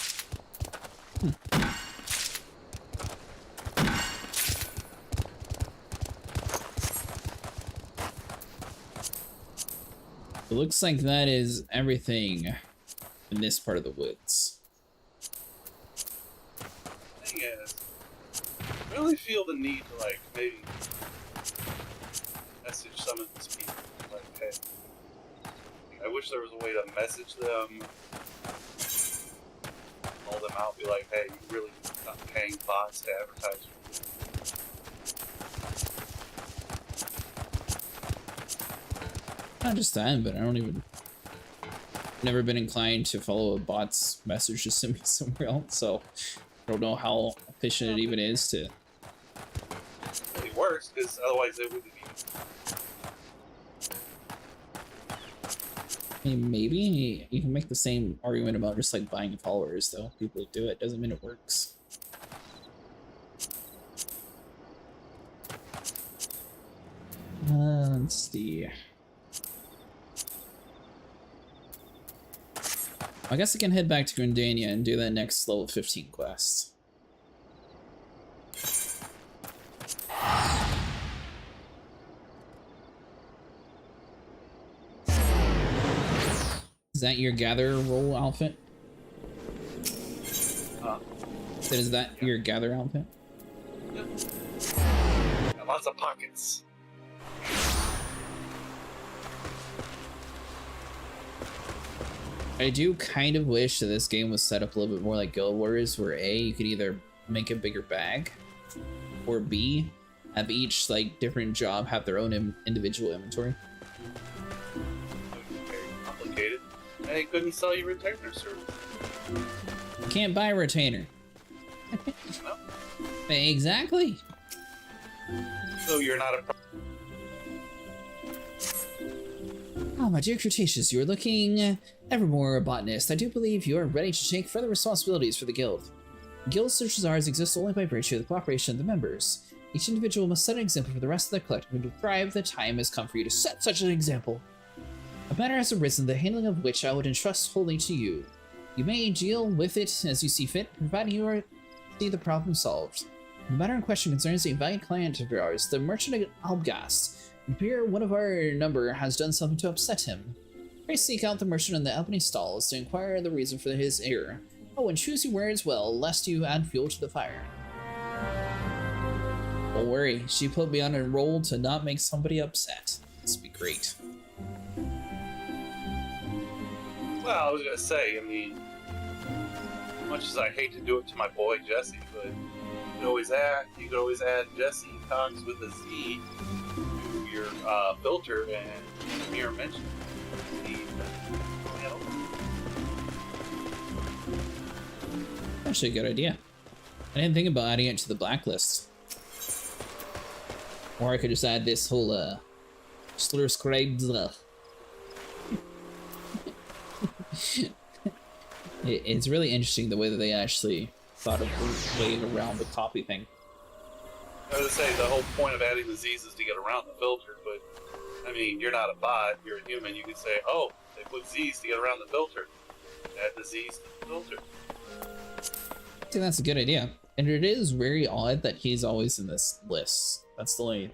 It looks like that is everything in this part of the woods. Thing is, really really feel the need to like maybe message some of these people. Like, hey, I wish there was a way to message them, call them out, be like, hey, you really not paying bots to advertise. I understand, but I don't even. Never been inclined to follow a bot's message to send me somewhere else, so I don't know how efficient it even is to. It works because otherwise it wouldn't be. I mean, maybe you can make the same argument about just like buying followers, though. People who do it doesn't mean it works. Let's see. I guess I can head back to Grindania and do that next level 15 quest. Is that your gather role outfit? Is that your gather outfit? Yep. Got lots of pockets. I do kind of wish that this game was set up a little bit more like Guild Wars, where A, you could either make a bigger bag, or B, have each like different job have their own individual inventory. Very complicated. And they couldn't sell you retainer service. You can't buy a retainer. No. Exactly. So you're not a. Oh, my dear Cretaceous, you are looking ever more a botanist. I do believe you are ready to take further responsibilities for the guild. Guilds such as ours exist only by virtue of the cooperation of the members. Each individual must set an example for the rest of the collective, and to thrive, the time has come for you to set such an example. A matter has arisen, the handling of which I would entrust wholly to you. You may deal with it as you see fit, providing you are see the problem solved. The matter in question concerns a valued client of ours, the merchant Albgast. It appears one of our number has done something to upset him. Pray seek out the merchant in the opening stalls to inquire the reason for his error. Oh, and choose your words well, lest you add fuel to the fire. Don't worry, she put me on a roll to not make somebody upset. This would be great. Well, I was gonna say, I mean, as much as I hate to do it to my boy Jesse, but you could always add Jesse Cox with a Z to your filter and mirror mention. Actually a good idea. I didn't think about adding it to the blacklist. Or I could just add this whole slur scribes. It's really interesting the way that they actually thought of a way around the copy thing. I was gonna say the whole point of adding the Z's is to get around the filter, but I mean, you're not a bot, you're a human. You could say, oh, they put Z's to get around the filter. Add the Z's to the filter. I think that's a good idea. And it is very odd that he's always in this list. That's the only...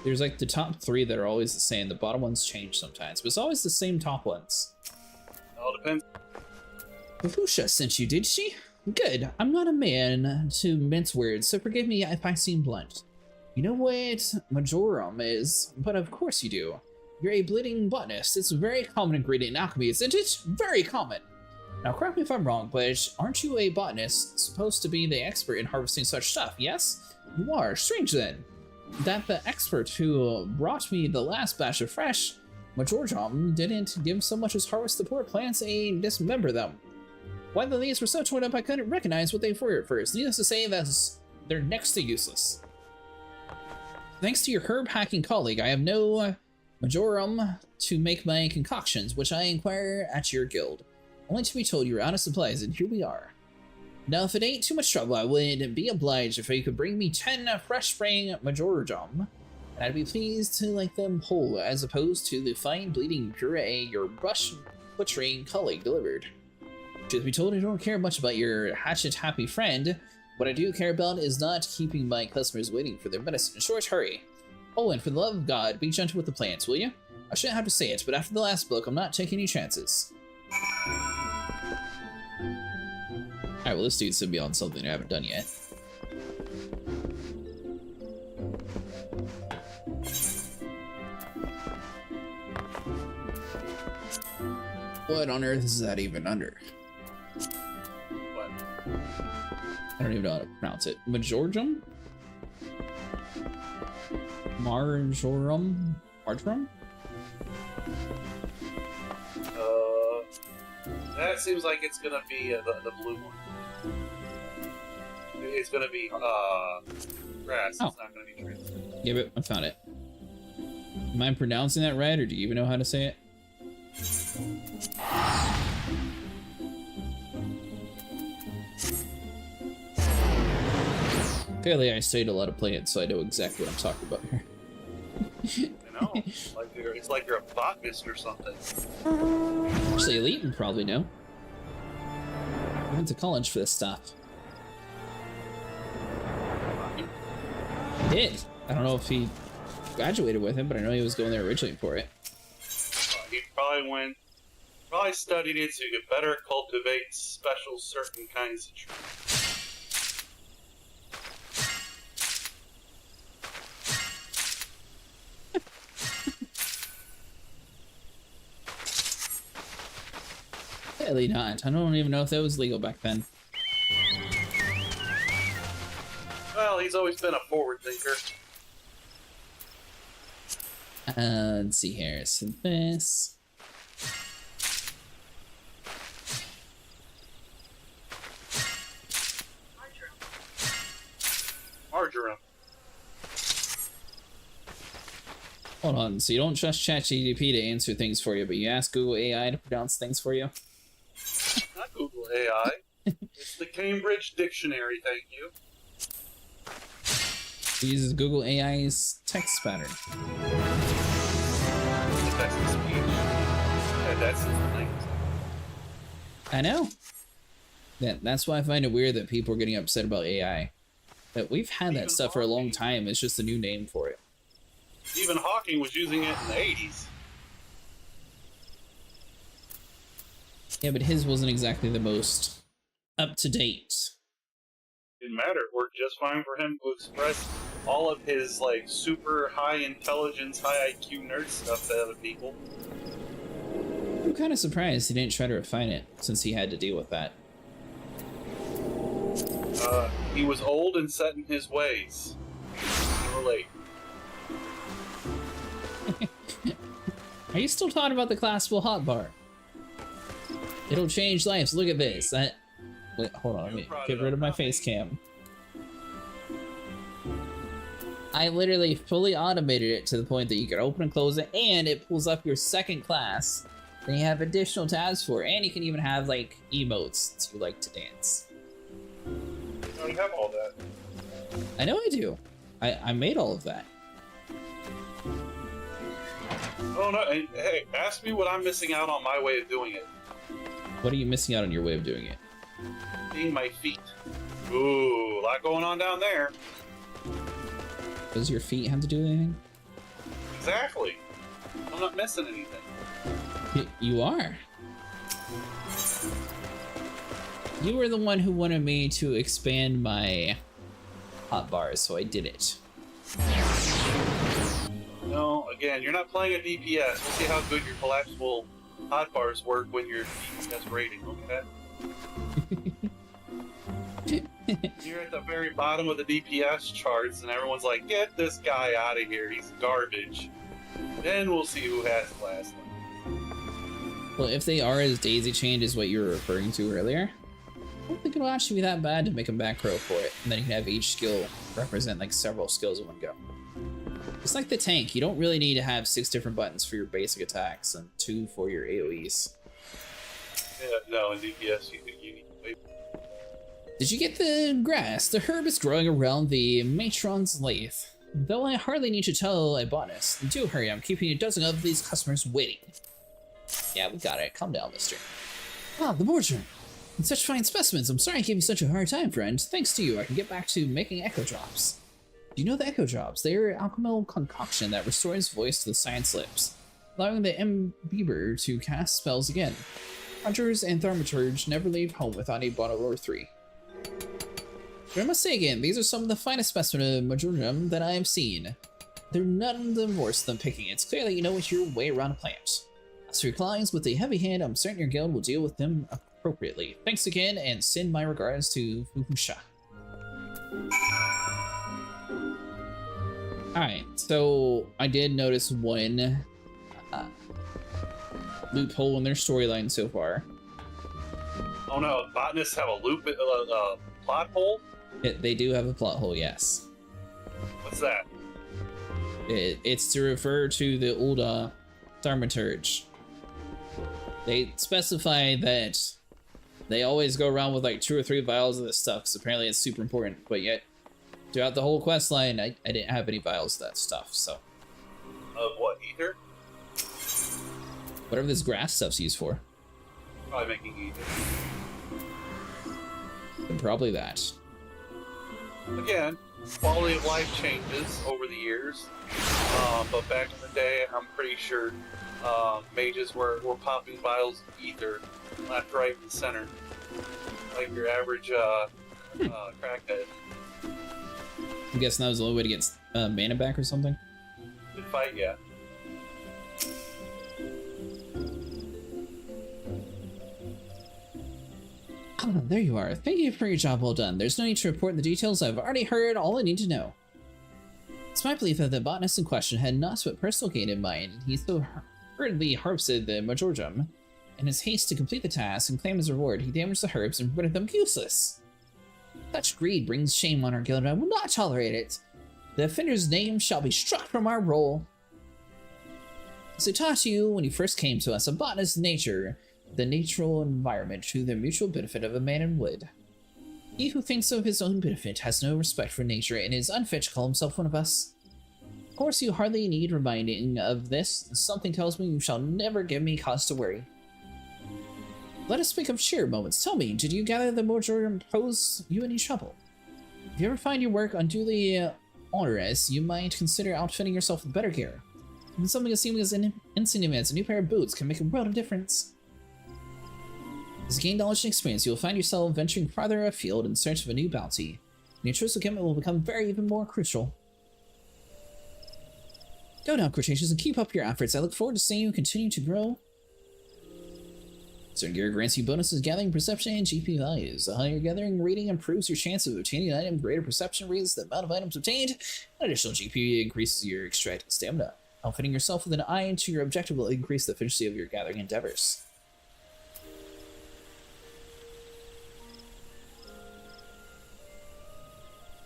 There's like the top 3 that are always the same. The bottom ones change sometimes, but it's always the same top ones. It all depends. Lucia sent you, did she? Good. I'm not a man to mince words, so forgive me if I seem blunt. You know what Majorum is, but of course you do. You're a bleeding botanist. It's a very common ingredient in alchemy, isn't it? Very common. Now correct me if I'm wrong, but aren't you a botanist supposed to be the expert in harvesting such stuff, yes? You are. Strange then, that the expert who brought me the last batch of fresh Majorum didn't give so much as harvest the poor plants and dismember them. Why the leaves were so torn up I couldn't recognize what they were at first. Needless to say, they're next to useless. Thanks to your herb hacking colleague, I have no Majorum to make my concoctions, which I inquire at your guild. Only to be told you're out of supplies, and here we are. Now, if it ain't too much trouble, I would be obliged if you could bring me 10 fresh spring Majorum, and I'd be pleased to like them whole, as opposed to the fine bleeding puree your brush butchering colleague delivered. Truth be told, I don't care much about your hatchet-happy friend. What I do care about is not keeping my customers waiting for their medicine in short hurry. Oh, and for the love of God, be gentle with the plants, will you? I shouldn't have to say it, but after the last book, I'm not taking any chances. Alright, well this dude's gonna be on something I haven't done yet. What on earth is that even under? What? I don't even know how to pronounce it. Majorgum? Marjoram? Marjoram? That seems like it's gonna be the blue one. It's gonna be grass. Oh. It's not gonna be trees. Yeah, but I found it. Am I pronouncing that right, or do you even know how to say it? Clearly, I studied a lot of Planet, so I know exactly what I'm talking about here. I know. It's like you're a botanist or something. Actually, Elite would probably know. I went to college for this stuff. He did. I don't know if he graduated with him, but I know he was going there originally for it. He probably studied it so you could better cultivate special certain kinds of trees. Clearly not. I don't even know if that was legal back then. Well, he's always been a forward thinker. Let's see here. So this. Marjoram. Hold on. So you don't trust ChatGPT to answer things for you, but you ask Google AI to pronounce things for you? Not Google AI. It's the Cambridge Dictionary, thank you. It uses Google AI's text pattern. The text to speech. And that's his thing. I know. That's why I find it weird that people are getting upset about AI. That we've had that stuff for a long time. It's just a new name for it. Stephen Hawking was using it in the 80s. Yeah, but his wasn't exactly the most up-to-date. Didn't matter. It worked just fine for him to express all of his, like, super high intelligence, high IQ nerd stuff to other people. I'm kind of surprised he didn't try to refine it, since he had to deal with that. He was old and set in his ways. Relate. Are you still talking about the classical hotbar? It'll change lives. Look at this. Wait, hold on. Let me get rid of my face cam. I literally fully automated it to the point that you can open and close it, and it pulls up your second class. Then you have additional tabs for it, and you can even have, like, emotes to like to dance. You already have all that. I know I do. I made all of that. Oh no, hey, ask me what I'm missing out on my way of doing it. What are you missing out on your way of doing it? Seeing my feet. Ooh, a lot going on down there. Does your feet have to do anything? Exactly. I'm not missing anything. You are. You were the one who wanted me to expand my hotbars, so I did it. No, again, you're not playing a DPS. We'll see how good your collapsible hotbars work when your DPS rating, okay? You're at the very bottom of the DPS charts, and everyone's like, get this guy out of here, he's garbage. Then we'll see who has the last one. Well, if they are as daisy-chained as what you were referring to earlier, I don't think it'll actually be that bad to make a macro for it, and then you can have each skill represent like several skills in one go. It's like the tank, you don't really need to have 6 different buttons for your basic attacks and 2 for your AoEs. Yeah, no, in DPS you need to wait. Did you get the grass? The herb is growing around the matron's lathe. Though I hardly need to tell a botanist. Do hurry, I'm keeping a dozen of these customers waiting. Yeah, we got it. Calm down, mister. Ah, the boardroom. And such fine specimens. I'm sorry I gave you such a hard time, friend. Thanks to you, I can get back to making echo drops. Do you know the echo drops? They are an alchemical concoction that restores voice to the science lips, allowing the imbiber to cast spells again. Hunters and thaumaturge never leave home without a bottle or 3. But I must say again, these are some of the finest specimens of Majorgum that I have seen. They're none of them worse than picking. It's clear that you know what your way around a plant. As for your clients with a heavy hand, I'm certain your guild will deal with them appropriately. Thanks again, and send my regards to Fuhusha. Alright, so I did notice one loophole in their storyline so far. Oh no, botanists have a plot hole? They do have a plot hole, yes. What's that? It's to refer to the old Thaumaturge. They specify that they always go around with like 2 or 3 vials of this stuff, because apparently it's super important, but yet throughout the whole quest line, I didn't have any vials of that stuff, so. Of what, ether? Whatever this grass stuff's used for. Probably making ether. And probably that. Again, quality of life changes over the years, but back in the day, I'm pretty sure mages were popping vials of ether left, right, and center, like your average crackhead. I'm guessing that was the only way to get mana back or something? Good fight, yeah. Ah, there you are. Thank you for your job well done. There's no need to report the details. I've already heard all I need to know. It's my belief that the botanist in question had not but personal gain in mind, and he so hurriedly harvested the majorgum. In his haste to complete the task and claim his reward, he damaged the herbs and rendered them useless. Such greed brings shame on our guild, and I will not tolerate it. The offender's name shall be struck from our roll. As I taught you when you first came to us, a botanist nature, the natural environment to the mutual benefit of a man and wood. He who thinks of his own benefit has no respect for nature and is unfit to call himself one of us. Of course, you hardly need reminding of this. Something tells me you shall never give me cause to worry. Let us speak of cheer moments. Tell me, did you gather the majorgum pose you any trouble? If you ever find your work unduly onerous, you might consider outfitting yourself with better gear. Even something as seeming as insignificant as a new pair of boots can make a world of difference. As you gain knowledge and experience, you will find yourself venturing farther afield in search of a new bounty, and your choice of commitment will become even more crucial. Go now, Cretaceous, and keep up your efforts. I look forward to seeing you continue to grow. Certain gear grants you bonuses gathering perception and GP values. The higher gathering rating improves your chance of obtaining an item, greater perception raises the amount of items obtained, and additional GP increases your extracted stamina. Outfitting yourself with an eye to your objective will increase the efficiency of your gathering endeavors.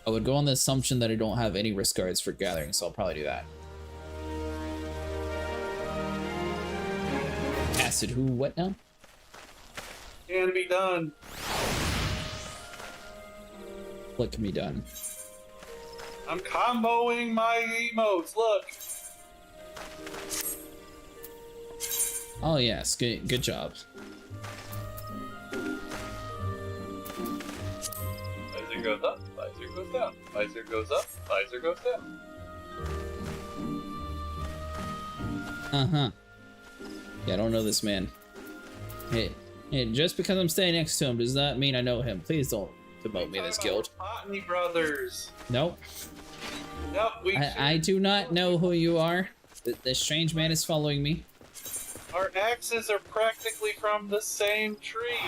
I would go on the assumption that I don't have any risk guards for gathering, so I'll probably do that. Acid who, what now? Can be done. What can be done? I'm comboing my emotes, look! Oh yes, good job. Visor goes up, visor goes down, visor goes up, visor goes down. Uh-huh. Yeah, I don't know this man. Hey, just because I'm staying next to him does not mean I know him. Please don't demote me in this guild. Botany brothers. Nope. Nope, I do not know who you are. This strange man is following me. Our axes are practically from the same tree.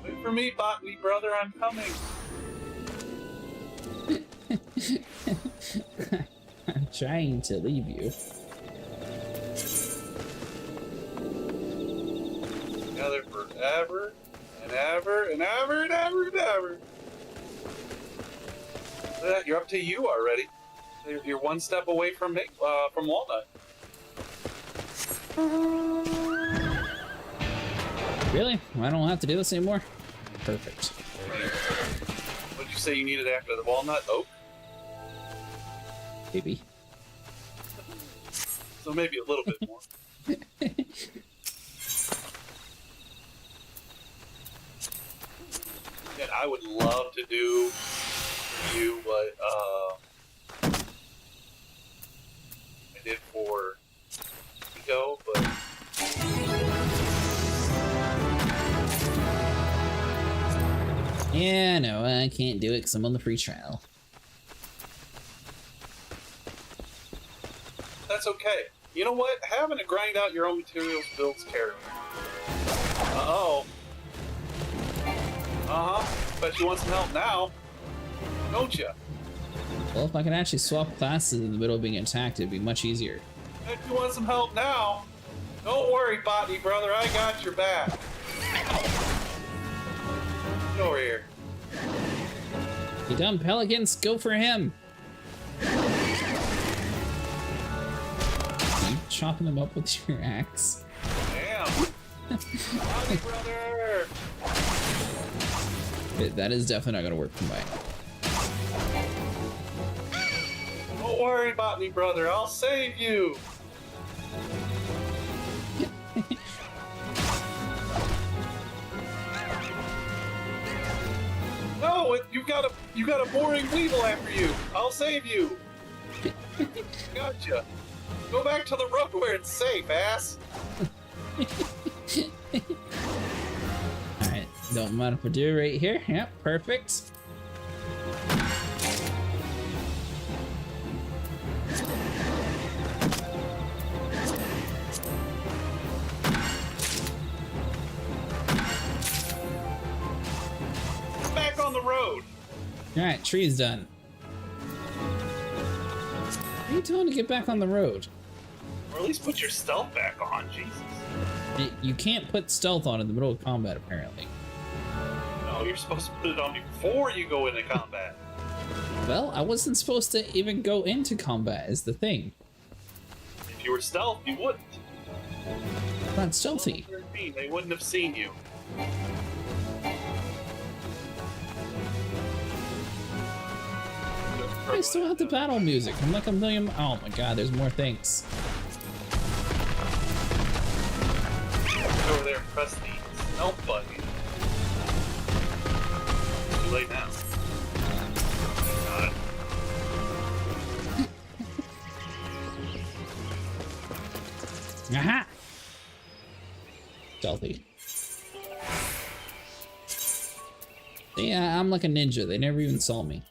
Wait for me, botany brother, I'm coming. I'm trying to leave you. Together forever and ever and ever and ever and ever. You're up to you already. You're one step away from Walnut. Really? I don't have to do this anymore? Perfect. What'd you say you needed after the Walnut? Oak? Maybe. So maybe a little bit more. And I would love to do for you what I did for Nico, but Yeah, no, I can't do it because I'm on the free trial. That's okay. You know what? Having to grind out your own materials builds character. Uh-oh. Uh-huh. Bet you want some help now. Don't you? Well, if I can actually swap classes in the middle of being attacked, it'd be much easier. Bet you want some help now. Don't worry, Botany brother. I got your back. Get over here. You dumb pelicans, go for him! Are you chopping them up with your axe? Damn. Botany brother. That is definitely not gonna work for mine. Don't worry, Botany brother. I'll save you. No, you got a boring weevil after you. I'll save you. Gotcha. Go back to the road where it's safe, ass. Alright, don't mind if I do right here. Yep, perfect. Back on the road. Alright, tree's done. What are you doing to get back on the road? Or at least put your stealth back on, Jesus. You can't put stealth on in the middle of combat, apparently. No, you're supposed to put it on before you go into combat. Well, I wasn't supposed to even go into combat, is the thing. If you were stealth, you wouldn't. I'm not stealthy. 13, they wouldn't have seen you. I still have the battle music. I'm like a million. Oh my god, there's more things. Go over there and press the stealth button. Too late now. God. Aha! Stealthy. Yeah, I'm like a ninja. They never even saw me.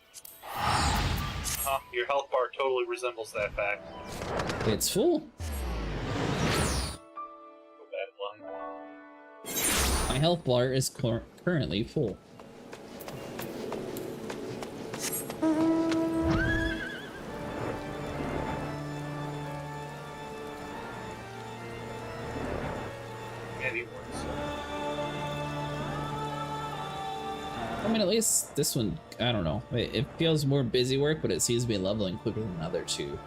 Your health bar totally resembles that fact. It's full. Go bad line. My health bar is currently full. Any worse. I mean, at least this one, I don't know. It feels more busy work, but it seems to be leveling quicker than the other two.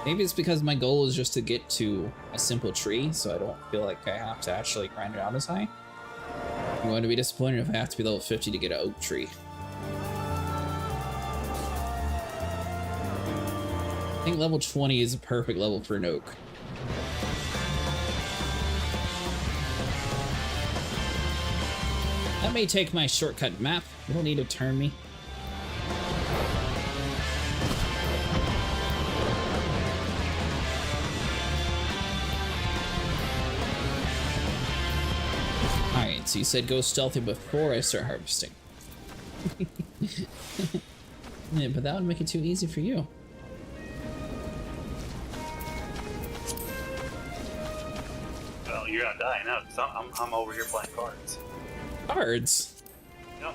Maybe it's because my goal is just to get to a simple tree, so I don't feel like I have to actually grind it out as high. I'm going to be disappointed if I have to be level 50 to get an oak tree. I think level 20 is a perfect level for an oak. That may take my shortcut map. You don't need to turn me. Alright, so you said go stealthy before I start harvesting. Yeah, but that would make it too easy for you. Well, you're not dying now because I'm over here playing cards. Cards? No.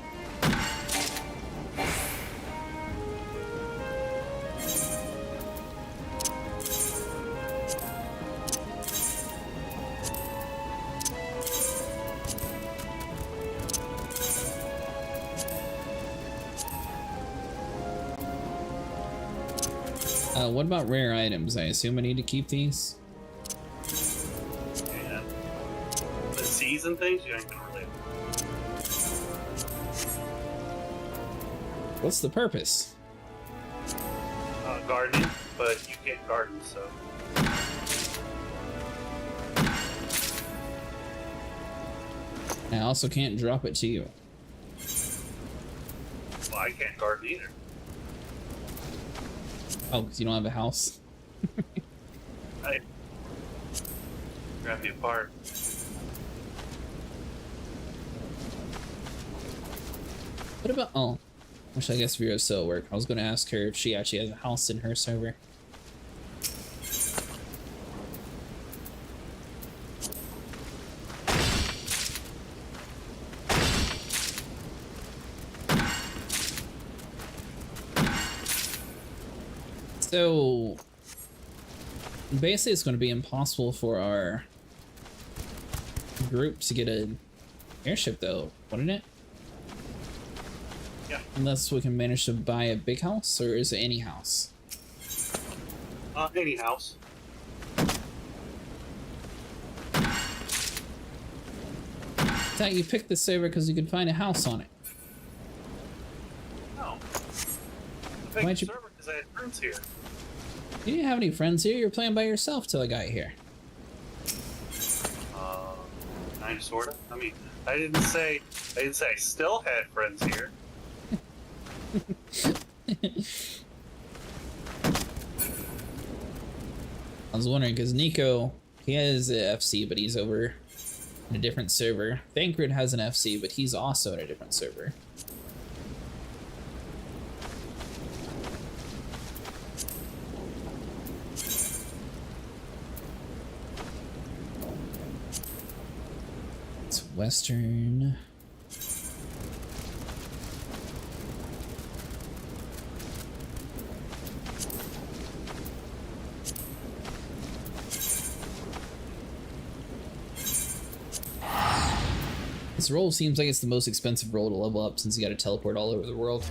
What about rare items? I assume I need to keep these? Yeah. The season things, you ain't gonna really. What's the purpose? Gardening, but you can't garden, so. I also can't drop it to you. Well, I can't garden either. Oh, because you don't have a house? Hey. Grab me apart. What about... Oh. Which I guess Vero still work. I was going to ask her if she actually has a house in her server. So... Basically, it's going to be impossible for our group to get an airship, though, wouldn't it? Yeah. Unless we can manage to buy a big house, or is it any house? Any house. I thought you picked the server because you could find a house on it. No. I Why'd picked you- the server because I had friends here. You didn't have any friends here. You were playing by yourself till I got here. Kind of, sorta. I mean, I didn't say I still had friends here. I was wondering because Nico, he has a FC, but he's over in a different server. Bankrupt has an FC, but he's also in a different server. It's Western. This role seems like it's the most expensive role to level up since you gotta teleport all over the world.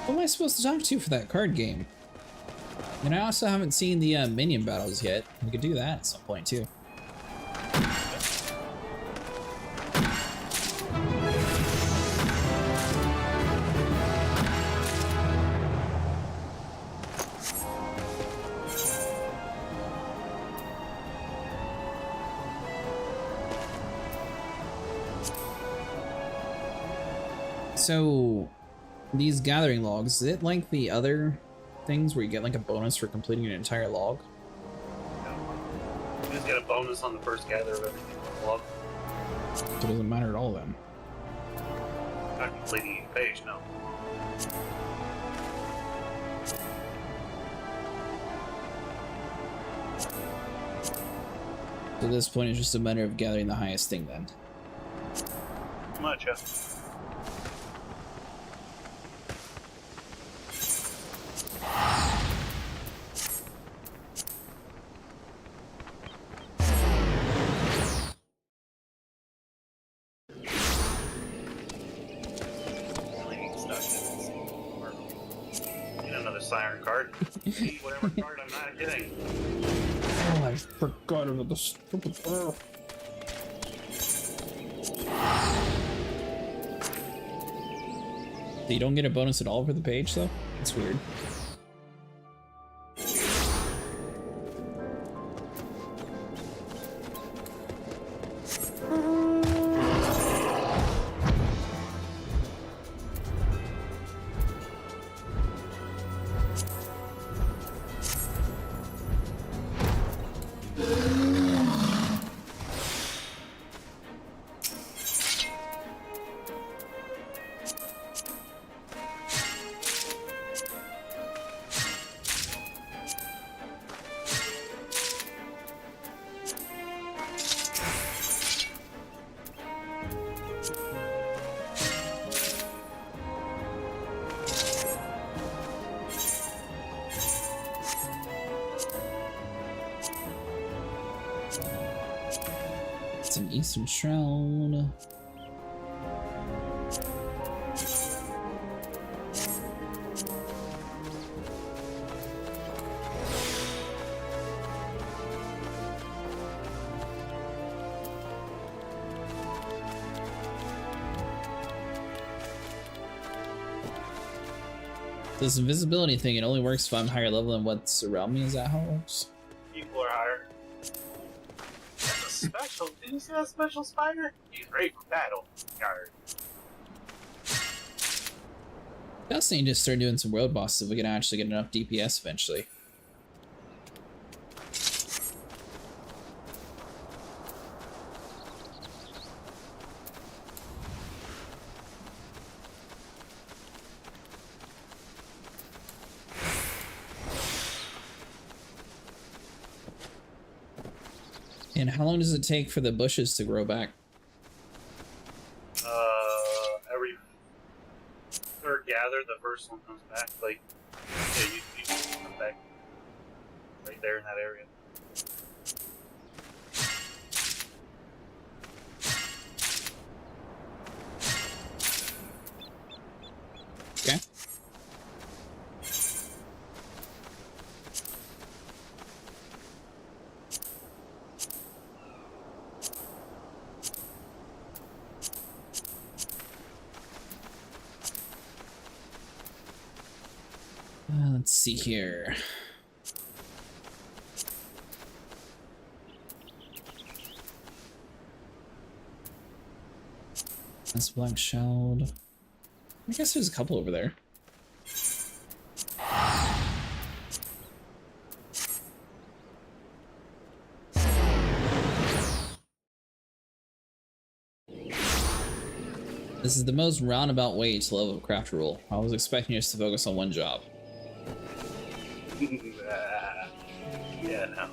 Who am I supposed to talk to for that card game? And I also haven't seen the minion battles yet. We could do that at some point too. So, these gathering logs, is it like the other things where you get like a bonus for completing an entire log? You just get a bonus on the first gather of everything in the log. So it doesn't matter at all then. Not completing each page, no. So at this point it's just a matter of gathering the highest thing then. Too much, yeah. Really need stuff. Need another siren card. Need whatever card I'm not getting. Oh, I forgot about the stupid barrel. So you don't get a bonus at all for the page though? That's weird. It's an Eastern Shroud. This invisibility thing, it only works if I'm higher level than what's around me. Is that how it works? People are higher. That's a special. Did you see that special spider? He's great for battle. Yard. Just need to start doing some world bosses if we can actually get enough DPS eventually. And how long does it take for the bushes to grow back? Every third gather, the first one comes back. Like, yeah, you come back right there in that area. Okay. Let's see here. That's black shelled. I guess there's a couple over there. This is the most roundabout way to level up craft rule. I was expecting us to focus on one job. Yeah, no.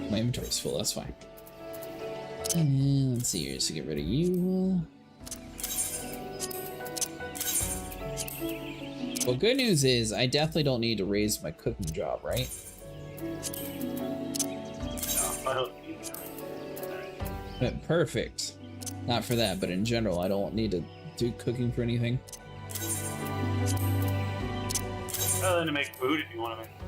My inventory's full, that's fine. And let's see here, so get rid of you. Well, good news is I definitely don't need to raise my cooking job, right? No, I don't need that. Perfect. Not for that, but in general, I don't need to do cooking for anything. Other than to make food if you want to make food.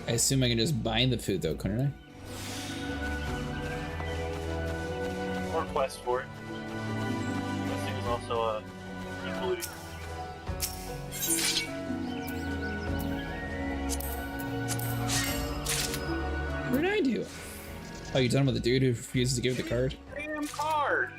I assume I can just buy the food though, couldn't I? Or quest for it. Questing is also equally. What did I do? Oh, you done with the dude who refuses to give the card? Damn card!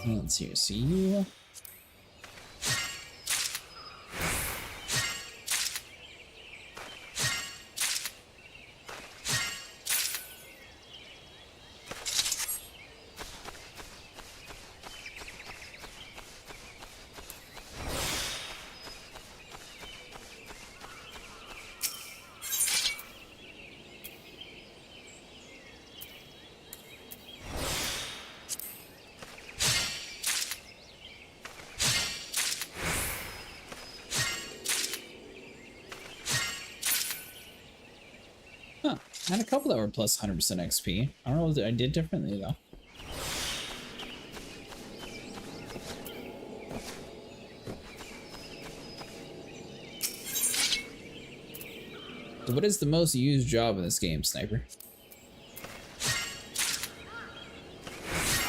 Let's see you. Huh. I had a couple that were plus 100% XP. I don't know what I did differently though. So what is the most used job in this game, Sniper?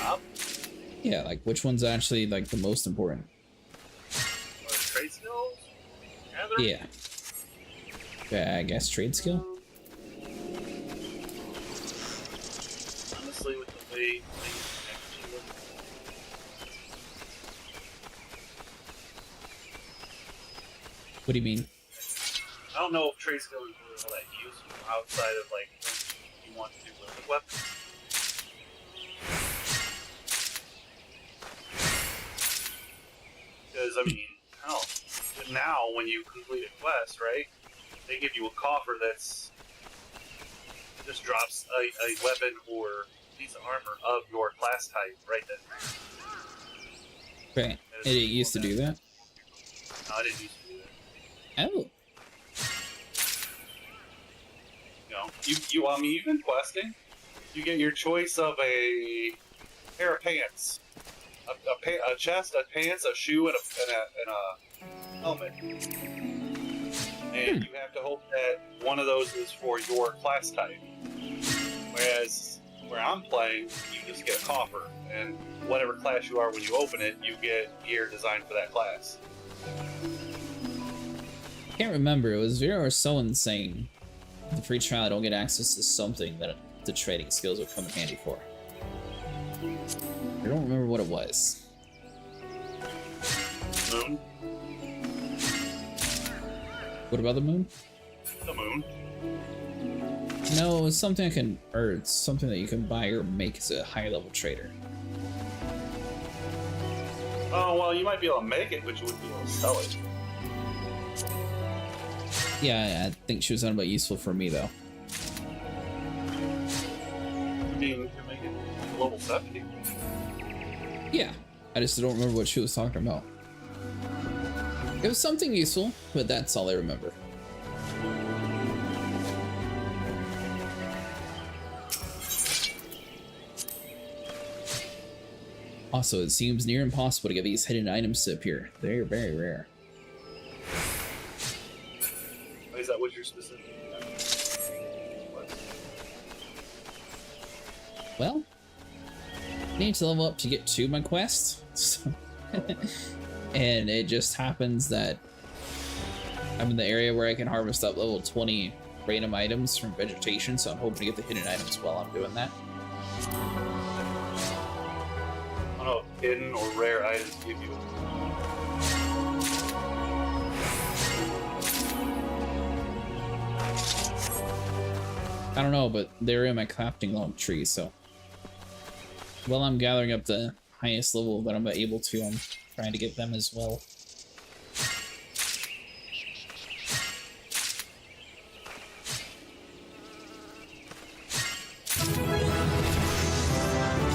Job? Yeah, like which one's actually like the most important? Or trade skills? Gathering? Yeah. Yeah, I guess trade skill? Honestly, with the way things actually look. What do you mean? I don't know if trade skill is really all that useful outside of like when you want to do with weapons. Because I mean, now when you complete a quest, right? They give you a coffer that's just drops a weapon or piece of armor of your class type right there. Right. It used to do that. No, I didn't used to do that. Oh. I mean, you've been questing. You get your choice of a pair of pants, a chest, a pants, a shoe, and a helmet. And you have to hope that one of those is for your class type. Whereas where I'm playing, you just get a coffer, and whatever class you are when you open it, you get gear designed for that class. Can't remember. It was very so insane. The free trial, I don't get access to something that the trading skills would come in handy for. I don't remember what it was. Moon. What about the moon? The moon. No, it was something I can, or it's something that you can buy or make as a higher level trader. Oh, well, you might be able to make it, but you wouldn't be able to sell it. Yeah, I think she was talking about useful for me though. I mean, you can make it level 70. Yeah, I just don't remember what she was talking about. It was something useful, but that's all I remember. Also, it seems near impossible to get these hidden items to appear. They're very rare. Is that what you're specific? What? Well, I need to level up to get to my quest. So and it just happens that I'm in the area where I can harvest up level 20 random items from vegetation, so I'm hoping to get the hidden items while I'm doing that. I don't know if hidden or rare items give you. I don't know, but they're in my crafting log tree, so while I'm gathering up the highest level that I'm able to, I'm trying to get them as well.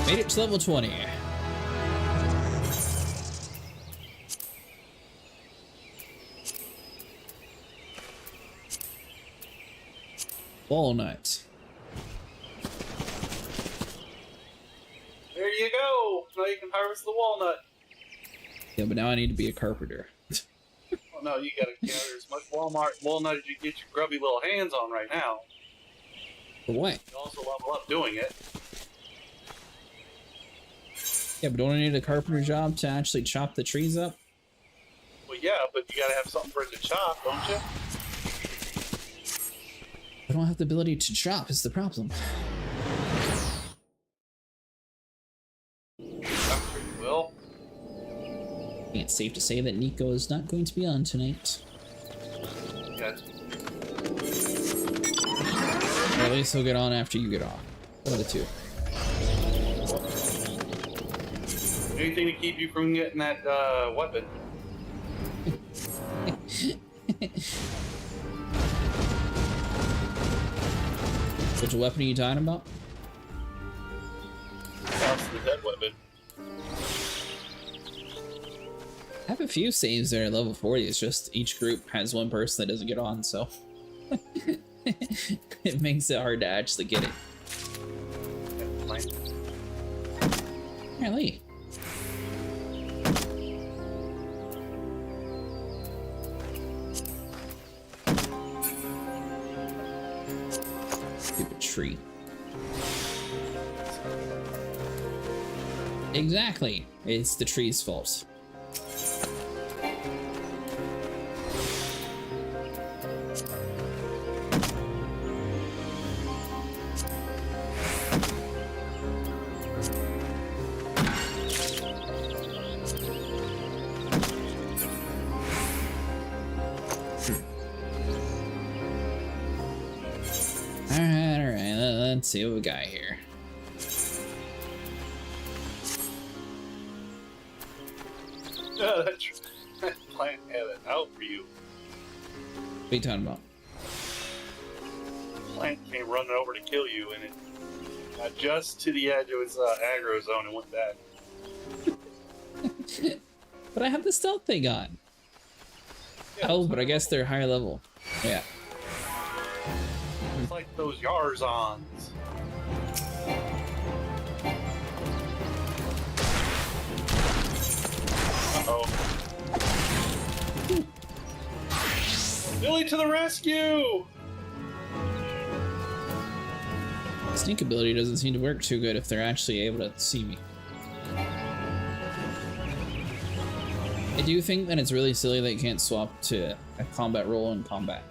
Made it to level 20. Walnut. There you go! Now you can harvest the walnut. Yeah, but now I need to be a carpenter. Oh no, you gotta gather as much walnut as you get your grubby little hands on right now. For what? You also level up doing it. Yeah, but don't I need a carpenter job to actually chop the trees up? Well, yeah, but you gotta have something for it to chop, don't you? I don't have the ability to chop, is the problem. I'm sure you will. I think it's safe to say that Nico is not going to be on tonight. Yes. Or at least he'll get on after you get off. One of the two. Anything to keep you from getting that weapon. Which weapon are you talking about? That's the dead weapon. I have a few saves that are level 40. It's just each group has one person that doesn't get on, so it makes it hard to actually get it. Apparently. Stupid tree. Exactly. It's the tree's fault. Alright, let's see what we got here. That plant had it out for you. What are you talking about? Plant came running over to kill you, and it got just to the edge of its aggro zone and went back. But I have the stealth thing on. Yeah, Oh, but I guess they're higher level. Yeah. it's like those Yarzons. Uh-oh. Billy to the rescue! Sneak ability doesn't seem to work too good if they're actually able to see me. I do think that it's really silly that you can't swap to a combat role in combat.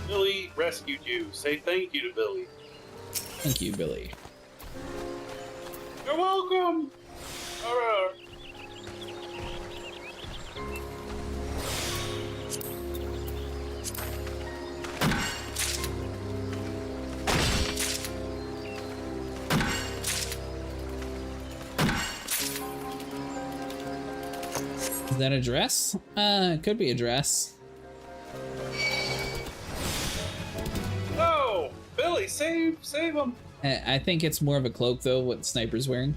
Billy rescued you. Say thank you to Billy. Thank you, Billy. You're welcome! Alright. Is that a dress? It could be a dress. No! Billy, save him! I think it's more of a cloak, though, what the sniper's wearing.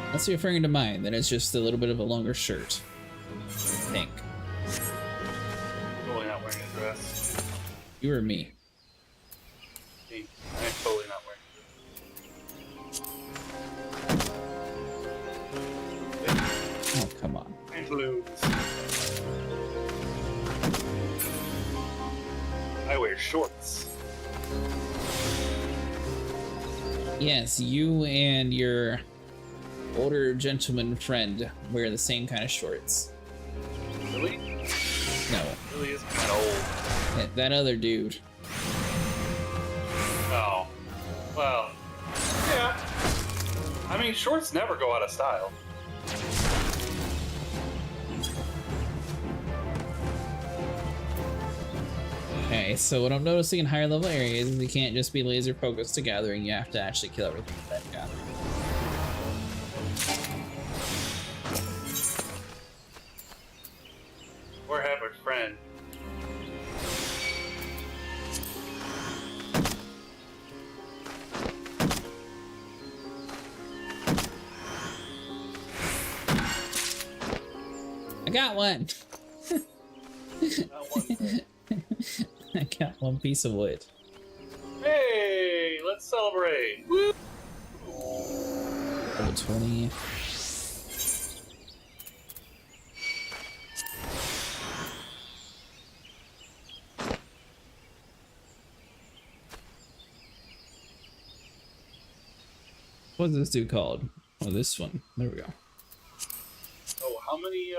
Unless you're referring to mine, then it's just a little bit of a longer shirt. I think. Totally not wearing a dress. You or me? Me. I'm totally not wearing a dress. Oh, come on. Interludes. I wear shorts. Yes, you and your older gentleman friend wear the same kind of shorts. Really? No, Really is kind of old. that other dude. Oh. Well. Yeah. I mean, shorts never go out of style. Okay, so what I'm noticing in higher level areas is you can't just be laser focused to gathering, you have to actually kill everything that gathering. Or have a friend. I got one! Not one thing. I got one piece of wood. Hey, let's celebrate. Woo! Level 20. What's this dude called? Oh, this one. There we go. Oh, how many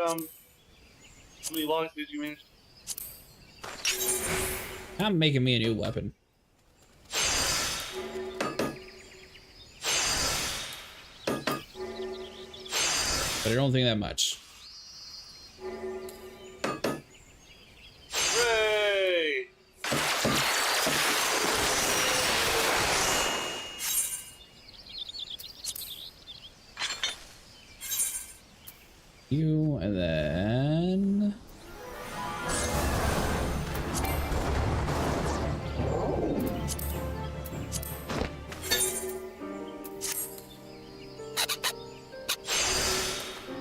logs did you manage? I'm making me a new weapon. But I don't think that much. Hooray! You, and then...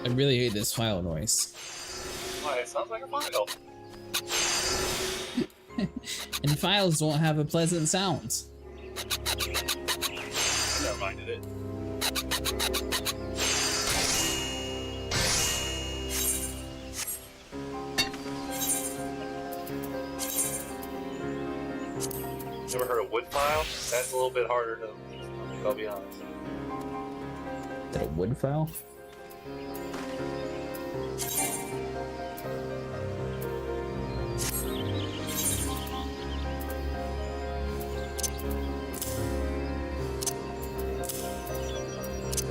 I really hate this file noise. Why, it sounds like a file. And files don't have a pleasant sound. I never minded it. You ever heard of wood file? That's a little bit harder to. I'll be honest. Is that a wood file?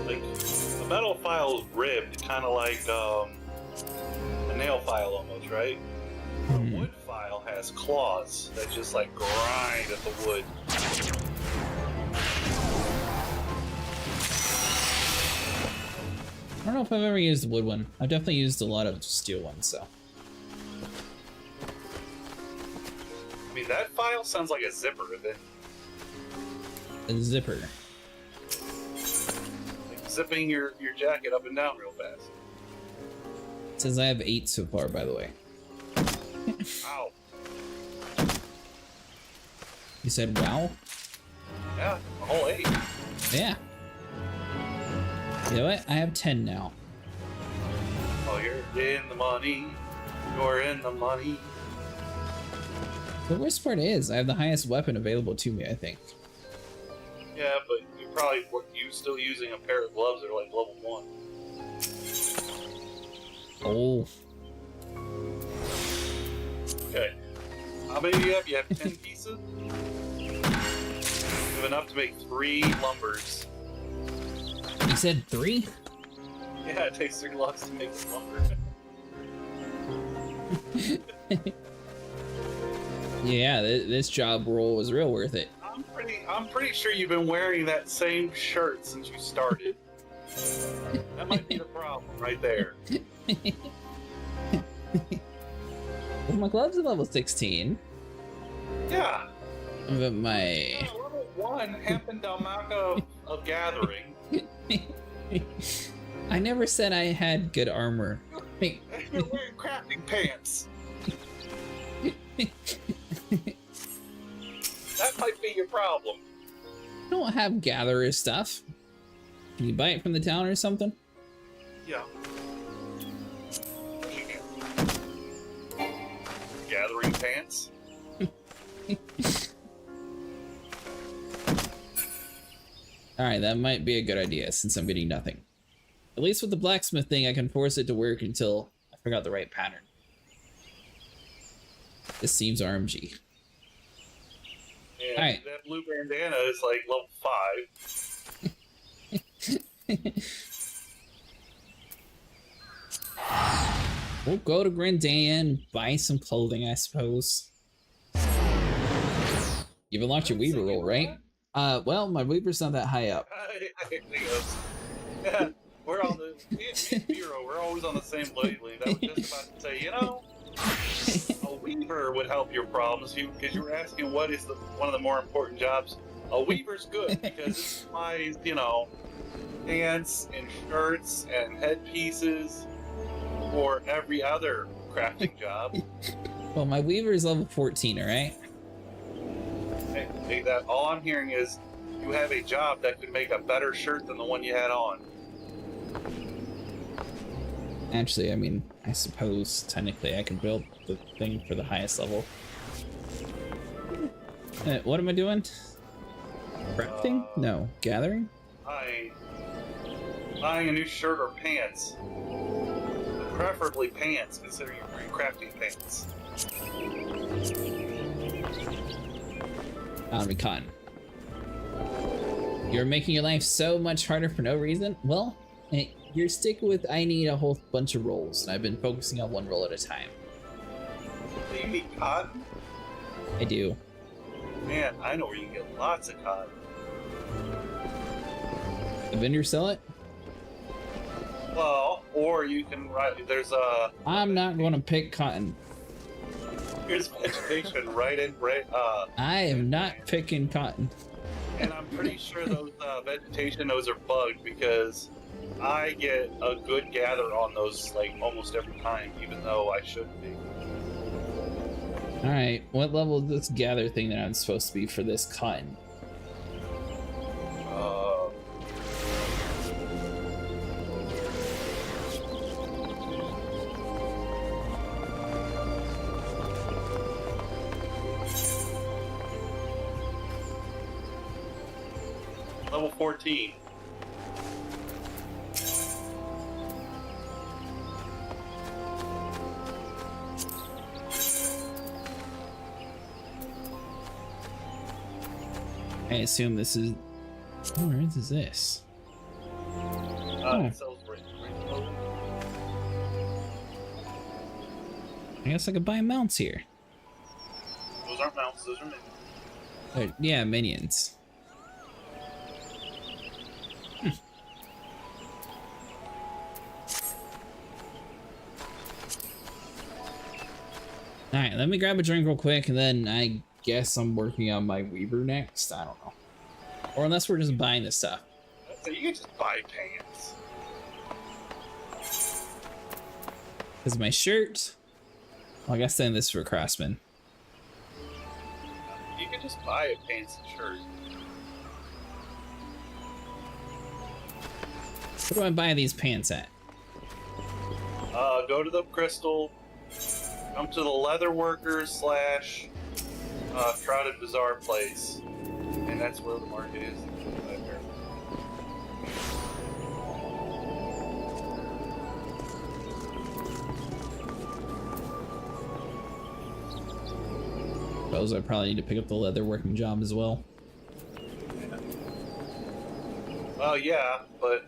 Like a metal file is ribbed, kind of like a nail file almost, right? A wood file has claws that just like grind at the wood. I don't know if I've ever used the wood one. I've definitely used a lot of steel ones, so. I mean, that file sounds like a zipper event. A zipper. Like zipping your jacket up and down real fast. It says I have 8 so far, by the way. Ow. You said wow? Yeah, a whole 8. Yeah. You know what? I have 10 now. Oh, you're in the money. You're in the money. The worst part is, I have the highest weapon available to me, I think. Yeah, but you still using a pair of gloves that are like level 1. Oh. Okay. How many do you have? You have 10 pieces? You have enough to make 3 lumbers. You said 3? Yeah, it takes 3 logs to make a lumber. Yeah, this job role was real worth it. I'm pretty sure you've been wearing that same shirt since you started. That might be the problem right there. Well, my gloves are level 16. Yeah. But my... Level 1 happened to amount of gathering. I never said I had good armor. You're wearing crafting pants. That might be your problem. I don't have gatherer stuff. Can you buy it from the town or something? Yeah. Gathering pants? Alright, that might be a good idea since I'm getting nothing. At least with the blacksmith thing, I can force it to work until I figure out the right pattern. This seems RMG. And Alright. that blue bandana is like level 5. We'll go to Grandan and buy some clothing, I suppose. You've unlocked your Weaver role, right? Well, my Weaver's not that high up. I think yeah, we're on the bureau. We're always on the same wavelength. I was just about to say, you know, a Weaver would help your problems because you were asking what is one of the more important jobs. A Weaver's good because it supplies, you know, pants and shirts and headpieces for every other crafting job. Well, my Weaver's level 14, alright? Hey, that all I'm hearing is you have a job that could make a better shirt than the one you had on. Actually, I mean, I suppose technically I can build the thing for the highest level. What am I doing? Crafting? No. Gathering? Buying a new shirt or pants. Preferably pants, considering you're wearing crafting pants. Cotton. You're making your life so much harder for no reason? Well, you're sticking with I need a whole bunch of rolls, and I've been focusing on one roll at a time. Do you need cotton? I do. Man, I know where you can get lots of cotton. The vendor sell it? Well, or you can write. There's a. I'm not going to pick cotton. Here's vegetation right in. I am not picking cotton. And I'm pretty sure those vegetation those are bugged because I get a good gather on those like almost every time, even though I shouldn't be. Alright, what level is this gather thing that I'm supposed to be for this cotton? Level 14. I assume this is... Where is this? It sells rich clothing. I guess I could buy mounts here. Those aren't mounts, those are minions. Yeah, minions. Alright, let me grab a drink real quick, and then I guess I'm working on my Weaver next. I don't know. Or unless we're just buying this stuff. So you can just buy pants. This is my shirt. Well, I guess then this is for Craftsman. You can just buy a pants and shirt. Where do I buy these pants at? Go to the Crystal. Come to the Leather Workers / Crowded Bazaar place. And that's where the market is. Right there. Suppose I probably need to pick up the leather working job as well. Oh, yeah, but...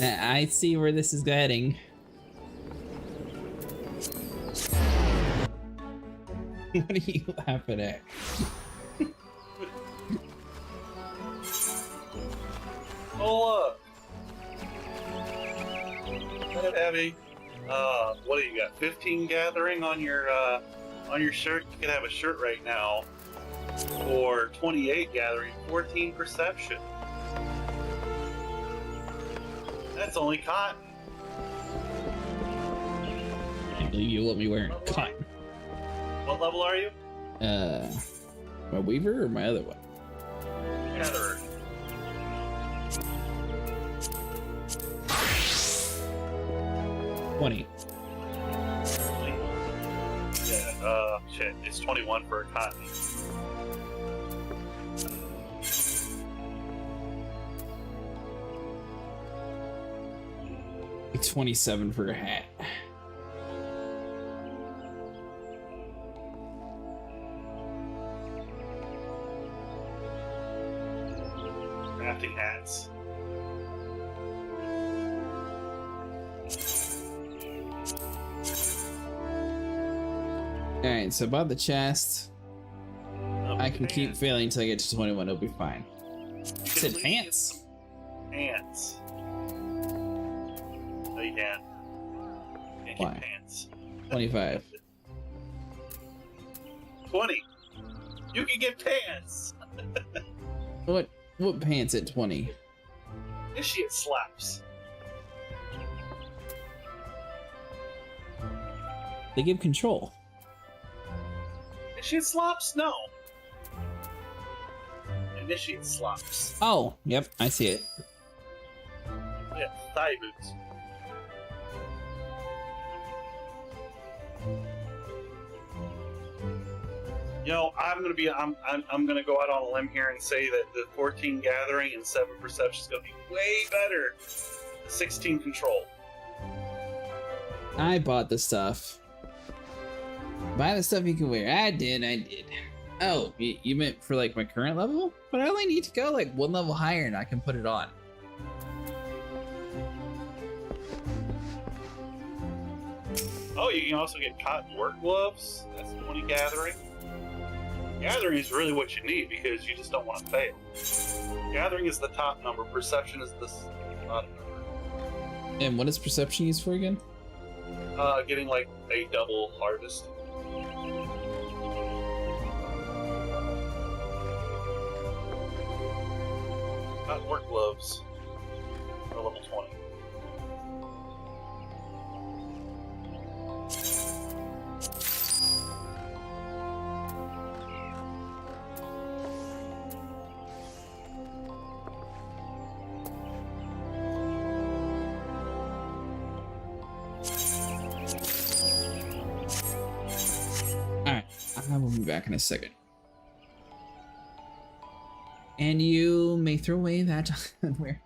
I see where this is heading. What are you laughing at? Oh, look! Kind of heavy. What do you got? 15 gathering on your shirt? You can have a shirt right now. Or 28 gathering, 14 perception. That's only cotton. I can't believe you let me wear cotton. What level are you? My Weaver or my other one? Gatherer. $20. Yeah, shit. It's 21 for a cotton. It's 27 for a hat. Crafting hats. Alright, so about the chest, I can keep failing until I get to 21, it'll be fine. It said pants. Pants. No, you can't. Can't Why? get pants. 25. 20. You can get pants. What pants at 20? This shit slaps. They give control. Initiate slops? No. Initiate slops. Oh, yep, I see it. Yeah, thigh boots. You know, I'm gonna go out on a limb here and say that the 14 gathering and 7 perception is gonna be way better than 16 control. I bought the stuff. Buy the stuff you can wear. I did. Oh, you meant for like my current level? But I only need to go like one level higher and I can put it on. Oh, you can also get cotton work gloves. That's 20 gathering. Gathering is really what you need because you just don't want to fail. Gathering is the top number. Perception is the bottom number. And what is perception used for again? Getting like a double harvest. Cotton work gloves are level 20. Alright, I will be back in a second. And you may throw away that where?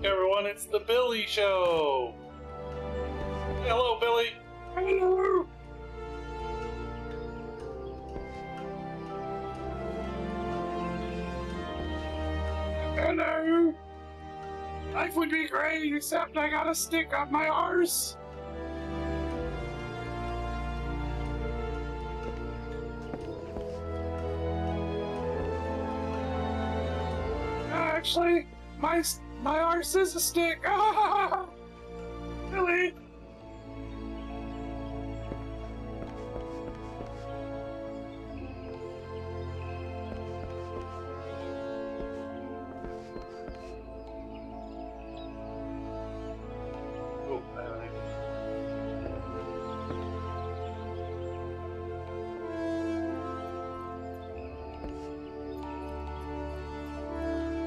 everyone, it's the Billy Show! Hello, Billy! Hello! Hello! Life would be great, except I got a stick up my arse! Actually, my arse is a stick. Ah! Billy. Oh,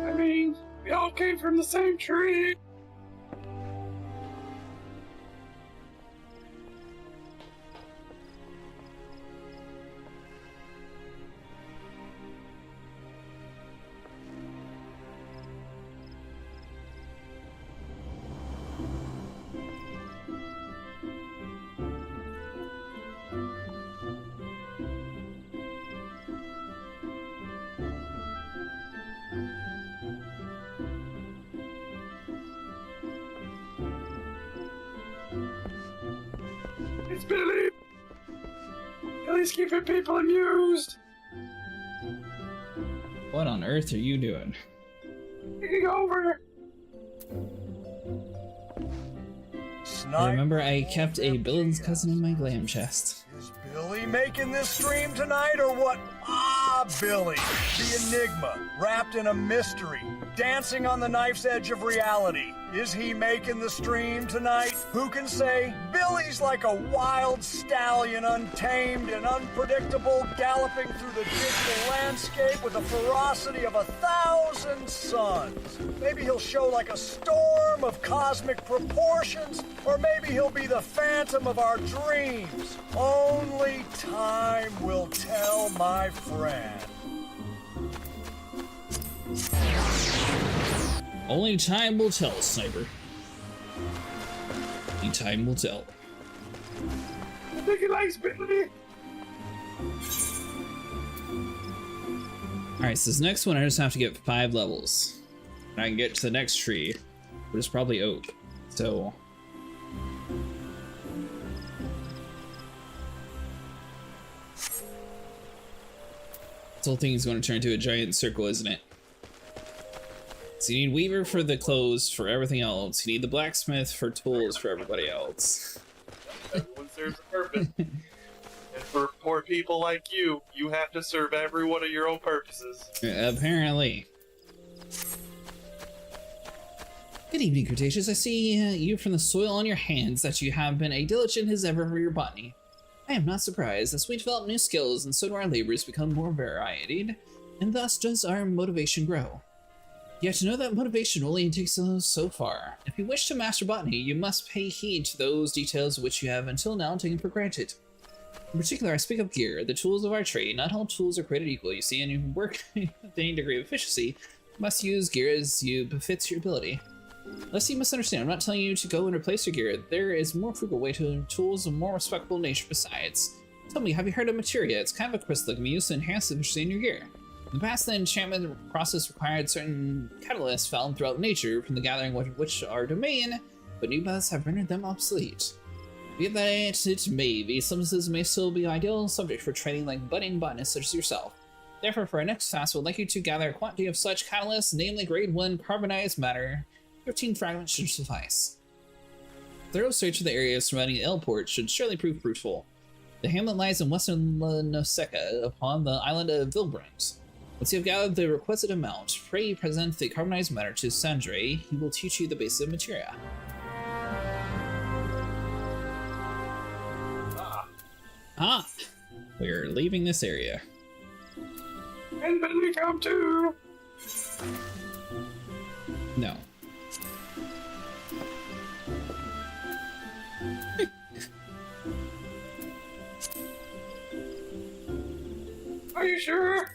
I mean, we all came from the same tree. It's Billy! Billy's keeping people amused! What on earth are you doing? Taking over! Remember, I kept a Billy's cousin in my glam chest. Is Billy making this stream tonight or what? Ah, Billy, the enigma, wrapped in a mystery, dancing on the knife's edge of reality. Is he making the stream tonight? Who can say? Billy's like a wild stallion, untamed and unpredictable, galloping through the digital landscape with the ferocity of 1,000 suns. Maybe he'll show like a storm of cosmic proportions, or maybe he'll be the phantom of our dreams. Only time will tell, my friend. Only time will tell, Sniper. Only time will tell. I think he likes Billy! Alright, so this next one I just have to get 5 levels. And I can get to the next tree, which is probably oak. So... this whole thing is going to turn into a giant circle, isn't it? So you need Weaver for the clothes, for everything else. You need the blacksmith for tools for everybody else. Everyone serves a purpose. And for poor people like you, you have to serve every one of your own purposes. Apparently. Good evening, Cretaceous. I see you from the soil on your hands that you have been a diligent as ever for your botany. I am not surprised, as we develop new skills and so do our labors become more varied, and thus does our motivation grow. Yet to know that motivation only takes us so far. If you wish to master botany, you must pay heed to those details which you have until now taken for granted. In particular, I speak of gear, the tools of our trade. Not all tools are created equal, you see, and you work with any degree of efficiency, you must use gear as you befits your ability. Lest you misunderstand, I'm not telling you to go and replace your gear. There is a more frugal way to tools of more respectable nature besides. Tell me, have you heard of materia? It's kind of a crystal that can be used to enhance the efficiency in your gear. In the past, the enchantment process required certain catalysts found throughout nature from the gathering of which are domain, but new methods have rendered them obsolete. Be that it may, these substances may still be ideal subject for training like budding botanists such as yourself. Therefore, for our next task, I would like you to gather a quantity of such catalysts, namely grade 1 carbonized matter. 15 fragments should suffice. A thorough search of the area surrounding Elport should surely prove fruitful. The hamlet lies in western Noseca upon the island of Vilbrand. Once you have gathered the requisite amount, pray present the carbonized matter to Sandre. He will teach you the basic of materia. Ah! We're leaving this area. And then we come to... No. Are you sure?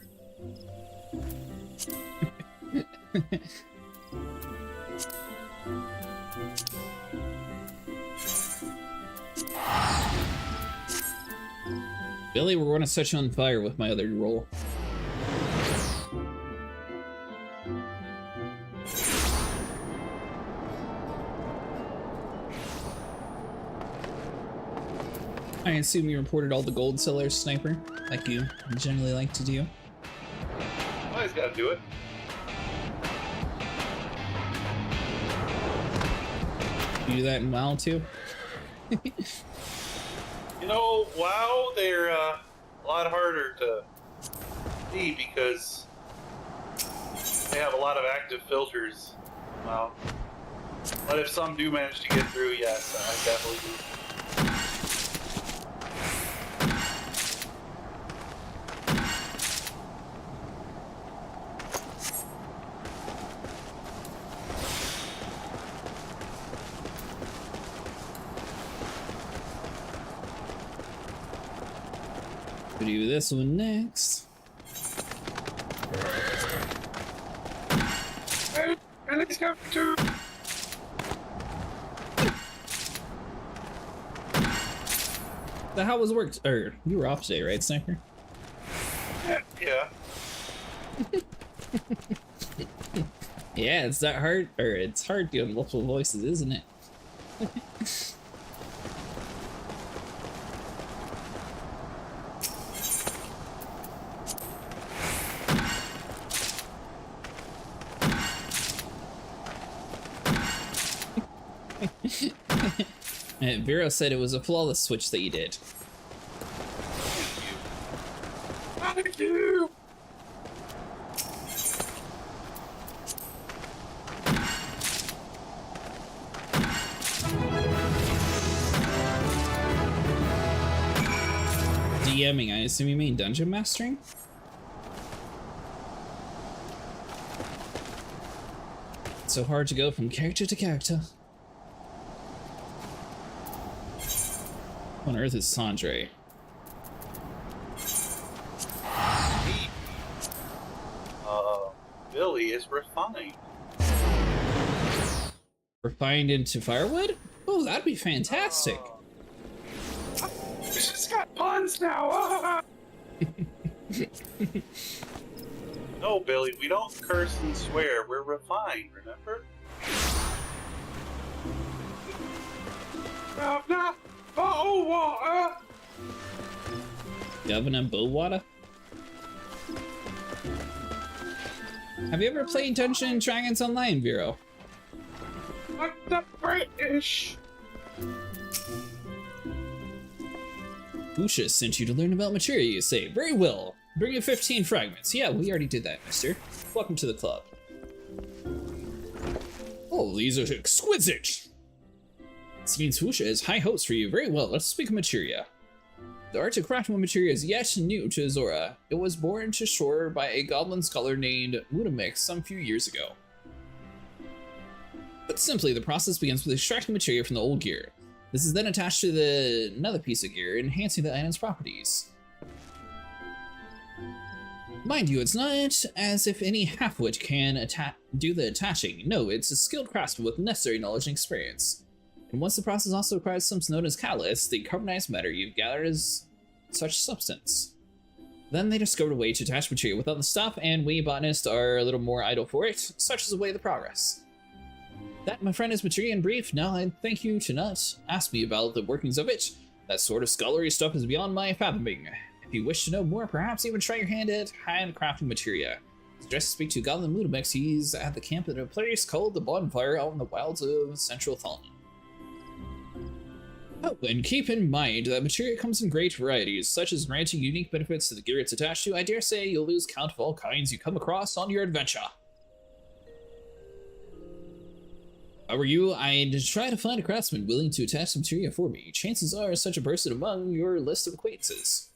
Billy, we're going to set you on fire with my other roll. I assume you reported all the gold sellers, Sniper, like you generally like to do. Always gotta do it. You do that in WoW too? You know, WoW, they're a lot harder to see because they have a lot of active filters. Wow. But if some do manage to get through, yes, I definitely do. We'll do this one next. The hell was worked? Or you were off today, right, Sniper? Yeah. Yeah, it's that hard, or it's hard doing multiple voices, isn't it? Vero said it was a flawless switch that you did. Thank you. DMing, I assume you mean dungeon mastering? It's so hard to go from character to character. On Earth is Sandre. Billy is refined. Refined into firewood? Oh, that'd be fantastic. She's got puns now. No, Billy, we don't curse and swear. We're refined, remember? Governor, bottle water. Governor Bowwater? Have you ever played Dungeons and Dragons Online, Vero? Like the British. Lucius sent you to learn about materia, you say. Very well. Bring you 15 fragments. Yeah, we already did that, mister. Welcome to the club. Oh, these are exquisite. Seems Husha has high hopes for you. Very well, let's speak of materia. The art of crafting materia is yet new to Azora. It was born to shore by a goblin scholar named Mudamix some few years ago. But simply, the process begins with extracting materia from the old gear. This is then attached to another piece of gear, enhancing the item's properties. Mind you, it's not as if any half-wit can do the attaching. No, it's a skilled craftsman with necessary knowledge and experience. And once the process also requires something known as catalyst, the carbonized matter you've gathered as such substance. Then they discovered a way to attach material without the stuff, and we botanists are a little more idle for it. Such is the way of the progress. That, my friend, is materia in brief. Now I thank you to not ask me about the workings of it. That sort of scholarly stuff is beyond my fathoming. If you wish to know more, perhaps even try your hand at handcrafting materia. Suggest speak to Goblin Mudamix. He's at the camp at a place called the Bonfire out in the wilds of Central Thon. Oh, and keep in mind that materia comes in great varieties, such as granting unique benefits to the gear it's attached to. I dare say you'll lose count of all kinds you come across on your adventure. If I were you, I'd try to find a craftsman willing to attach some materia for me. Chances are such a person among your list of acquaintances.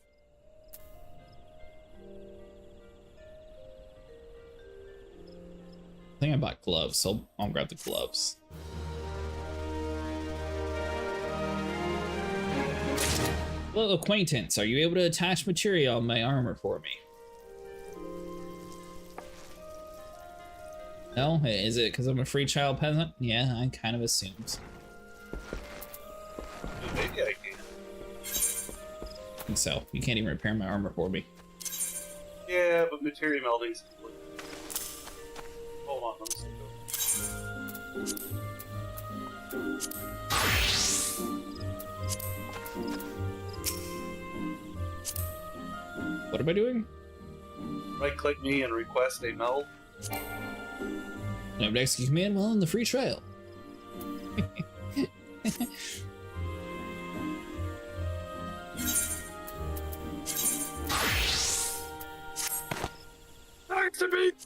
I think I bought gloves, so I'll grab the gloves. Hello, acquaintance. Are you able to attach materia on my armor for me? No? Is it because I'm a free child peasant? Yeah, I kind of assumed. Maybe I can. think so. You can't even repair my armor for me. Yeah, but materia melding's complete. Hold on, let me see. What am I doing? Right-click me and request a meld. Never execute command while on the free trial. Activate!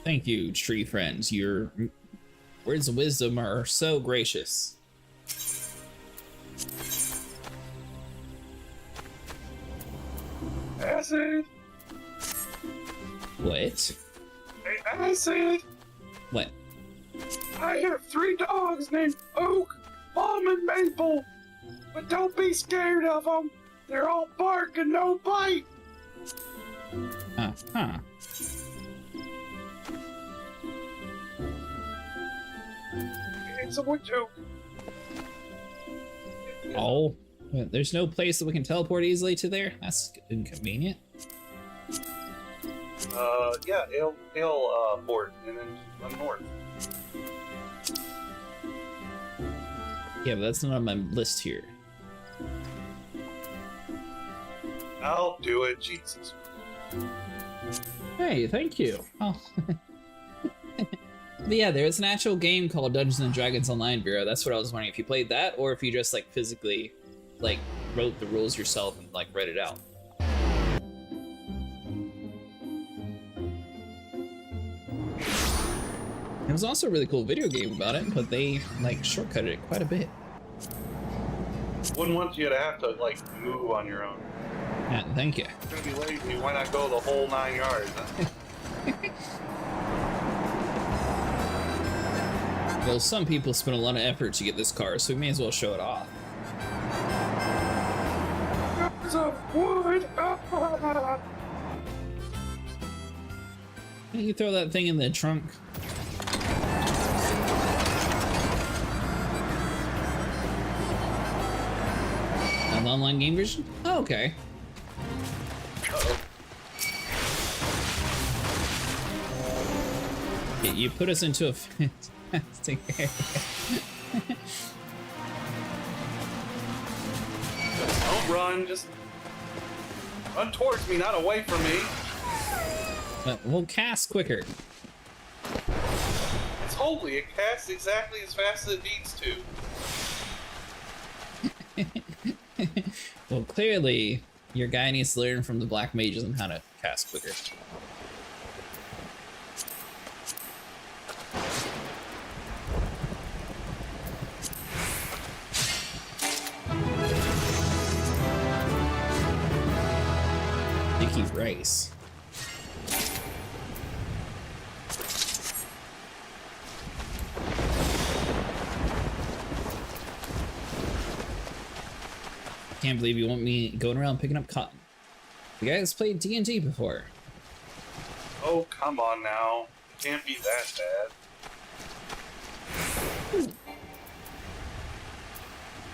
Thank you, tree friends. Your words of wisdom are so gracious. Acid! What? Hey, acid! What? I have 3 dogs named Oak, Plum, and Maple. But don't be scared of them. They're all bark and no bite. Huh. And someone too. Oh, there's no place that we can teleport easily to there? That's inconvenient. Yeah, port, and then run north. Yeah, but that's not on my list here. I'll do it, Jesus. Hey, thank you. Oh. But yeah, there's an actual game called Dungeons and Dragons Online, Bureau. That's what I was wondering, if you played that or if you just like physically like wrote the rules yourself and like read it out. It was also a really cool video game about it, but they like shortcutted it quite a bit. Wouldn't want you to have to like move on your own. Yeah, thank you. It's gonna be lazy. Why not go the whole 9 yards? Huh? Well, some people spent a lot of effort to get this car, so we may as well show it off. Yards of wood. Can you throw that thing in the trunk? An online game version? Oh, okay. Yeah, you put us into a fantastic area. Don't run, just run towards me, not away from me. We'll cast quicker. It's holy, it casts exactly as fast as it needs to. Well, clearly, your guy needs to learn from the black mages on how to cast quicker. Sticky rice. Can't believe you want me going around picking up cotton. You guys played D&D before. Oh, come on now. It can't be that bad.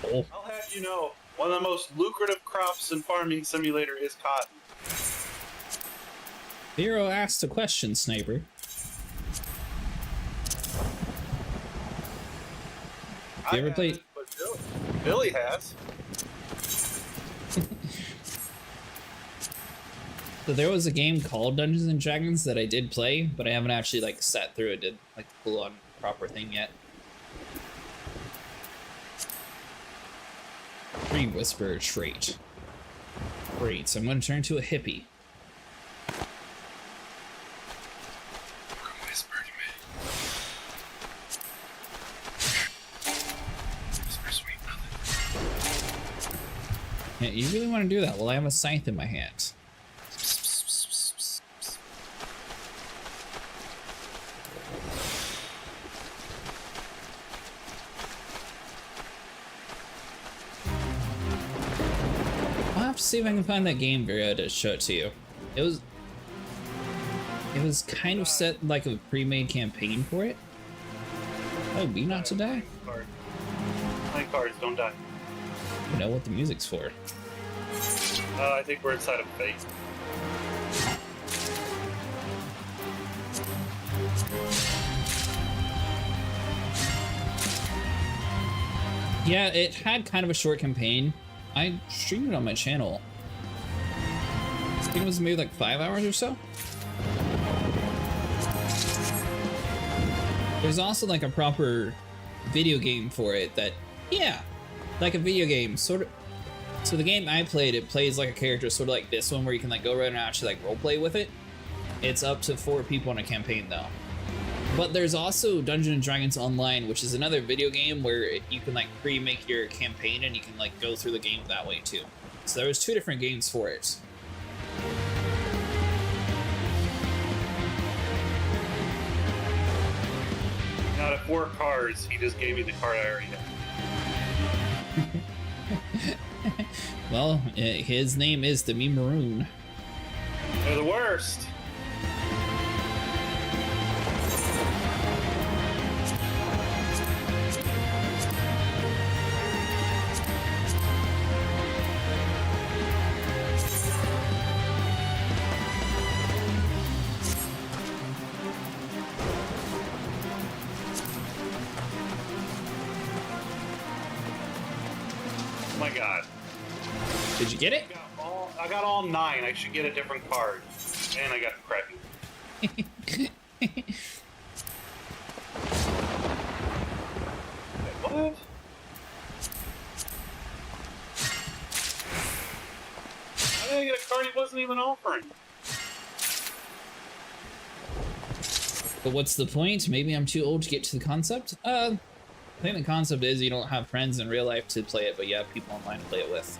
Oh. I'll have you know, one of the most lucrative crops in Farming Simulator is cotton. Zero asked a question, Sniper. You ever played? But Billy has. So there was a game called Dungeons and Dragons that I did play, but I haven't actually like sat through it, did like the full on proper thing yet. Tree Whisperer trait. Great, so I'm gonna turn to a hippie. Whisper to me. Whisper sweet nothing. Yeah, you really want to do that? Well, I have a scythe in my hand. I'll have to see if I can find that game video to show it to you. It was kind of set like a pre-made campaign for it. Oh, be not to die. Play cards, don't die. don't know what the music's for. I think we're inside of Fate. Yeah, it had kind of a short campaign. I streamed it on my channel. I think it was maybe like 5 hours or so. There's also like a proper video game for it that, yeah, like a video game, sort of. So the game I played, it plays like a character sort of like this one where you can like go around and actually like roleplay with it. It's up to 4 people in a campaign though. But there's also Dungeons & Dragons Online, which is another video game where you can like pre-make your campaign and you can like go through the game that way too. So there was 2 different games for it. Out of 4 cards, he just gave me the card I already had. Well, his name is the Me Maroon. They're the worst. Oh my god. Did you get it? I got all 9. I should get a different card. And I got crappy. What? How did I get a card he wasn't even offering? But what's the point? Maybe I'm too old to get to the concept? I think the concept is you don't have friends in real life to play it, but you have people online to play it with.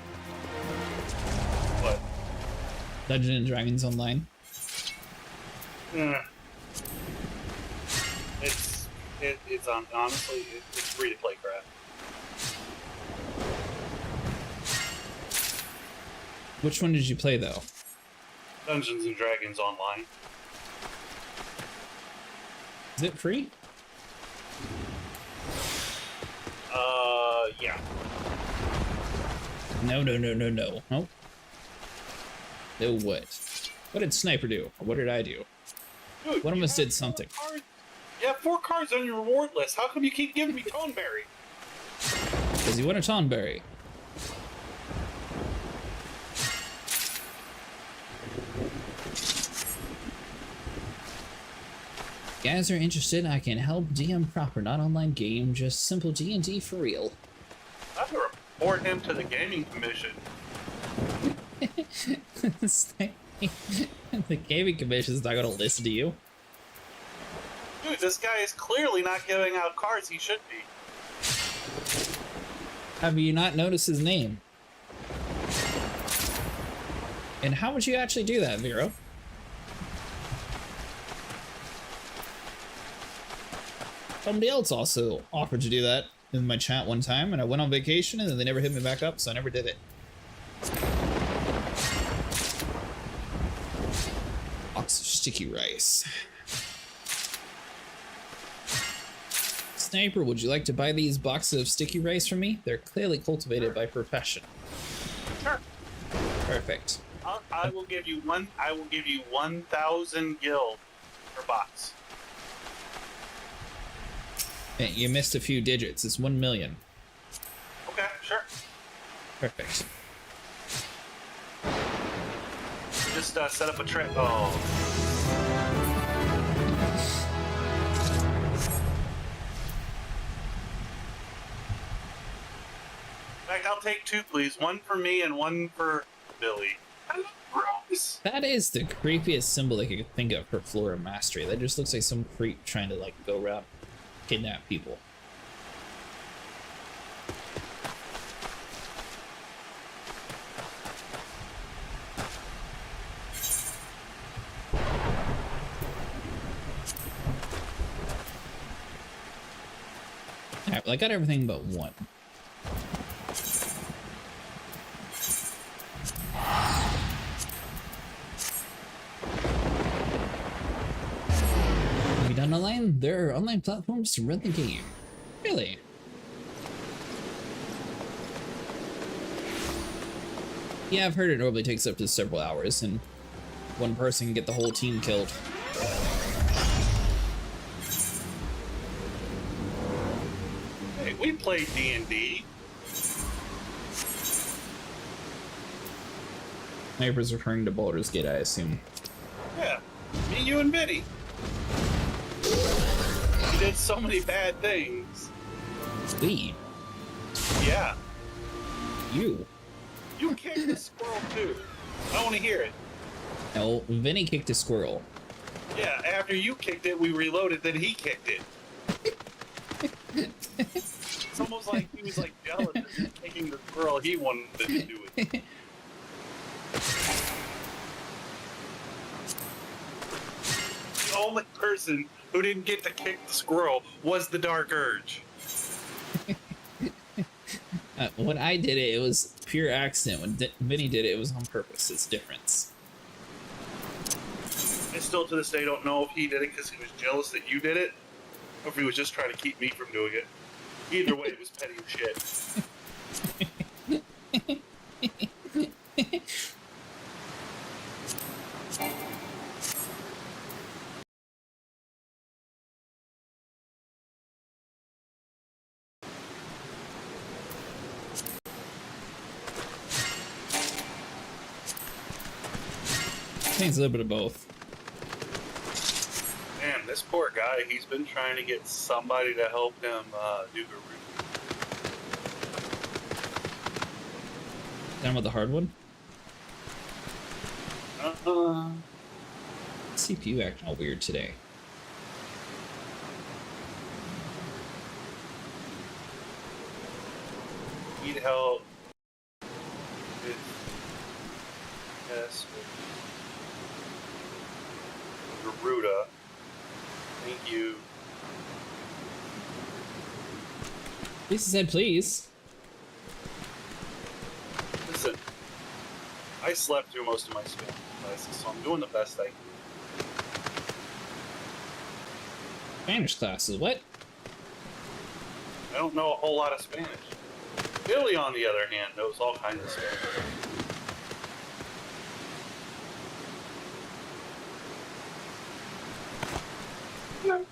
What? Dungeons & Dragons Online. It's honestly, it's free to play crap. Which one did you play though? Dungeons & Dragons Online. Is it free? Yeah. No. Nope. No what? What did Sniper do? Or what did I do? Dude, One of you us have did something. 4 cards. You have 4 cards on your reward list. How come you keep giving me Toneberry? Because you want a Tonberry. If you guys are interested, I can help DM proper, not online game, just simple D&D for real. I have to report him to the gaming commission. The gaming commission's not gonna listen to you. Dude, this guy is clearly not giving out cards he should be. Have you not noticed his name? And how would you actually do that, Vero? Somebody else also offered to do that in my chat one time, and I went on vacation, and then they never hit me back up, so I never did it. Box of sticky rice. Sniper, would you like to buy these boxes of sticky rice from me? They're clearly cultivated by profession. Sure. Perfect. I will give you 1,000 gil per box. Hey, you missed a few digits. It's 1 million. Okay, sure. Perfect. Just set up a trip. Oh. In fact, I'll take 2, please. 1 for me and 1 for Billy. I love Rose. That is the creepiest symbol I could think of for Flora Mastery. That just looks like some creep trying to like go around kidnap people. Alright, well, I got everything but 1. Have you done online? There are online platforms to run the game. Really? Yeah, I've heard it normally takes up to several hours, and one person can get the whole team killed. Hey, we played D&D. Sniper's referring to Baldur's Gate, I assume. Yeah, me, you, and Vinny. We did so many bad things. We? Yeah, You? you kicked the squirrel too. I want to hear it. No, Vinny kicked a squirrel. Yeah, after you kicked it, we reloaded, then he kicked it. It's almost like he was like jealous of you kicking the squirrel. He wanted to do it. The only person who didn't get to kick the squirrel was the Dark Urge. When I did it, it was pure accident. When Vinny did it, it was on purpose. It's difference. I still to this day don't know if he did it because he was jealous that you did it, or if he was just trying to keep me from doing it. Either way, it was petty as shit. I think it's a little bit of both. Man, this poor guy, he's been trying to get somebody to help him do the route. Done with the hard one? Uh-huh. CPU acting all weird today. Need help with yes, with Garuda. Thank you. Lisa said please. Listen, I slept through most of my Spanish classes, so I'm doing the best I can. Spanish classes, what? I don't know a whole lot of Spanish. Billy, on the other hand, knows all kinds of Spanish. No.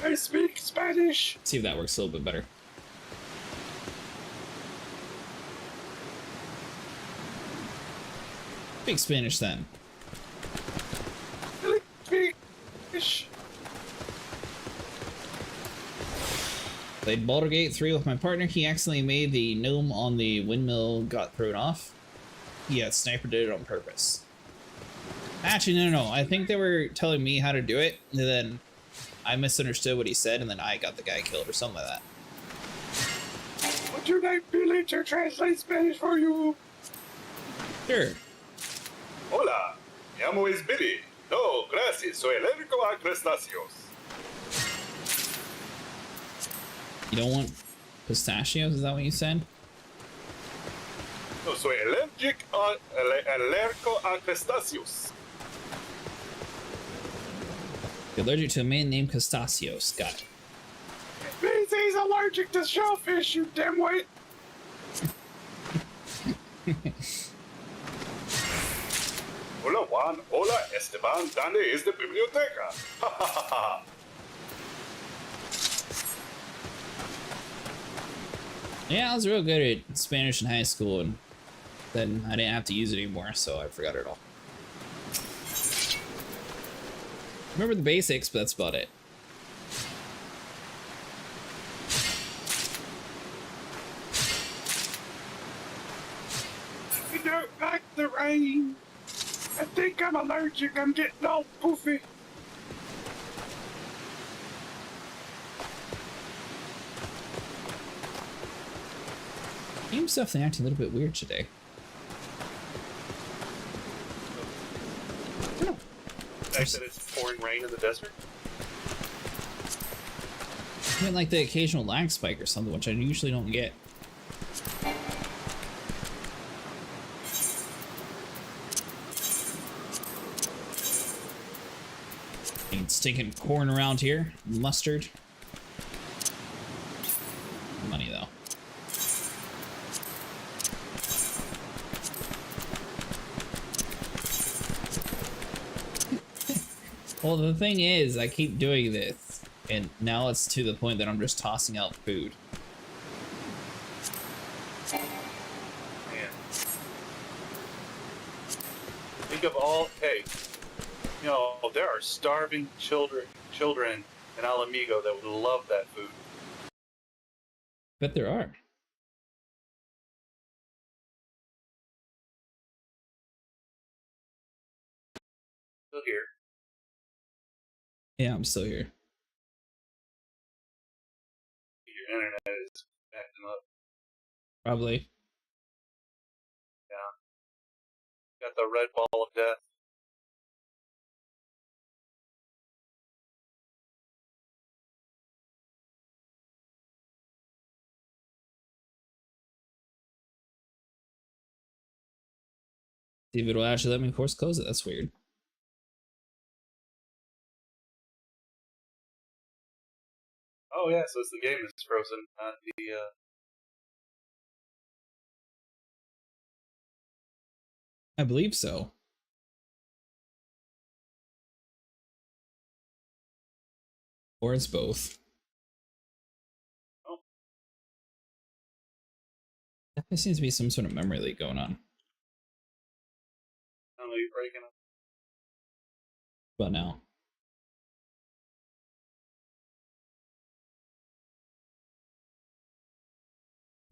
I speak Spanish. See if that works a little bit better. Speak Spanish then. I speak Spanish. Played Baldur's Gate 3 with my partner. He accidentally made the gnome on the windmill got thrown off. Yeah, Sniper did it on purpose. Actually, no. I think they were telling me how to do it, and then I misunderstood what he said, and then I got the guy killed or something like that. Would you like Billy to translate Spanish for you? Sure. Hola, mi amo es Billy. No, gracias, soy alérgico a crustáceos. You don't want pistachios? Is that what you said? No, soy alérgico a crustáceos. You're allergic to a man named Pistachios. Got it. Means he's allergic to shellfish, you dimwit. Hola Juan, hola Esteban, ¿dónde es la biblioteca? Ha ha ha ha. Yeah, I was real good at Spanish in high school, and then I didn't have to use it anymore, so I forgot it all. Remember the basics, but that's about it. I don't like the rain. I think I'm allergic. I'm getting all poofy. Game's definitely acting a little bit weird today. The fact that it's pouring rain in the desert? I mean, like the occasional lag spike or something, which I usually don't get. Stinking corn around here, mustard. funny though. Well, the thing is, I keep doing this, and now it's to the point that I'm just tossing out food. Man. Think of all, hey, you know, there are starving children in Alamigo that would love that food. Bet there are. Still here. Yeah, I'm still here. Your internet is acting up. Probably. Got the red ball of death. See if it'll actually let me force close it. That's weird. Oh yeah, so it's the game that's frozen, not the I believe so. Or it's both. Oh. There seems to be some sort of memory leak going on. I don't know, you're breaking up. But now.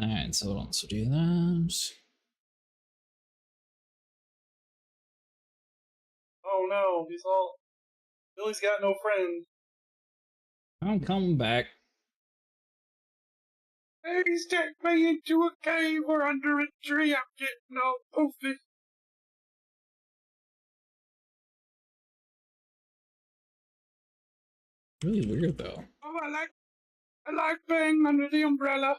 Alright, so hold on, so do that. Oh no, Billy's got no friend. I'm coming back. Please take me into a cave or under a tree. I'm getting all poofy. Really weird though. Oh, I like being under the umbrella.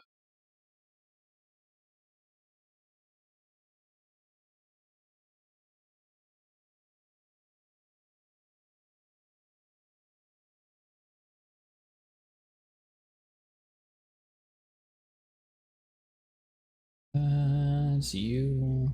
It's you.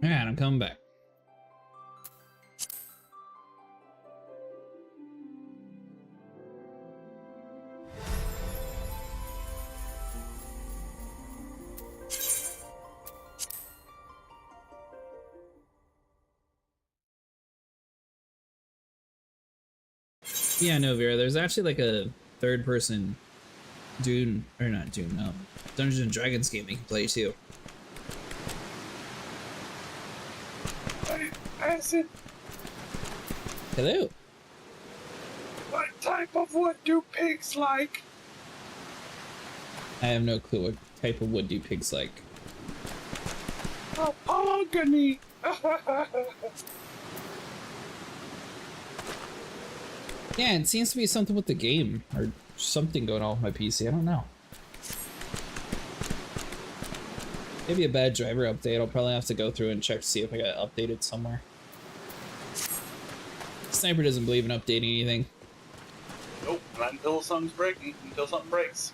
Alright, I'm coming back. Yeah, no, Vera, there's actually like a third person Dune, or not Dune, no, Dungeons and Dragons game you can play too. Acid, Hello. what type of wood do pigs like? I have no clue what type of wood do pigs like. Mahogany. Yeah, it seems to be something with the game, or something going on with my PC, I don't know. Maybe a bad driver update. I'll probably have to go through and check to see if I got updated somewhere. Sniper doesn't believe in updating anything. Nope, not until something breaks.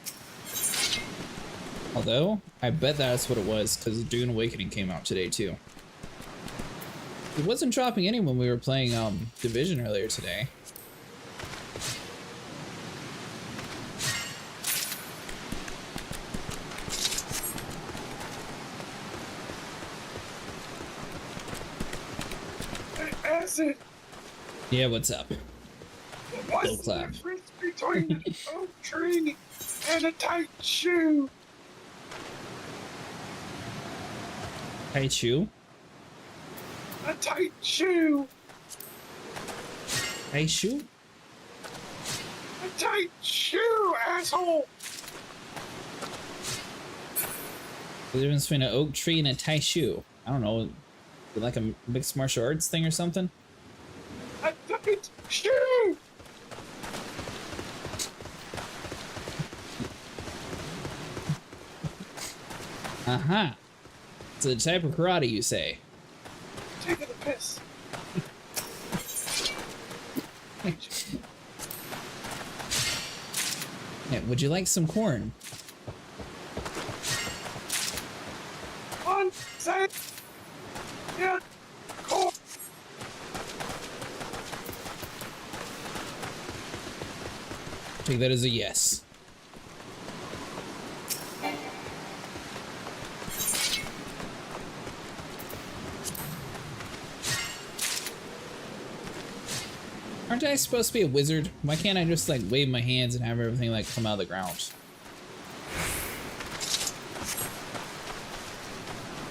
Although, I bet that's what it was, because Dune Awakening came out today too. It wasn't dropping any when we were playing Division earlier today. Acid, Yeah, what's up? what's Low the clap. difference between an oak tree and a tight shoe? Taichu? A tight shoe. Taishu? A tight shoe, asshole. The difference between an oak tree and a Taishu. I don't know. Like a mixed martial arts thing or something? I don't shoot! Uh-huh. It's a type of karate, you say? Taking the piss. Yeah, would you like some corn? One second. Yeah. Cool. Take that as a yes. Aren't I supposed to be a wizard? Why can't I just like wave my hands and have everything like come out of the ground?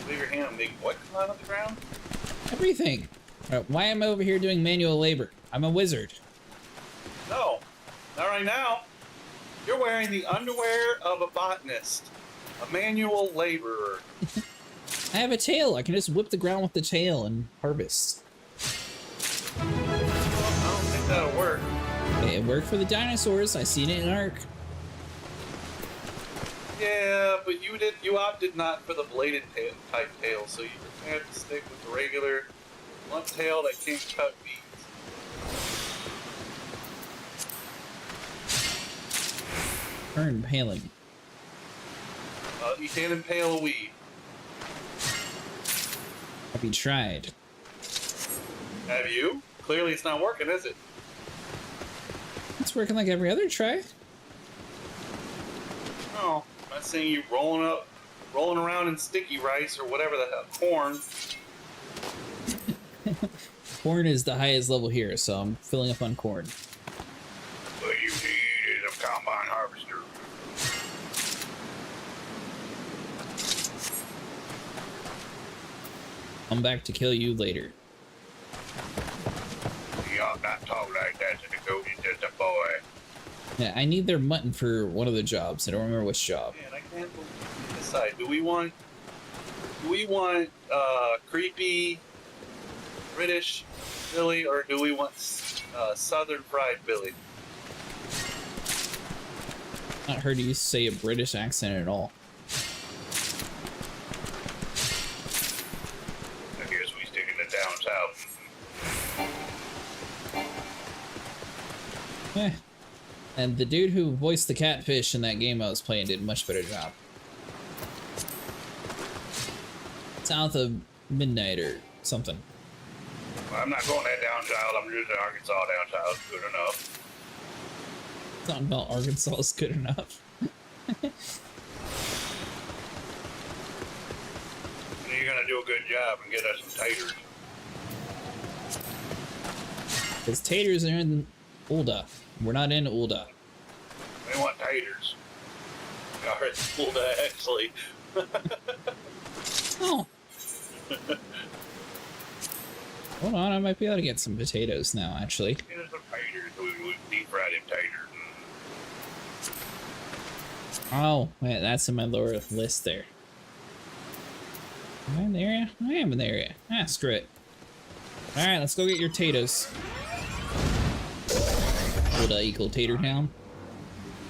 Leave your hand and make what come out of the ground? Everything. Why am I over here doing manual labor? I'm a wizard. No, not right now. You're wearing the underwear of a botanist, a manual laborer. I have a tail. I can just whip the ground with the tail and harvest. I don't think that'll work. It worked for the dinosaurs. I seen it in Ark. Yeah, but you opted not for the bladed type tail, so you have to stick with the regular blunt tail that can't cut beads. Or impaling. You can't impale a weed. Have you tried? Have you? Clearly it's not working, is it? It's working like every other try. No. I'm not saying you rolling around in sticky rice or whatever the hell, corn. Corn is the highest level here, so I'm filling up on corn. What you need is a combine harvester. I'm back to kill you later. You ought not talk like that to the goat, he's just a boy. Yeah, I need their mutton for one of the jobs. I don't remember which job. Man, I can't decide. Do we want creepy British Billy, or do we want Southern fried Billy? Not heard you say a British accent at all. I guess we stick in the down south. Eh. And the dude who voiced the catfish in that game I was playing did a much better job. South of midnight or something. Well, I'm not going that down south. I'm just in Arkansas down south. Good enough. Something about Arkansas is good enough. You're gonna do a good job and get us some taters. Because taters are in Ulda. We're not in Ulda. We want taters. Or it's cool to actually. Oh. Hold on, I might be able to get some potatoes now, actually. Get us some taters. We deep fry them taters. Oh, wait, that's in my lower list there. Am I in the area? I am in the area. Ah, screw it. Alright, let's go get your taters. Ulda equal Tater Town.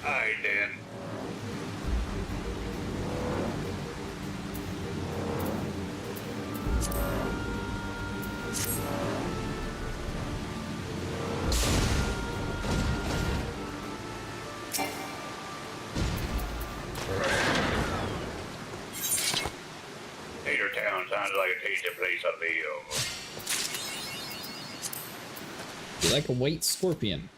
Aye, Dan. Tater Town sounds like a tasty place on the hill. You like a white scorpion?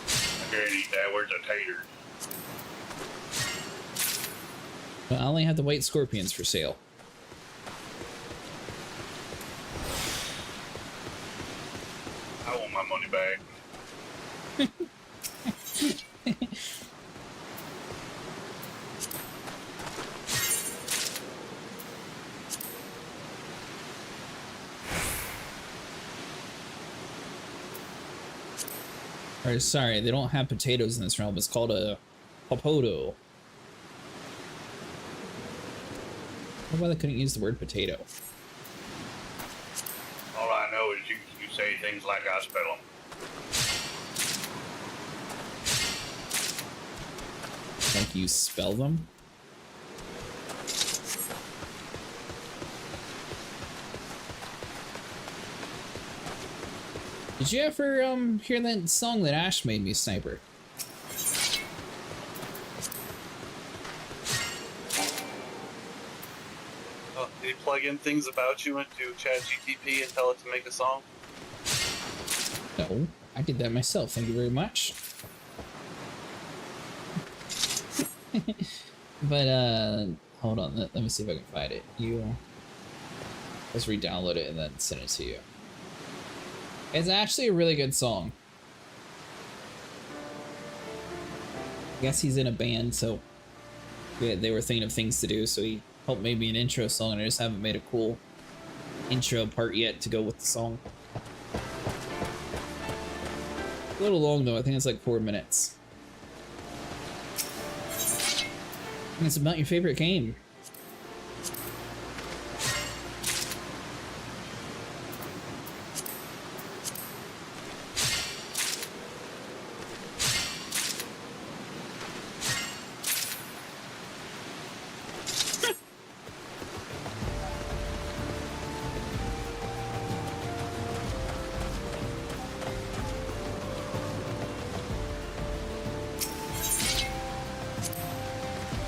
I can't eat that. Where's a tater? Well, I only have the white scorpions for sale. I want my money back. Or sorry, they don't have potatoes in this realm. It's called a popoto. Why they couldn't use the word potato? as you say things like I spell them. Like you spell them? Did you ever hear that song that Ash made me, Sniper? Oh, did you plug in things about you into ChatGTP and tell it to make a song? No, I did that myself. Thank you very much. But hold on. Let me see if I can find it. Let's re-download it and then send it to you. It's actually a really good song. I guess he's in a band, so they were thinking of things to do, so he helped make me an intro song, and I just haven't made a cool intro part yet to go with the song. A little long though, I think it's like 4 minutes. And it's about your favorite game.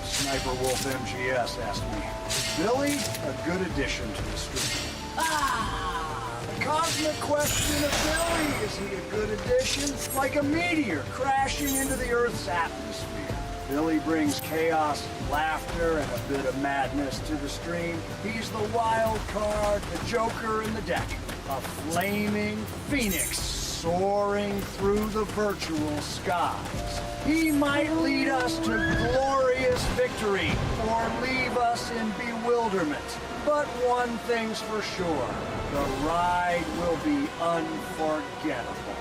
Sniper Wolf MGS asked me, Billy, a good addition to the stream. The cosmic question of Billy, is he a good addition? Like a meteor crashing into the Earth's atmosphere. Billy brings chaos, laughter, and a bit of madness to the stream. He's the wild card, the joker in the deck. A flaming phoenix soaring through the virtual skies. He might lead us to glorious victory or leave us in bewilderment. But one thing's for sure, the ride will be unforgettable.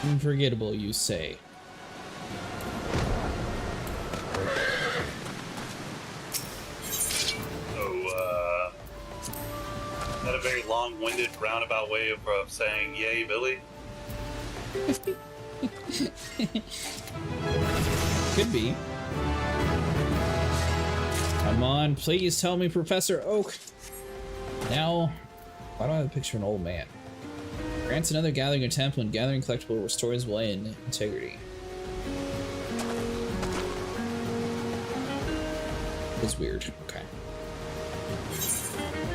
Unforgettable, you say. Is that a very long-winded, roundabout way of saying, yay, Billy? Could be. Come on, please tell me Professor Oak. Now, why do I have a picture of an old man? Grants another gathering attempt when gathering collectible restores land integrity. It's weird. Okay.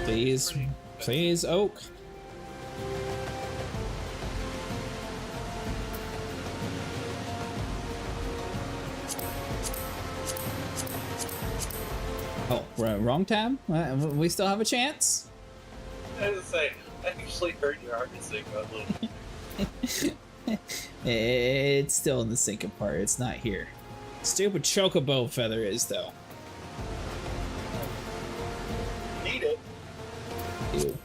Please, please, Oak. Oh, wrong tab? We still have a chance? I was gonna say, I actually heard your heart sing a little. It's still in the sinking part. It's not here. Stupid chocobo feather is, though. Need it. Ew.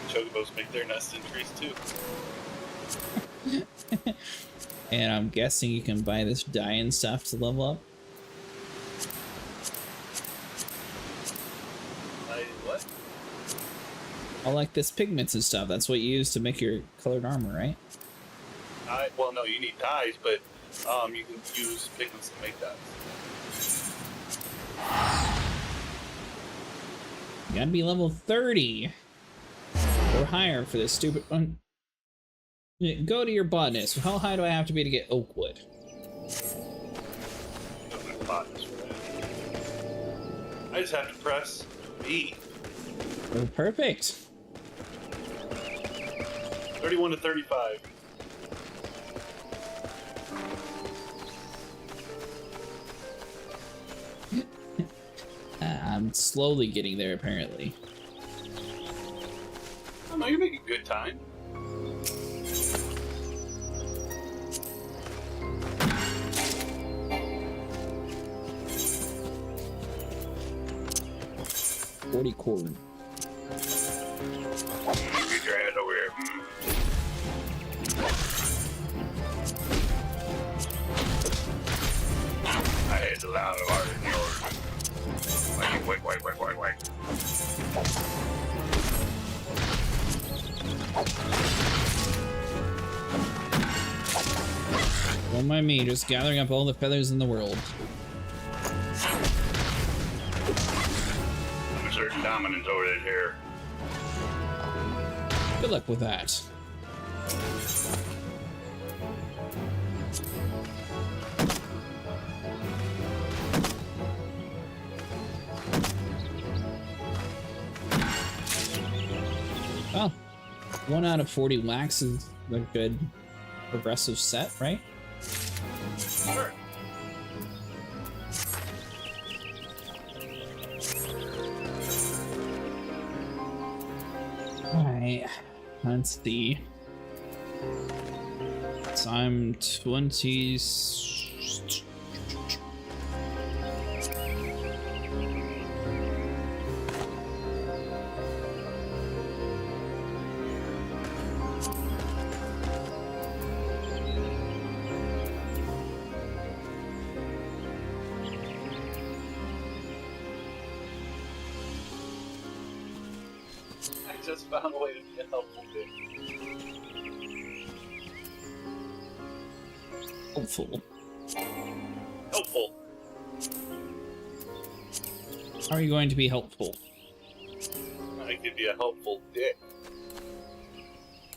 Chocobos make their nest in trees too. And I'm guessing you can buy this dye and stuff to level up. What? I like this pigments and stuff. That's what you use to make your colored armor, right? Well, no, you need dyes, but you can use pigments to make dyes. You gotta be level 30 or higher for this stupid one. Go to your botanist. How high do I have to be to get oak wood? I just have to press B. Oh, perfect. 31 to 35. I'm slowly getting there, apparently. Oh no, you're making good time. Corn. Get your ass over here. out of our wait. Don't mind me, just gathering up all the feathers in the world. I'm certain dominance over that hair. Good luck with that. Well, 1 out of 40 wax is a good progressive set, right? Sure. Alright, let's see. So I'm 20. I just found a way to be a helpful bit. Helpful. Helpful. How are you going to be helpful? I could be a helpful dick.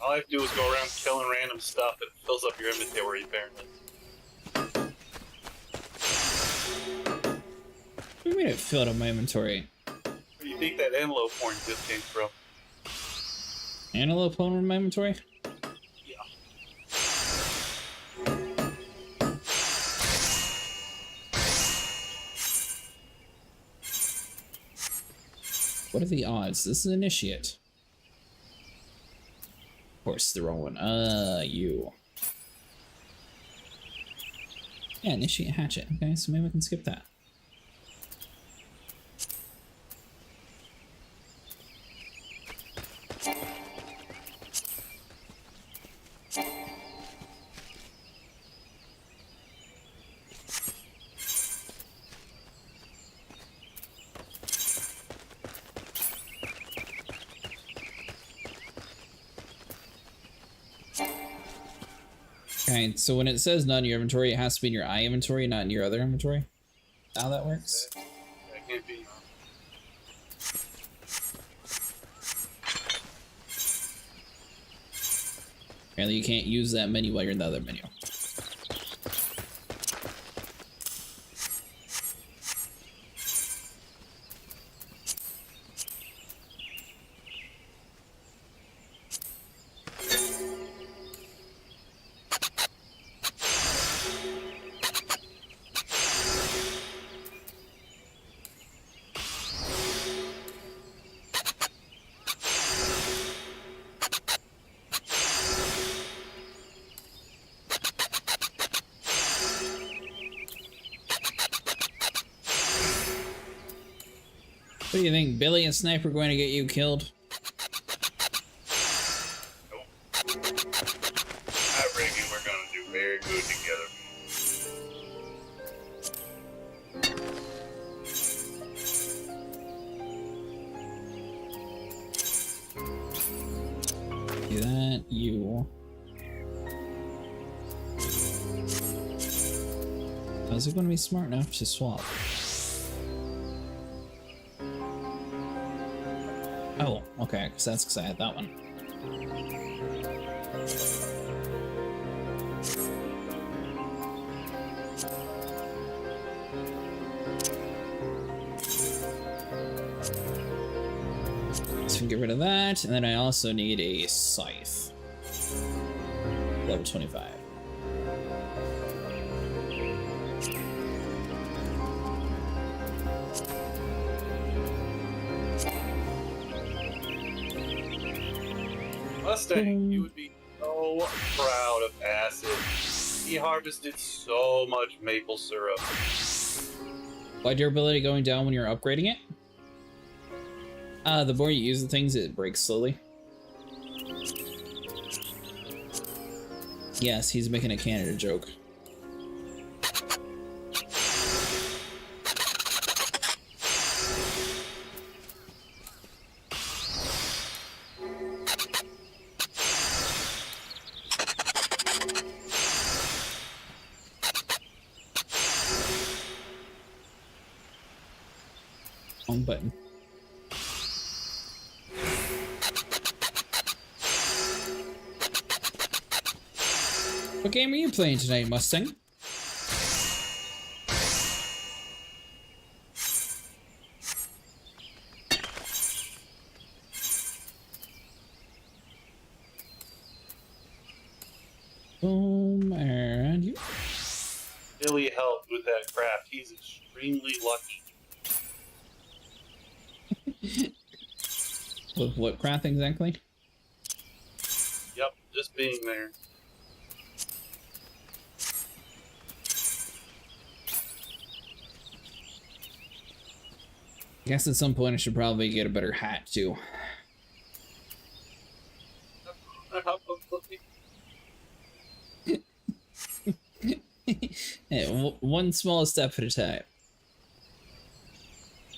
All I have to do is go around killing random stuff and it fills up your inventory, apparently. What do you mean it filled up my inventory? Where do you think that antelope horn just came from? Antelope phone in my inventory? Yeah. What are the odds? This is initiate. Of course, the wrong one. You. Yeah, initiate hatchet. Okay, so maybe I can skip that. Okay, so when it says not in your inventory, it has to be in your eye inventory, not in your other inventory. How that works? That can't be. Apparently you can't use that menu while you're in the other menu. What do you think, Billy and Sniper going to get you killed? Nope. I reckon we're gonna do very good together. Do that, you. How's it going to be smart enough to swap? Oh, okay, because that's because I had that one. So get rid of that, and then I also need a scythe. Level 25. Mustang, you would be so proud of Acid. He harvested so much maple syrup. Why durability going down when you're upgrading it? The more you use the things, it breaks slowly. Yes, he's making a Canada joke. Wrong button. What game are you playing tonight, Mustang? Boom, and you. Billy helped with that craft. He's extremely lucky. With what craft exactly? Yep, just being there. I guess at some point I should probably get a better hat too. Yeah, one small step at a time.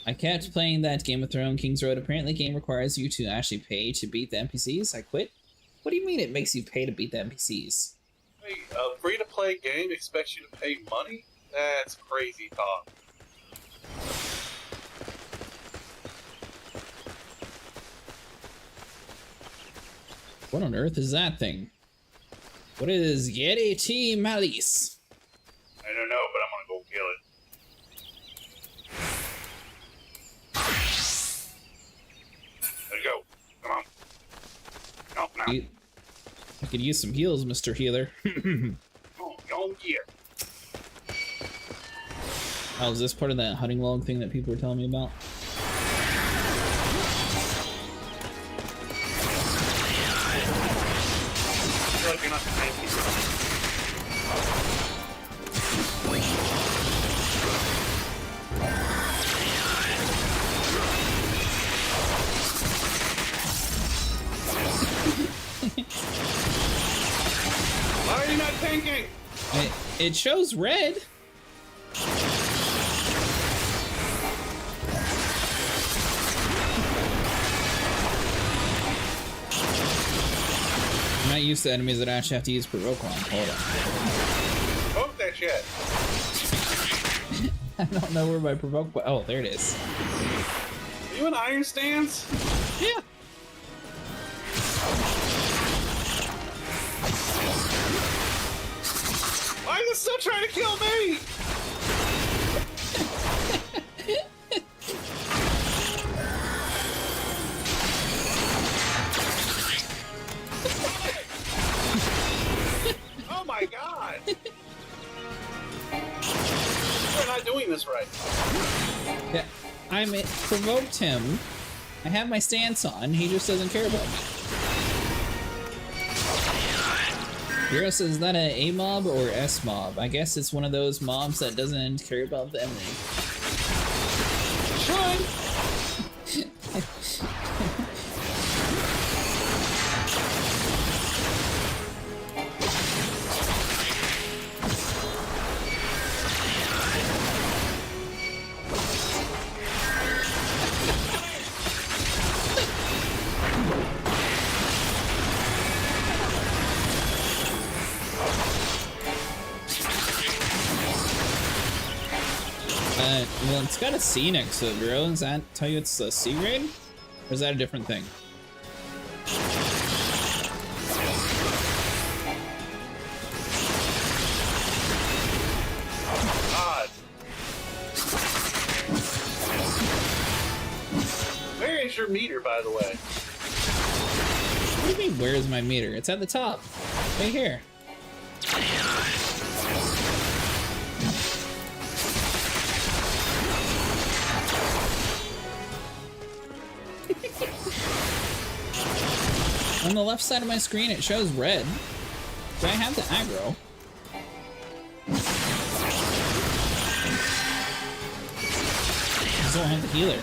I kept playing that Game of Thrones King's Road. Apparently, game requires you to actually pay to beat the NPCs. I quit. What do you mean it makes you pay to beat the NPCs? Wait, a free-to-play game expects you to pay money? That's crazy talk. What on earth is that thing? What is Yeti T Malice? I don't know, but I'm gonna go kill it. There you go. Come on. Come on now. I could use some heals, Mr. Healer. Oh, go here. Oh, is this part of that hunting log thing that people were telling me about? I feel like you're not tanky. Why are you not tanking? It shows red. I'm not used to enemies that actually have to use provoke on. Hold on. Poke that shit. I don't know where my provoke. Oh, there it is. Are you in iron stance? Yeah. Why is it still trying to kill me? Oh my god! We're not doing this right. Yeah. Provoked him. I have my stance on. He just doesn't care about me. Hero says, is that an A mob or S mob? I guess it's one of those mobs that doesn't care about the enemy. Should! Well, it's got a C next to it, bro. Does that tell you it's a C grade? Or is that a different thing? God. Where is your meter, by the way? What do you mean, where is my meter? It's at the top. Right here. On the left side of my screen, it shows red. Do I have the aggro? I just don't have the healer.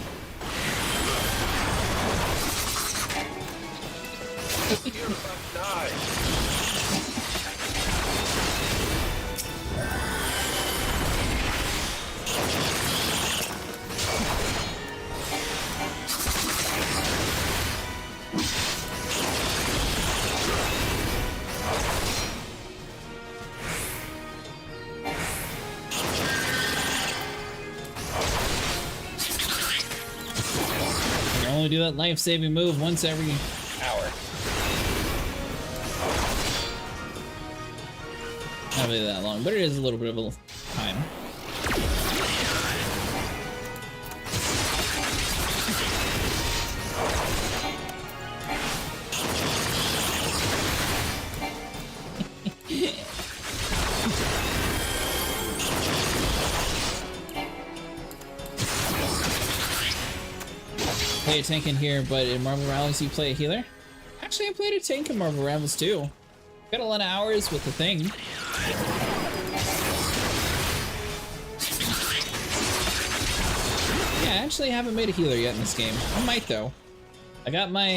You're about to die. only do that life-saving move once every hour. Not really that long, but it is a little bit of a time. Play a tank in here, but in Marvel Rivals you play a healer? Actually, I played a tank in Marvel Rivals too. Got a lot of hours with the thing. Yeah, I actually haven't made a healer yet in this game. I might though. I got my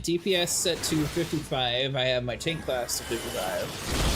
DPS set to 55. I have my tank class to 55.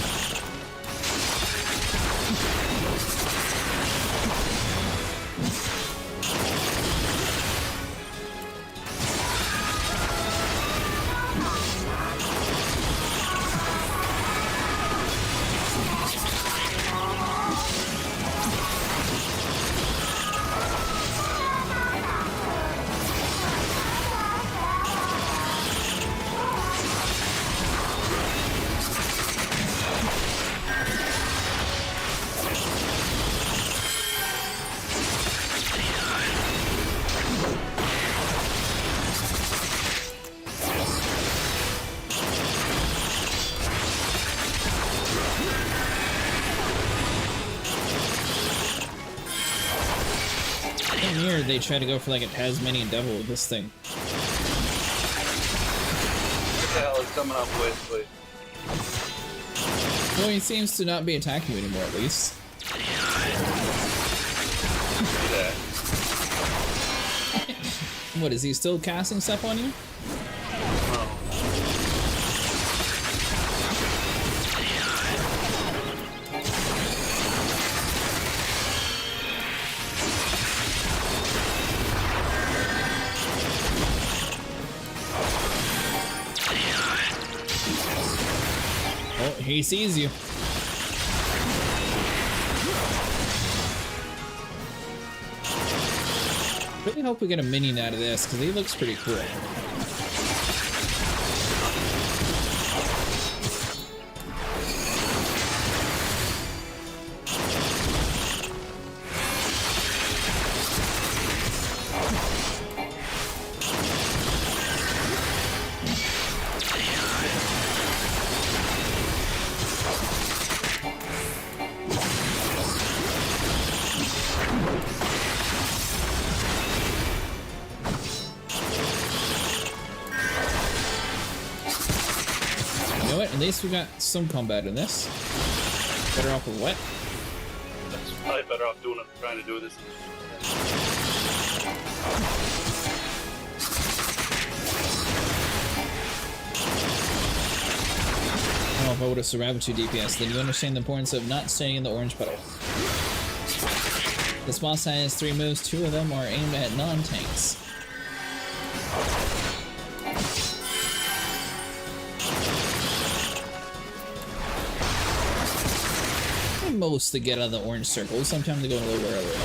Here they try to go for like a Tasmanian devil with this thing. What the hell is coming up with? Well, he seems to not be attacking you anymore, at least. Yeah. What, is he still casting stuff on you? Oh, he sees you. Really hope we get a minion out of this, because he looks pretty cool. You know what? At least we got some combat in this. Better off with what? That's probably better off doing it, trying to do this. Oh, if I would have survived 2 DPS, then you understand the importance of not staying in the orange puddle. This boss has 3 moves, 2 of them are aimed at non-tanks. I mostly get out of the orange circles, sometimes they go a little earlier.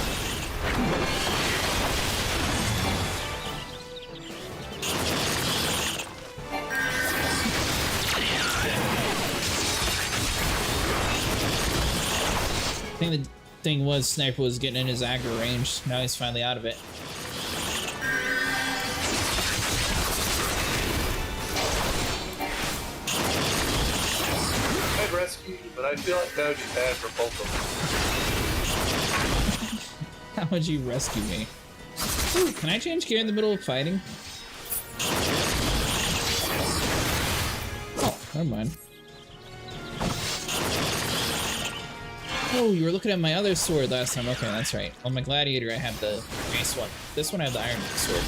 I think the thing was Sniper was getting in his aggro range. Now he's finally out of it. I'd rescue you, but I feel like that would be bad for both of them. How would you rescue me? Ooh, can I change gear in the middle of fighting? Oh, never mind. Oh, you were looking at my other sword last time. Okay, that's right. On my gladiator, I have the base one. This one I have the iron sword.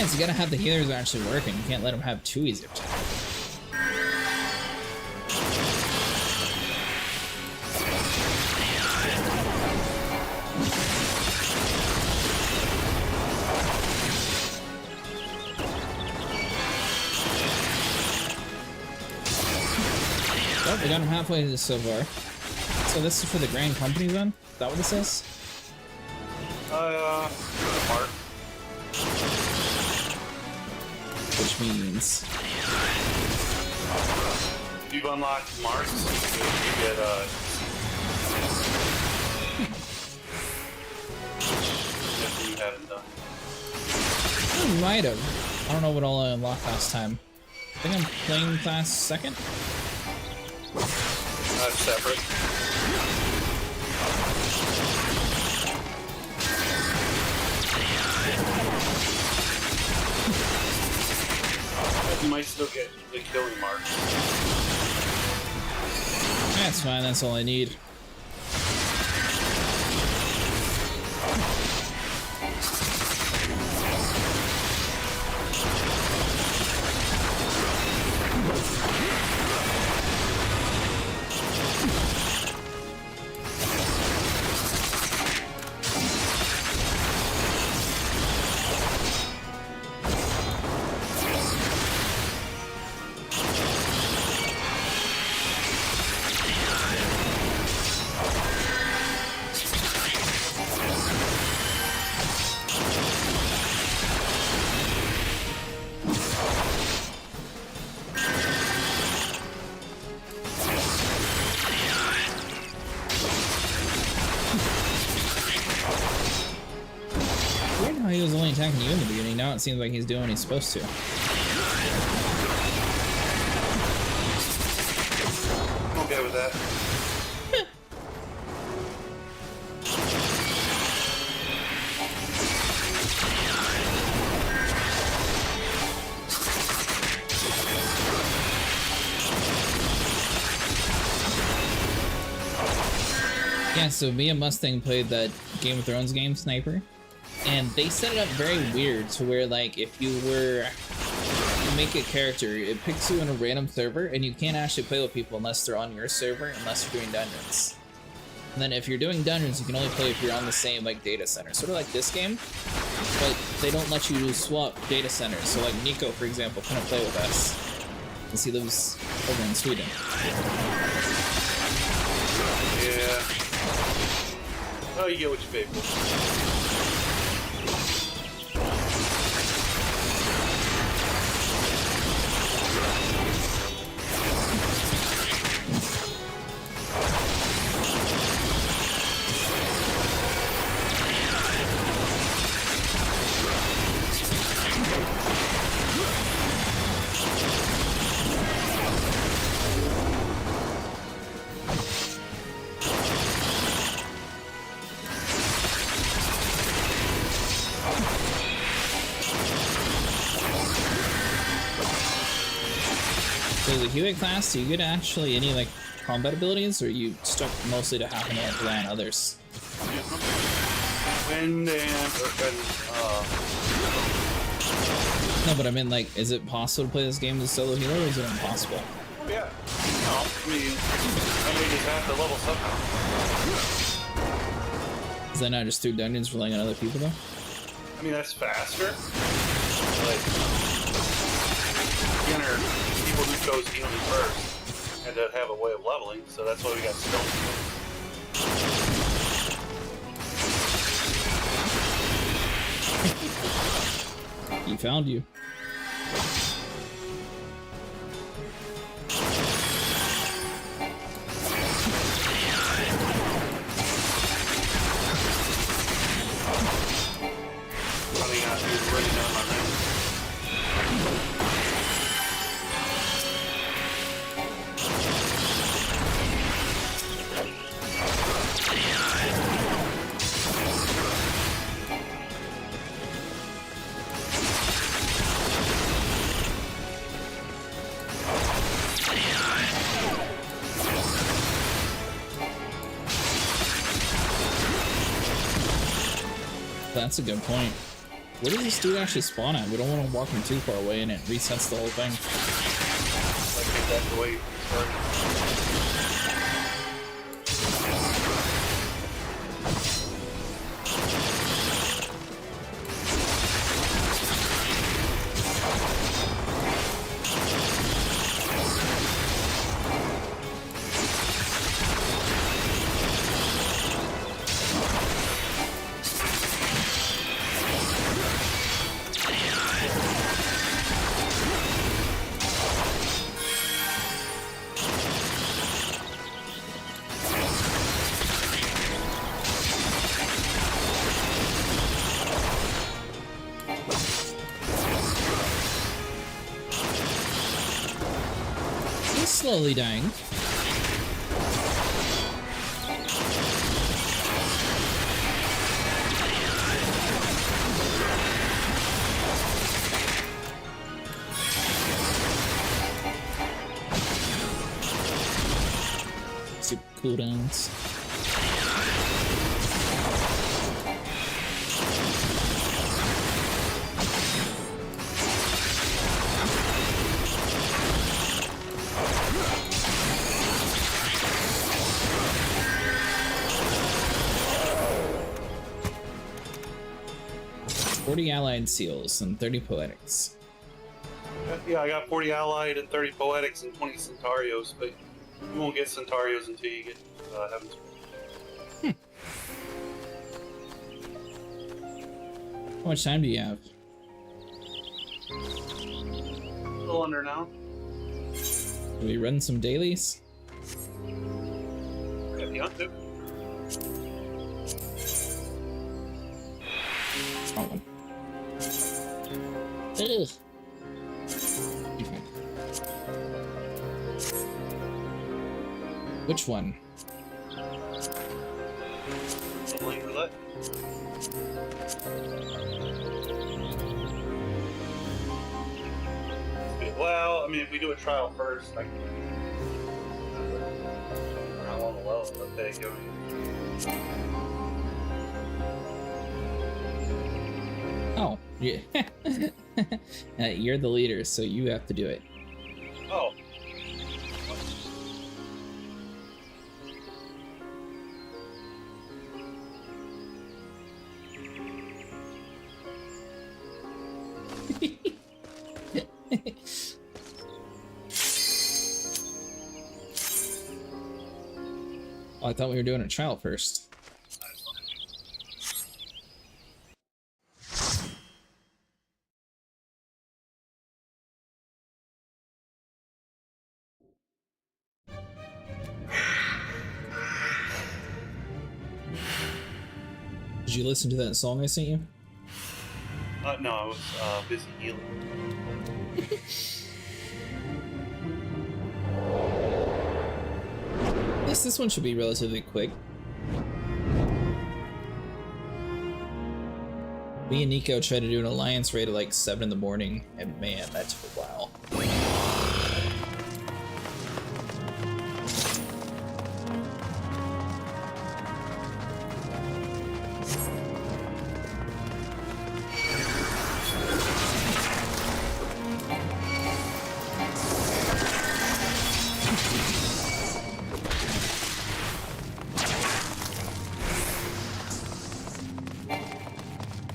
Yeah, so you gotta have the healers actually working. You can't let them have too easy of time. Oh, we got him halfway to this so far. So this is for the Grand Company then? Is that what this is? Mark. Which means... If you've unlocked marks, you get, if you haven't done. I might have. I don't know what all I unlocked last time. I think I'm playing class second? Separate. You might still get the killing mark. That's fine, that's all I need. Weird how he was only attacking you in the beginning. Now it seems like he's doing what he's supposed to. I'm okay with that. Yeah, so me and Mustang played that Game of Thrones game, Sniper, and they set it up very weird to where, like, if you were to make a character, it picks you in a random server, and you can't actually play with people unless they're on your server, unless you're doing dungeons. And then if you're doing dungeons, you can only play if you're on the same, like, data center. Sort of like this game, but they don't let you swap data centers. So, like, Nico, for example, couldn't play with us, because he lives over in Sweden. Yeah. Oh, you get what you pay for. So the Hewitt class, do you get actually any, like, combat abilities, or are you stuck mostly to having to, like, rely on others? Wind and No, but I mean, like, is it possible to play this game as a solo healer, or is it impossible? yeah. No, I mean just have to level somehow. Is that not just through dungeons relying on other people, though? I mean, that's faster. Like, beginner people who chose healing first had to have a way of leveling, so that's why we got stone healing. He found you. Running out here, running down my lane. That's a good point. Where does this dude actually spawn at? We don't want to walk him too far away and it resets the whole thing. Like that's the way you start. He's slowly dying. Super cooldowns. Allied seals and 30 poetics. Yeah, I got 40 allied and 30 poetics and 20 Centarios, but you won't get Centarios until you get Heaven's Word. How much time do you have? A little under now. Do we run some dailies? If you want to. Wrong one. Ugh. Okay. Which one? Something roulette. Well, I mean, if we do a trial first, I can. How long the level? Okay, go. Oh, yeah. You're the leader, so you have to do it. Oh. Oh, I thought we were doing a trial first. Did you listen to that song I sent you? No, I was busy healing. This one should be relatively quick. Me and Nico tried to do an alliance raid at like 7 in the morning, and man, that took a while.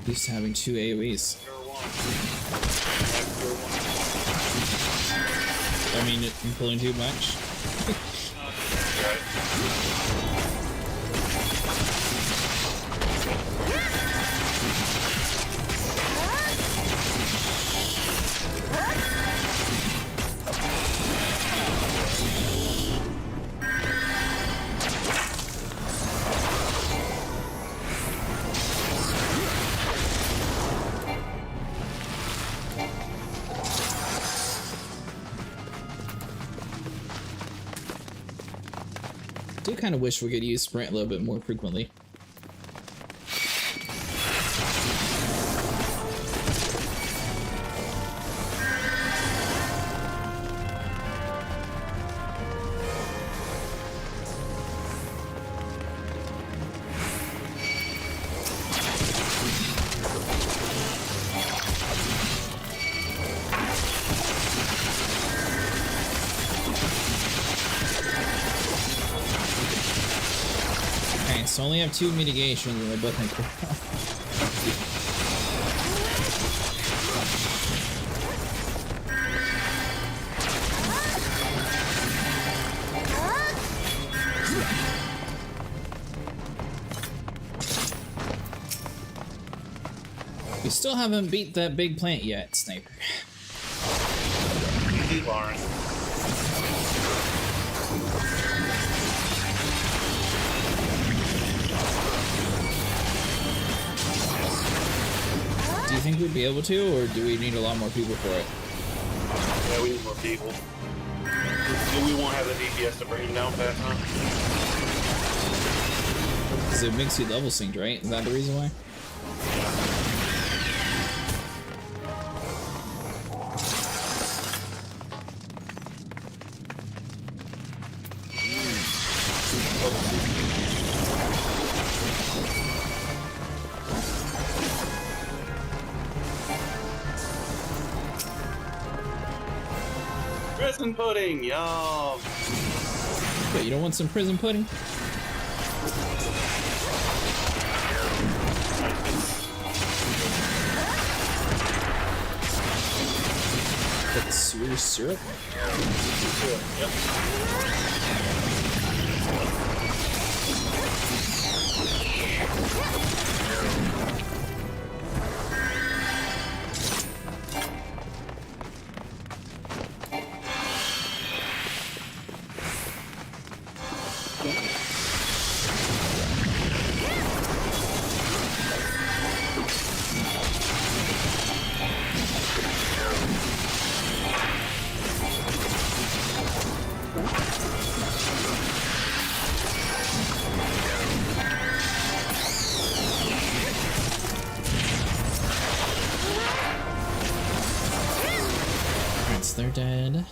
Used to having 2 AoEs. I mean, I'm pulling too much. I do kind of wish we could use sprint a little bit more frequently. so I only have 2 mitigations and they both make We still haven't beat that big plant yet, Sniper. Easy, Lauren. Do you think we'd be able to, or do we need a lot more people for it? Yeah, we need more people. We won't have the DPS to bring him down fast enough. Because it makes you level synced, right? Is that the reason why? Prison pudding, yum! But you don't want some prison pudding? That sewer syrup? Yep. Once they're dead.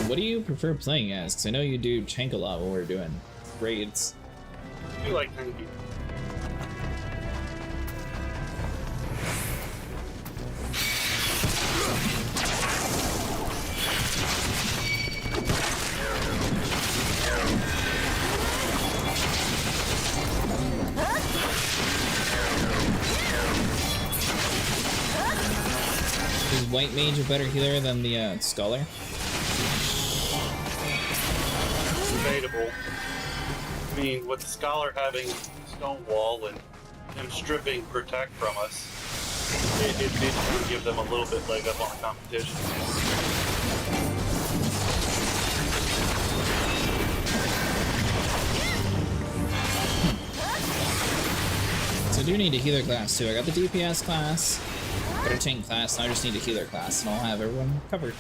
What do you prefer playing as? Because I know you do tank a lot when we're doing raids. I do like tanky. Is White Mage a better healer than the Scholar? Debatable. I mean, with the Scholar having Stonewall and him stripping Protect from us, it did kind of give them a little bit leg up on the competition. So I do need a healer class too. I got the DPS class, got a tank class, and I just need a healer class, and I'll have everyone covered.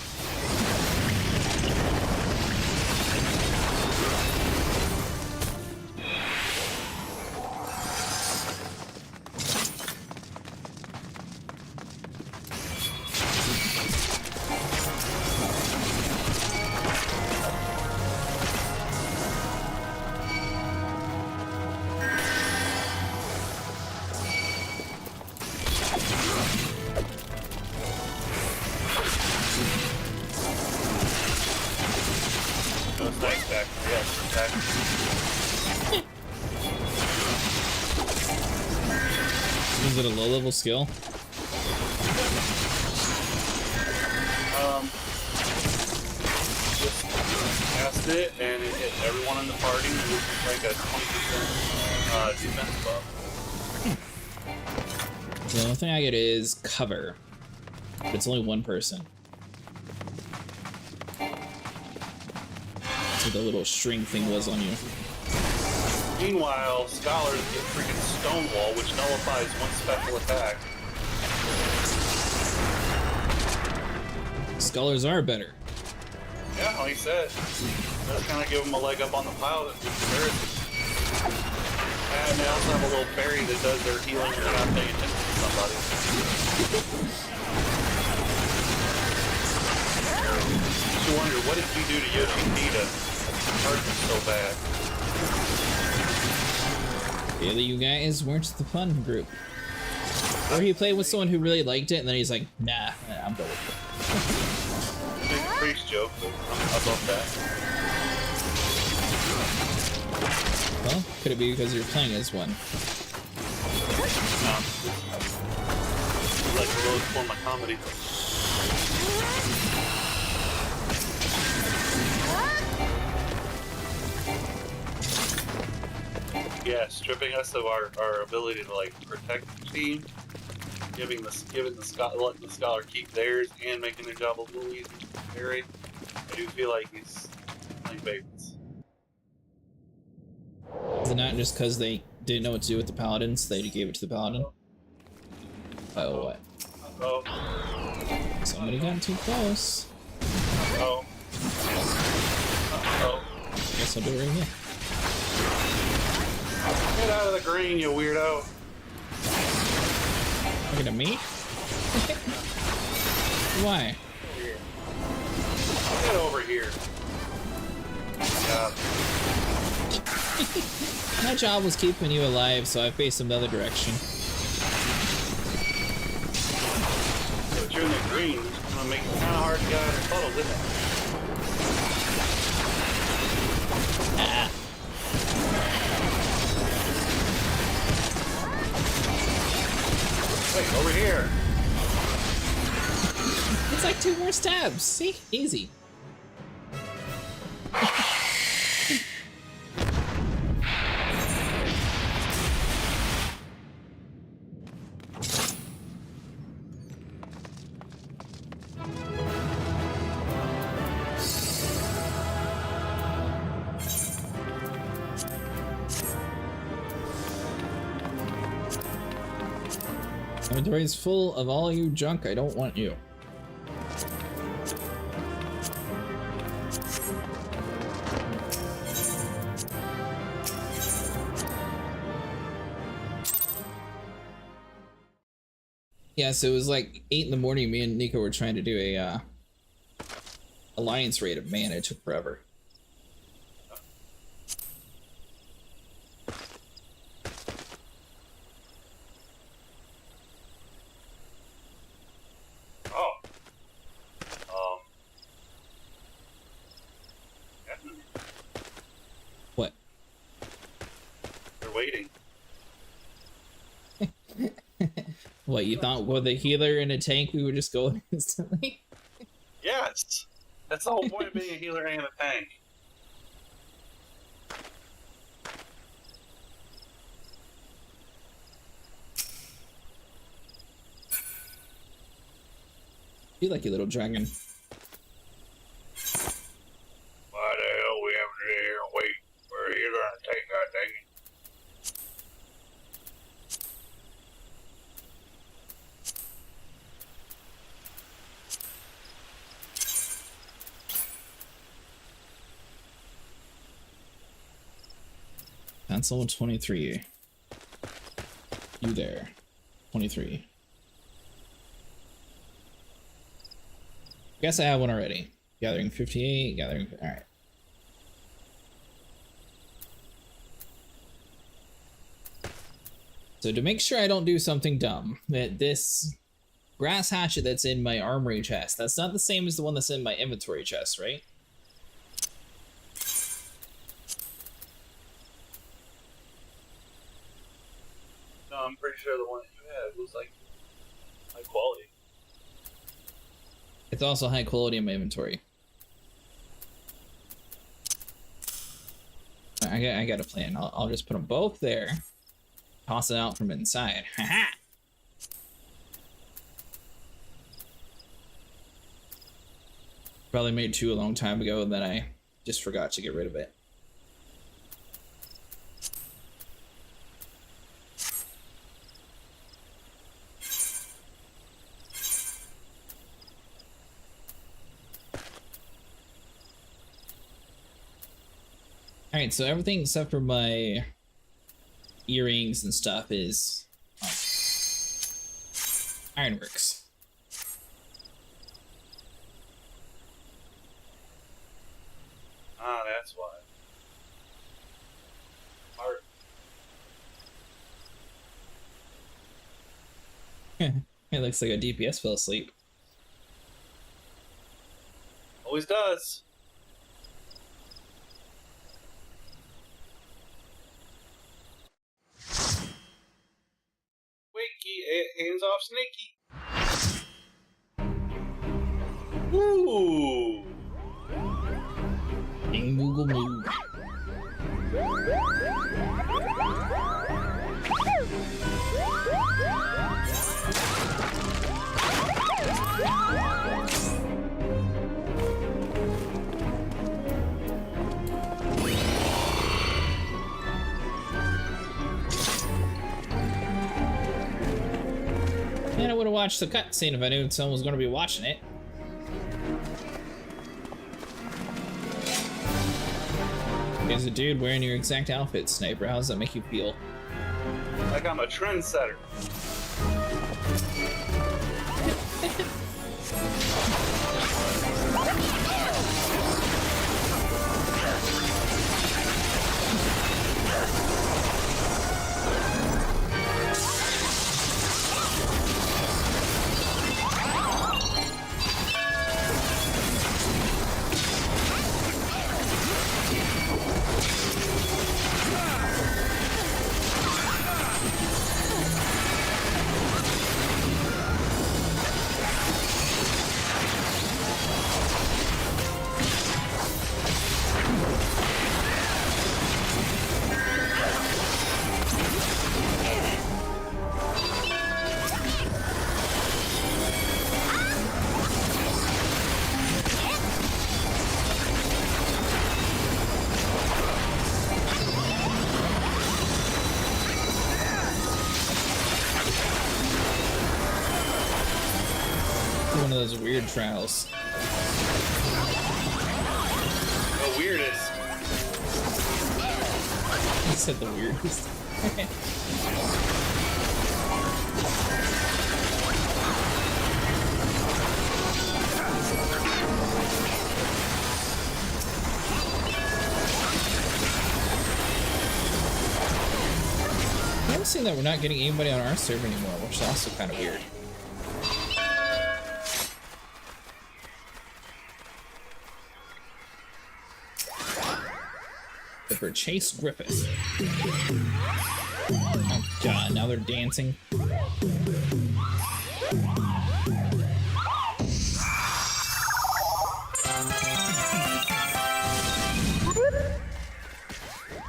Those dice back, yeah, Protect. Is it a low level skill? Just cast it and it hit everyone in the party with like a 20% defense buff. The only thing I get is cover, but it's only one person. So the little string thing was on you. Meanwhile, Scholars get freaking Stonewall, which nullifies one special attack. Scholars are better. Yeah, like I said, that's kind of give them a leg up on the pile. And they also have a little fairy that does their healing when they're not paying attention to somebody. You wonder, what did we do to Yoshihide to hurt him so bad? Really, you guys weren't the fun group. Or he played with someone who really liked it, and then he's like, nah, I'm done with I make a priest joke, but I'm above that. it. Well, could it be because you're playing as one? Like the lowest form of comedy. Yeah, stripping us of our ability to like protect the team, letting the scholar keep theirs, and making their job a little easier to carry. I do feel like he's playing favorites. Is it not just because they didn't know what to do with the paladins, they gave it to the paladin? Oh, what? Oh, Somebody got too close. oh, oh! Guess I'll do it right here. Get out of the green, you weirdo! Looking at me? Why? Get over here! Yeah. My job was keeping you alive, so I faced him the other direction. But you're in the green, it's gonna make it kind of hard to get out of the puddles, isn't it? Ah. Wait, over here! It's like 2 more stabs. See? Easy. Inventory is full of all you junk. I don't want you. Yeah, so it was like 8 in the morning. Me and Nico were trying to do a alliance raid of man. It took forever. What? They're waiting. What, you thought with a healer and a tank we would just go instantly? Yes! That's the whole point of being a healer and a tank. You like your little dragon. Why the hell we have to sit here and wait for a healer and a tank, god dang it? Console 23. You there. 23. Guess I have one already. Gathering 58, gathering... Alright. So to make sure I don't do something dumb, that this grass hatchet that's in my armory chest, that's not the same as the one that's in my inventory chest, right? No, I'm pretty sure the one that you had was like high quality. It's also high quality in my inventory. I got a plan. I'll just put them both there. Toss it out from inside. Haha! Probably made 2 a long time ago, and then I just forgot to get rid of it. Alright, so everything except for my earrings and stuff is ironworks. Ah, that's why. Art. It looks like a DPS fell asleep. Always does. Wakey, hands off Snakey. Ooh. Ding Moogle Moo. Man, I would have watched the cutscene if I knew someone was going to be watching it. There's a dude wearing your exact outfit, Sniper. How does that make you feel? Like I'm a trendsetter. One of those weird trials. The weirdest. I said the weirdest. I'm seeing that we're not getting anybody on our server anymore, which is also kind of weird. For Chase Griffith. Oh god, now they're dancing.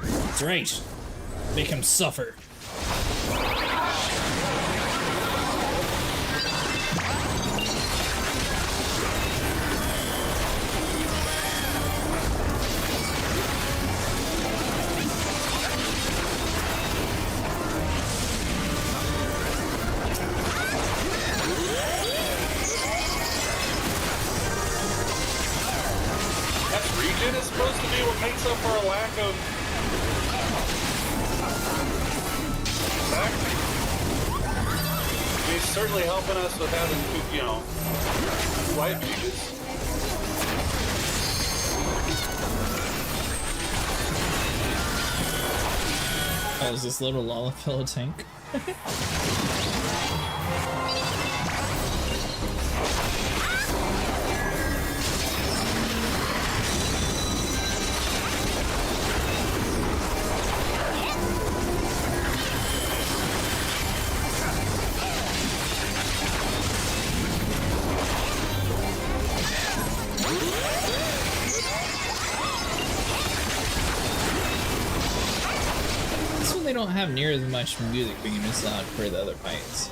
That's right. Make him suffer. Regen is supposed to be what makes up for a lack of back. He's certainly helping us with having, you know, life mages. Oh, is this little Lollapalooza tank? They don't have near as much music being as loud for the other fights.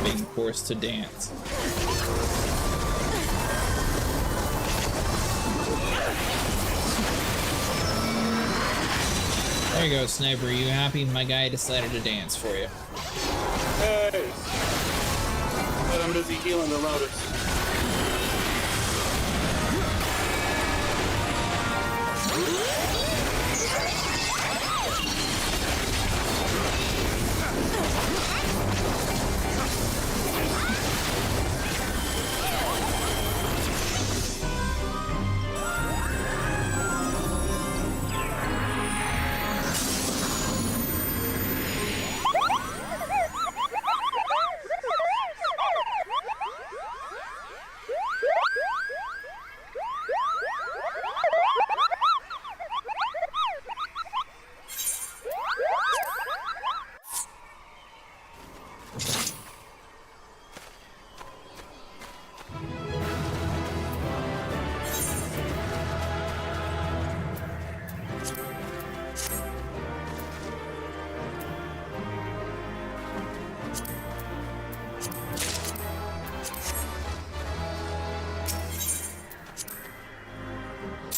Being forced to dance. There you go, Sniper. Are you happy my guy decided to dance for you? Hey! But I'm busy healing the Lotus.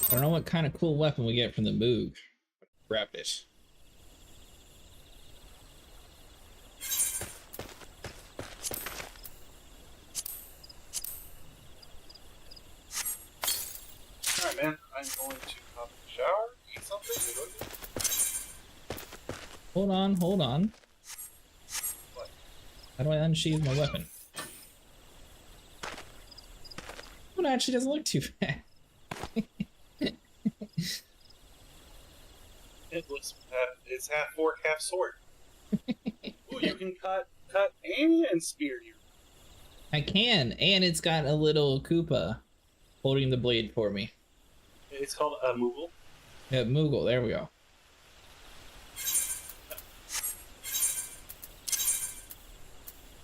I don't know what kind of cool weapon we get from the Moog. Grab it. Alright, man. I'm going to hop in the shower, eat something, and go to Hold on. What? How do I unsheathe my weapon? Well, it actually doesn't look too bad. It looks it's half fork, half sword. Ooh, you can cut and spear you. I can, and it's got a little Koopa holding the blade for me. It's called a Moogle. Yeah, Moogle, there we go.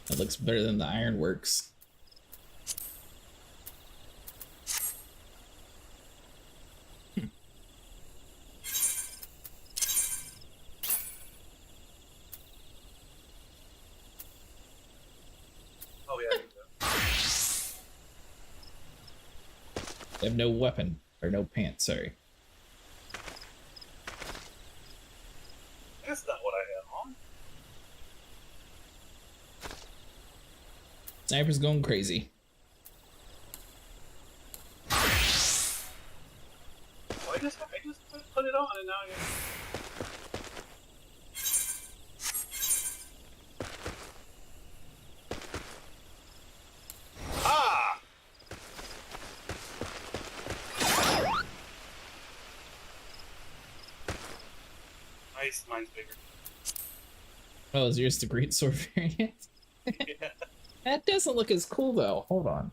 That looks better than the Ironworks. Oh yeah. They have no weapon, or no pants, sorry. That's not what I have on. Sniper's going crazy. Oh, I just put it on and now I Ah! Nice, mine's bigger. Oh, is yours the Great Sword variant? Yeah. That doesn't look as cool though. Hold on.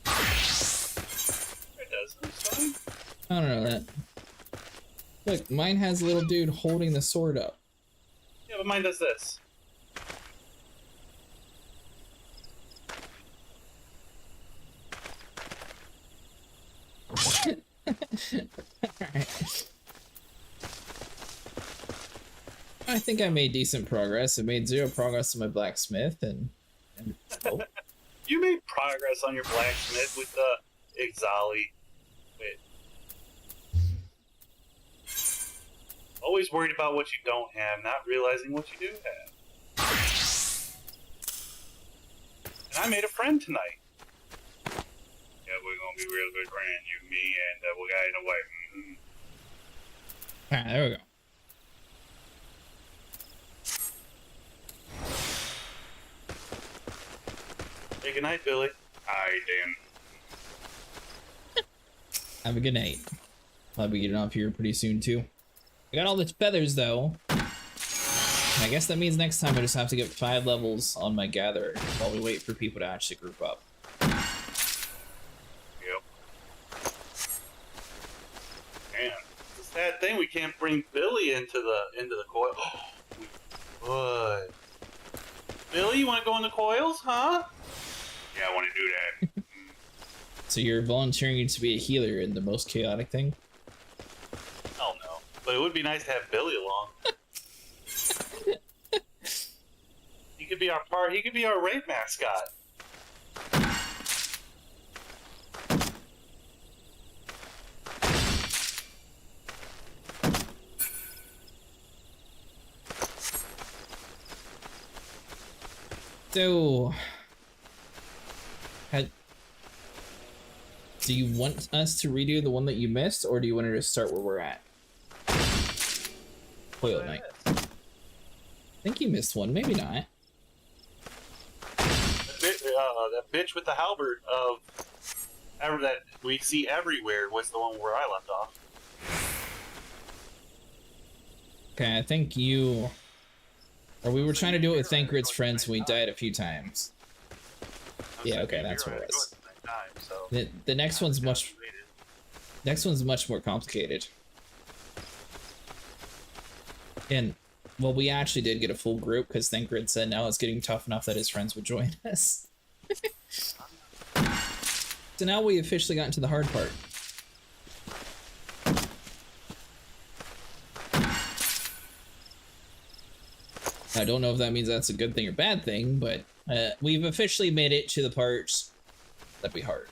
It does. It's fine. I don't know that. Look, mine has a little dude holding the sword up. Yeah, but mine does this. Alright. I think I made decent progress. I made 0 progress on my blacksmith and oh, You made progress on your blacksmith with the Exali. Wait. Always worried about what you don't have, not realizing what you do have. And I made a friend tonight. Yeah, we're gonna be real good friends, you, me, and we got in a way. alright, there we go. Hey, good night, Billy. Hi, Dan. Have a good night. I'll be getting off here pretty soon too. I got all the feathers though. And I guess that means next time I just have to get 5 levels on my gatherer while we wait for people to actually group up. Yep. Man, it's a sad thing we can't bring Billy into the coil. We would. Billy, you want to go in the coils, huh? Yeah, I want to do that. So you're volunteering to be a healer in the most chaotic thing? Hell no. But it would be nice to have Billy along. He could be our raid mascot. So, do you want us to redo the one that you missed, or do you want to just start where we're at? Coil Knight. think you missed one, maybe not. That bitch with the halberd that we see everywhere was the one where I left off. Okay, I think you... Or we were trying to do it with Thancred's friends and we died a few times. Yeah, okay, that's what it was. The next one's much more complicated. And, well, we actually did get a full group because Thancred said now it's getting tough enough that his friends would join us. So now we officially got into the hard part. I don't know if that means that's a good thing or bad thing, but we've officially made it to the parts that'd be hard.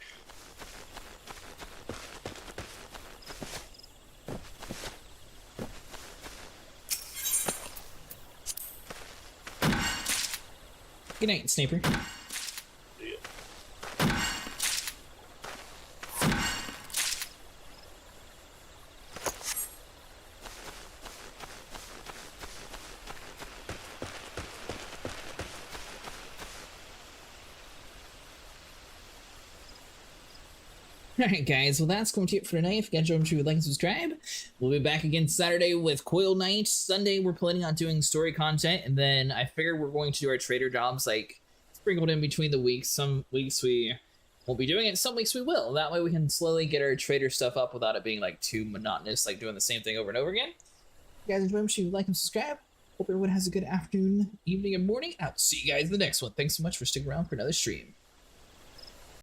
Good night, Sniper. Alright guys, well that's going to be it for tonight. If you guys enjoyed, make sure you like and subscribe. We'll be back again Saturday with Coil Night. Sunday we're planning on doing story content, and then I figure we're going to do our trader jobs like sprinkled in between the weeks. Some weeks we won't be doing it, some weeks we will. That way we can slowly get our trader stuff up without it being like too monotonous, like doing the same thing over and over again. If you guys enjoyed, make sure you like and subscribe. Hope everyone has a good afternoon, evening, and morning. I'll see you guys in the next one. Thanks so much for sticking around for another stream.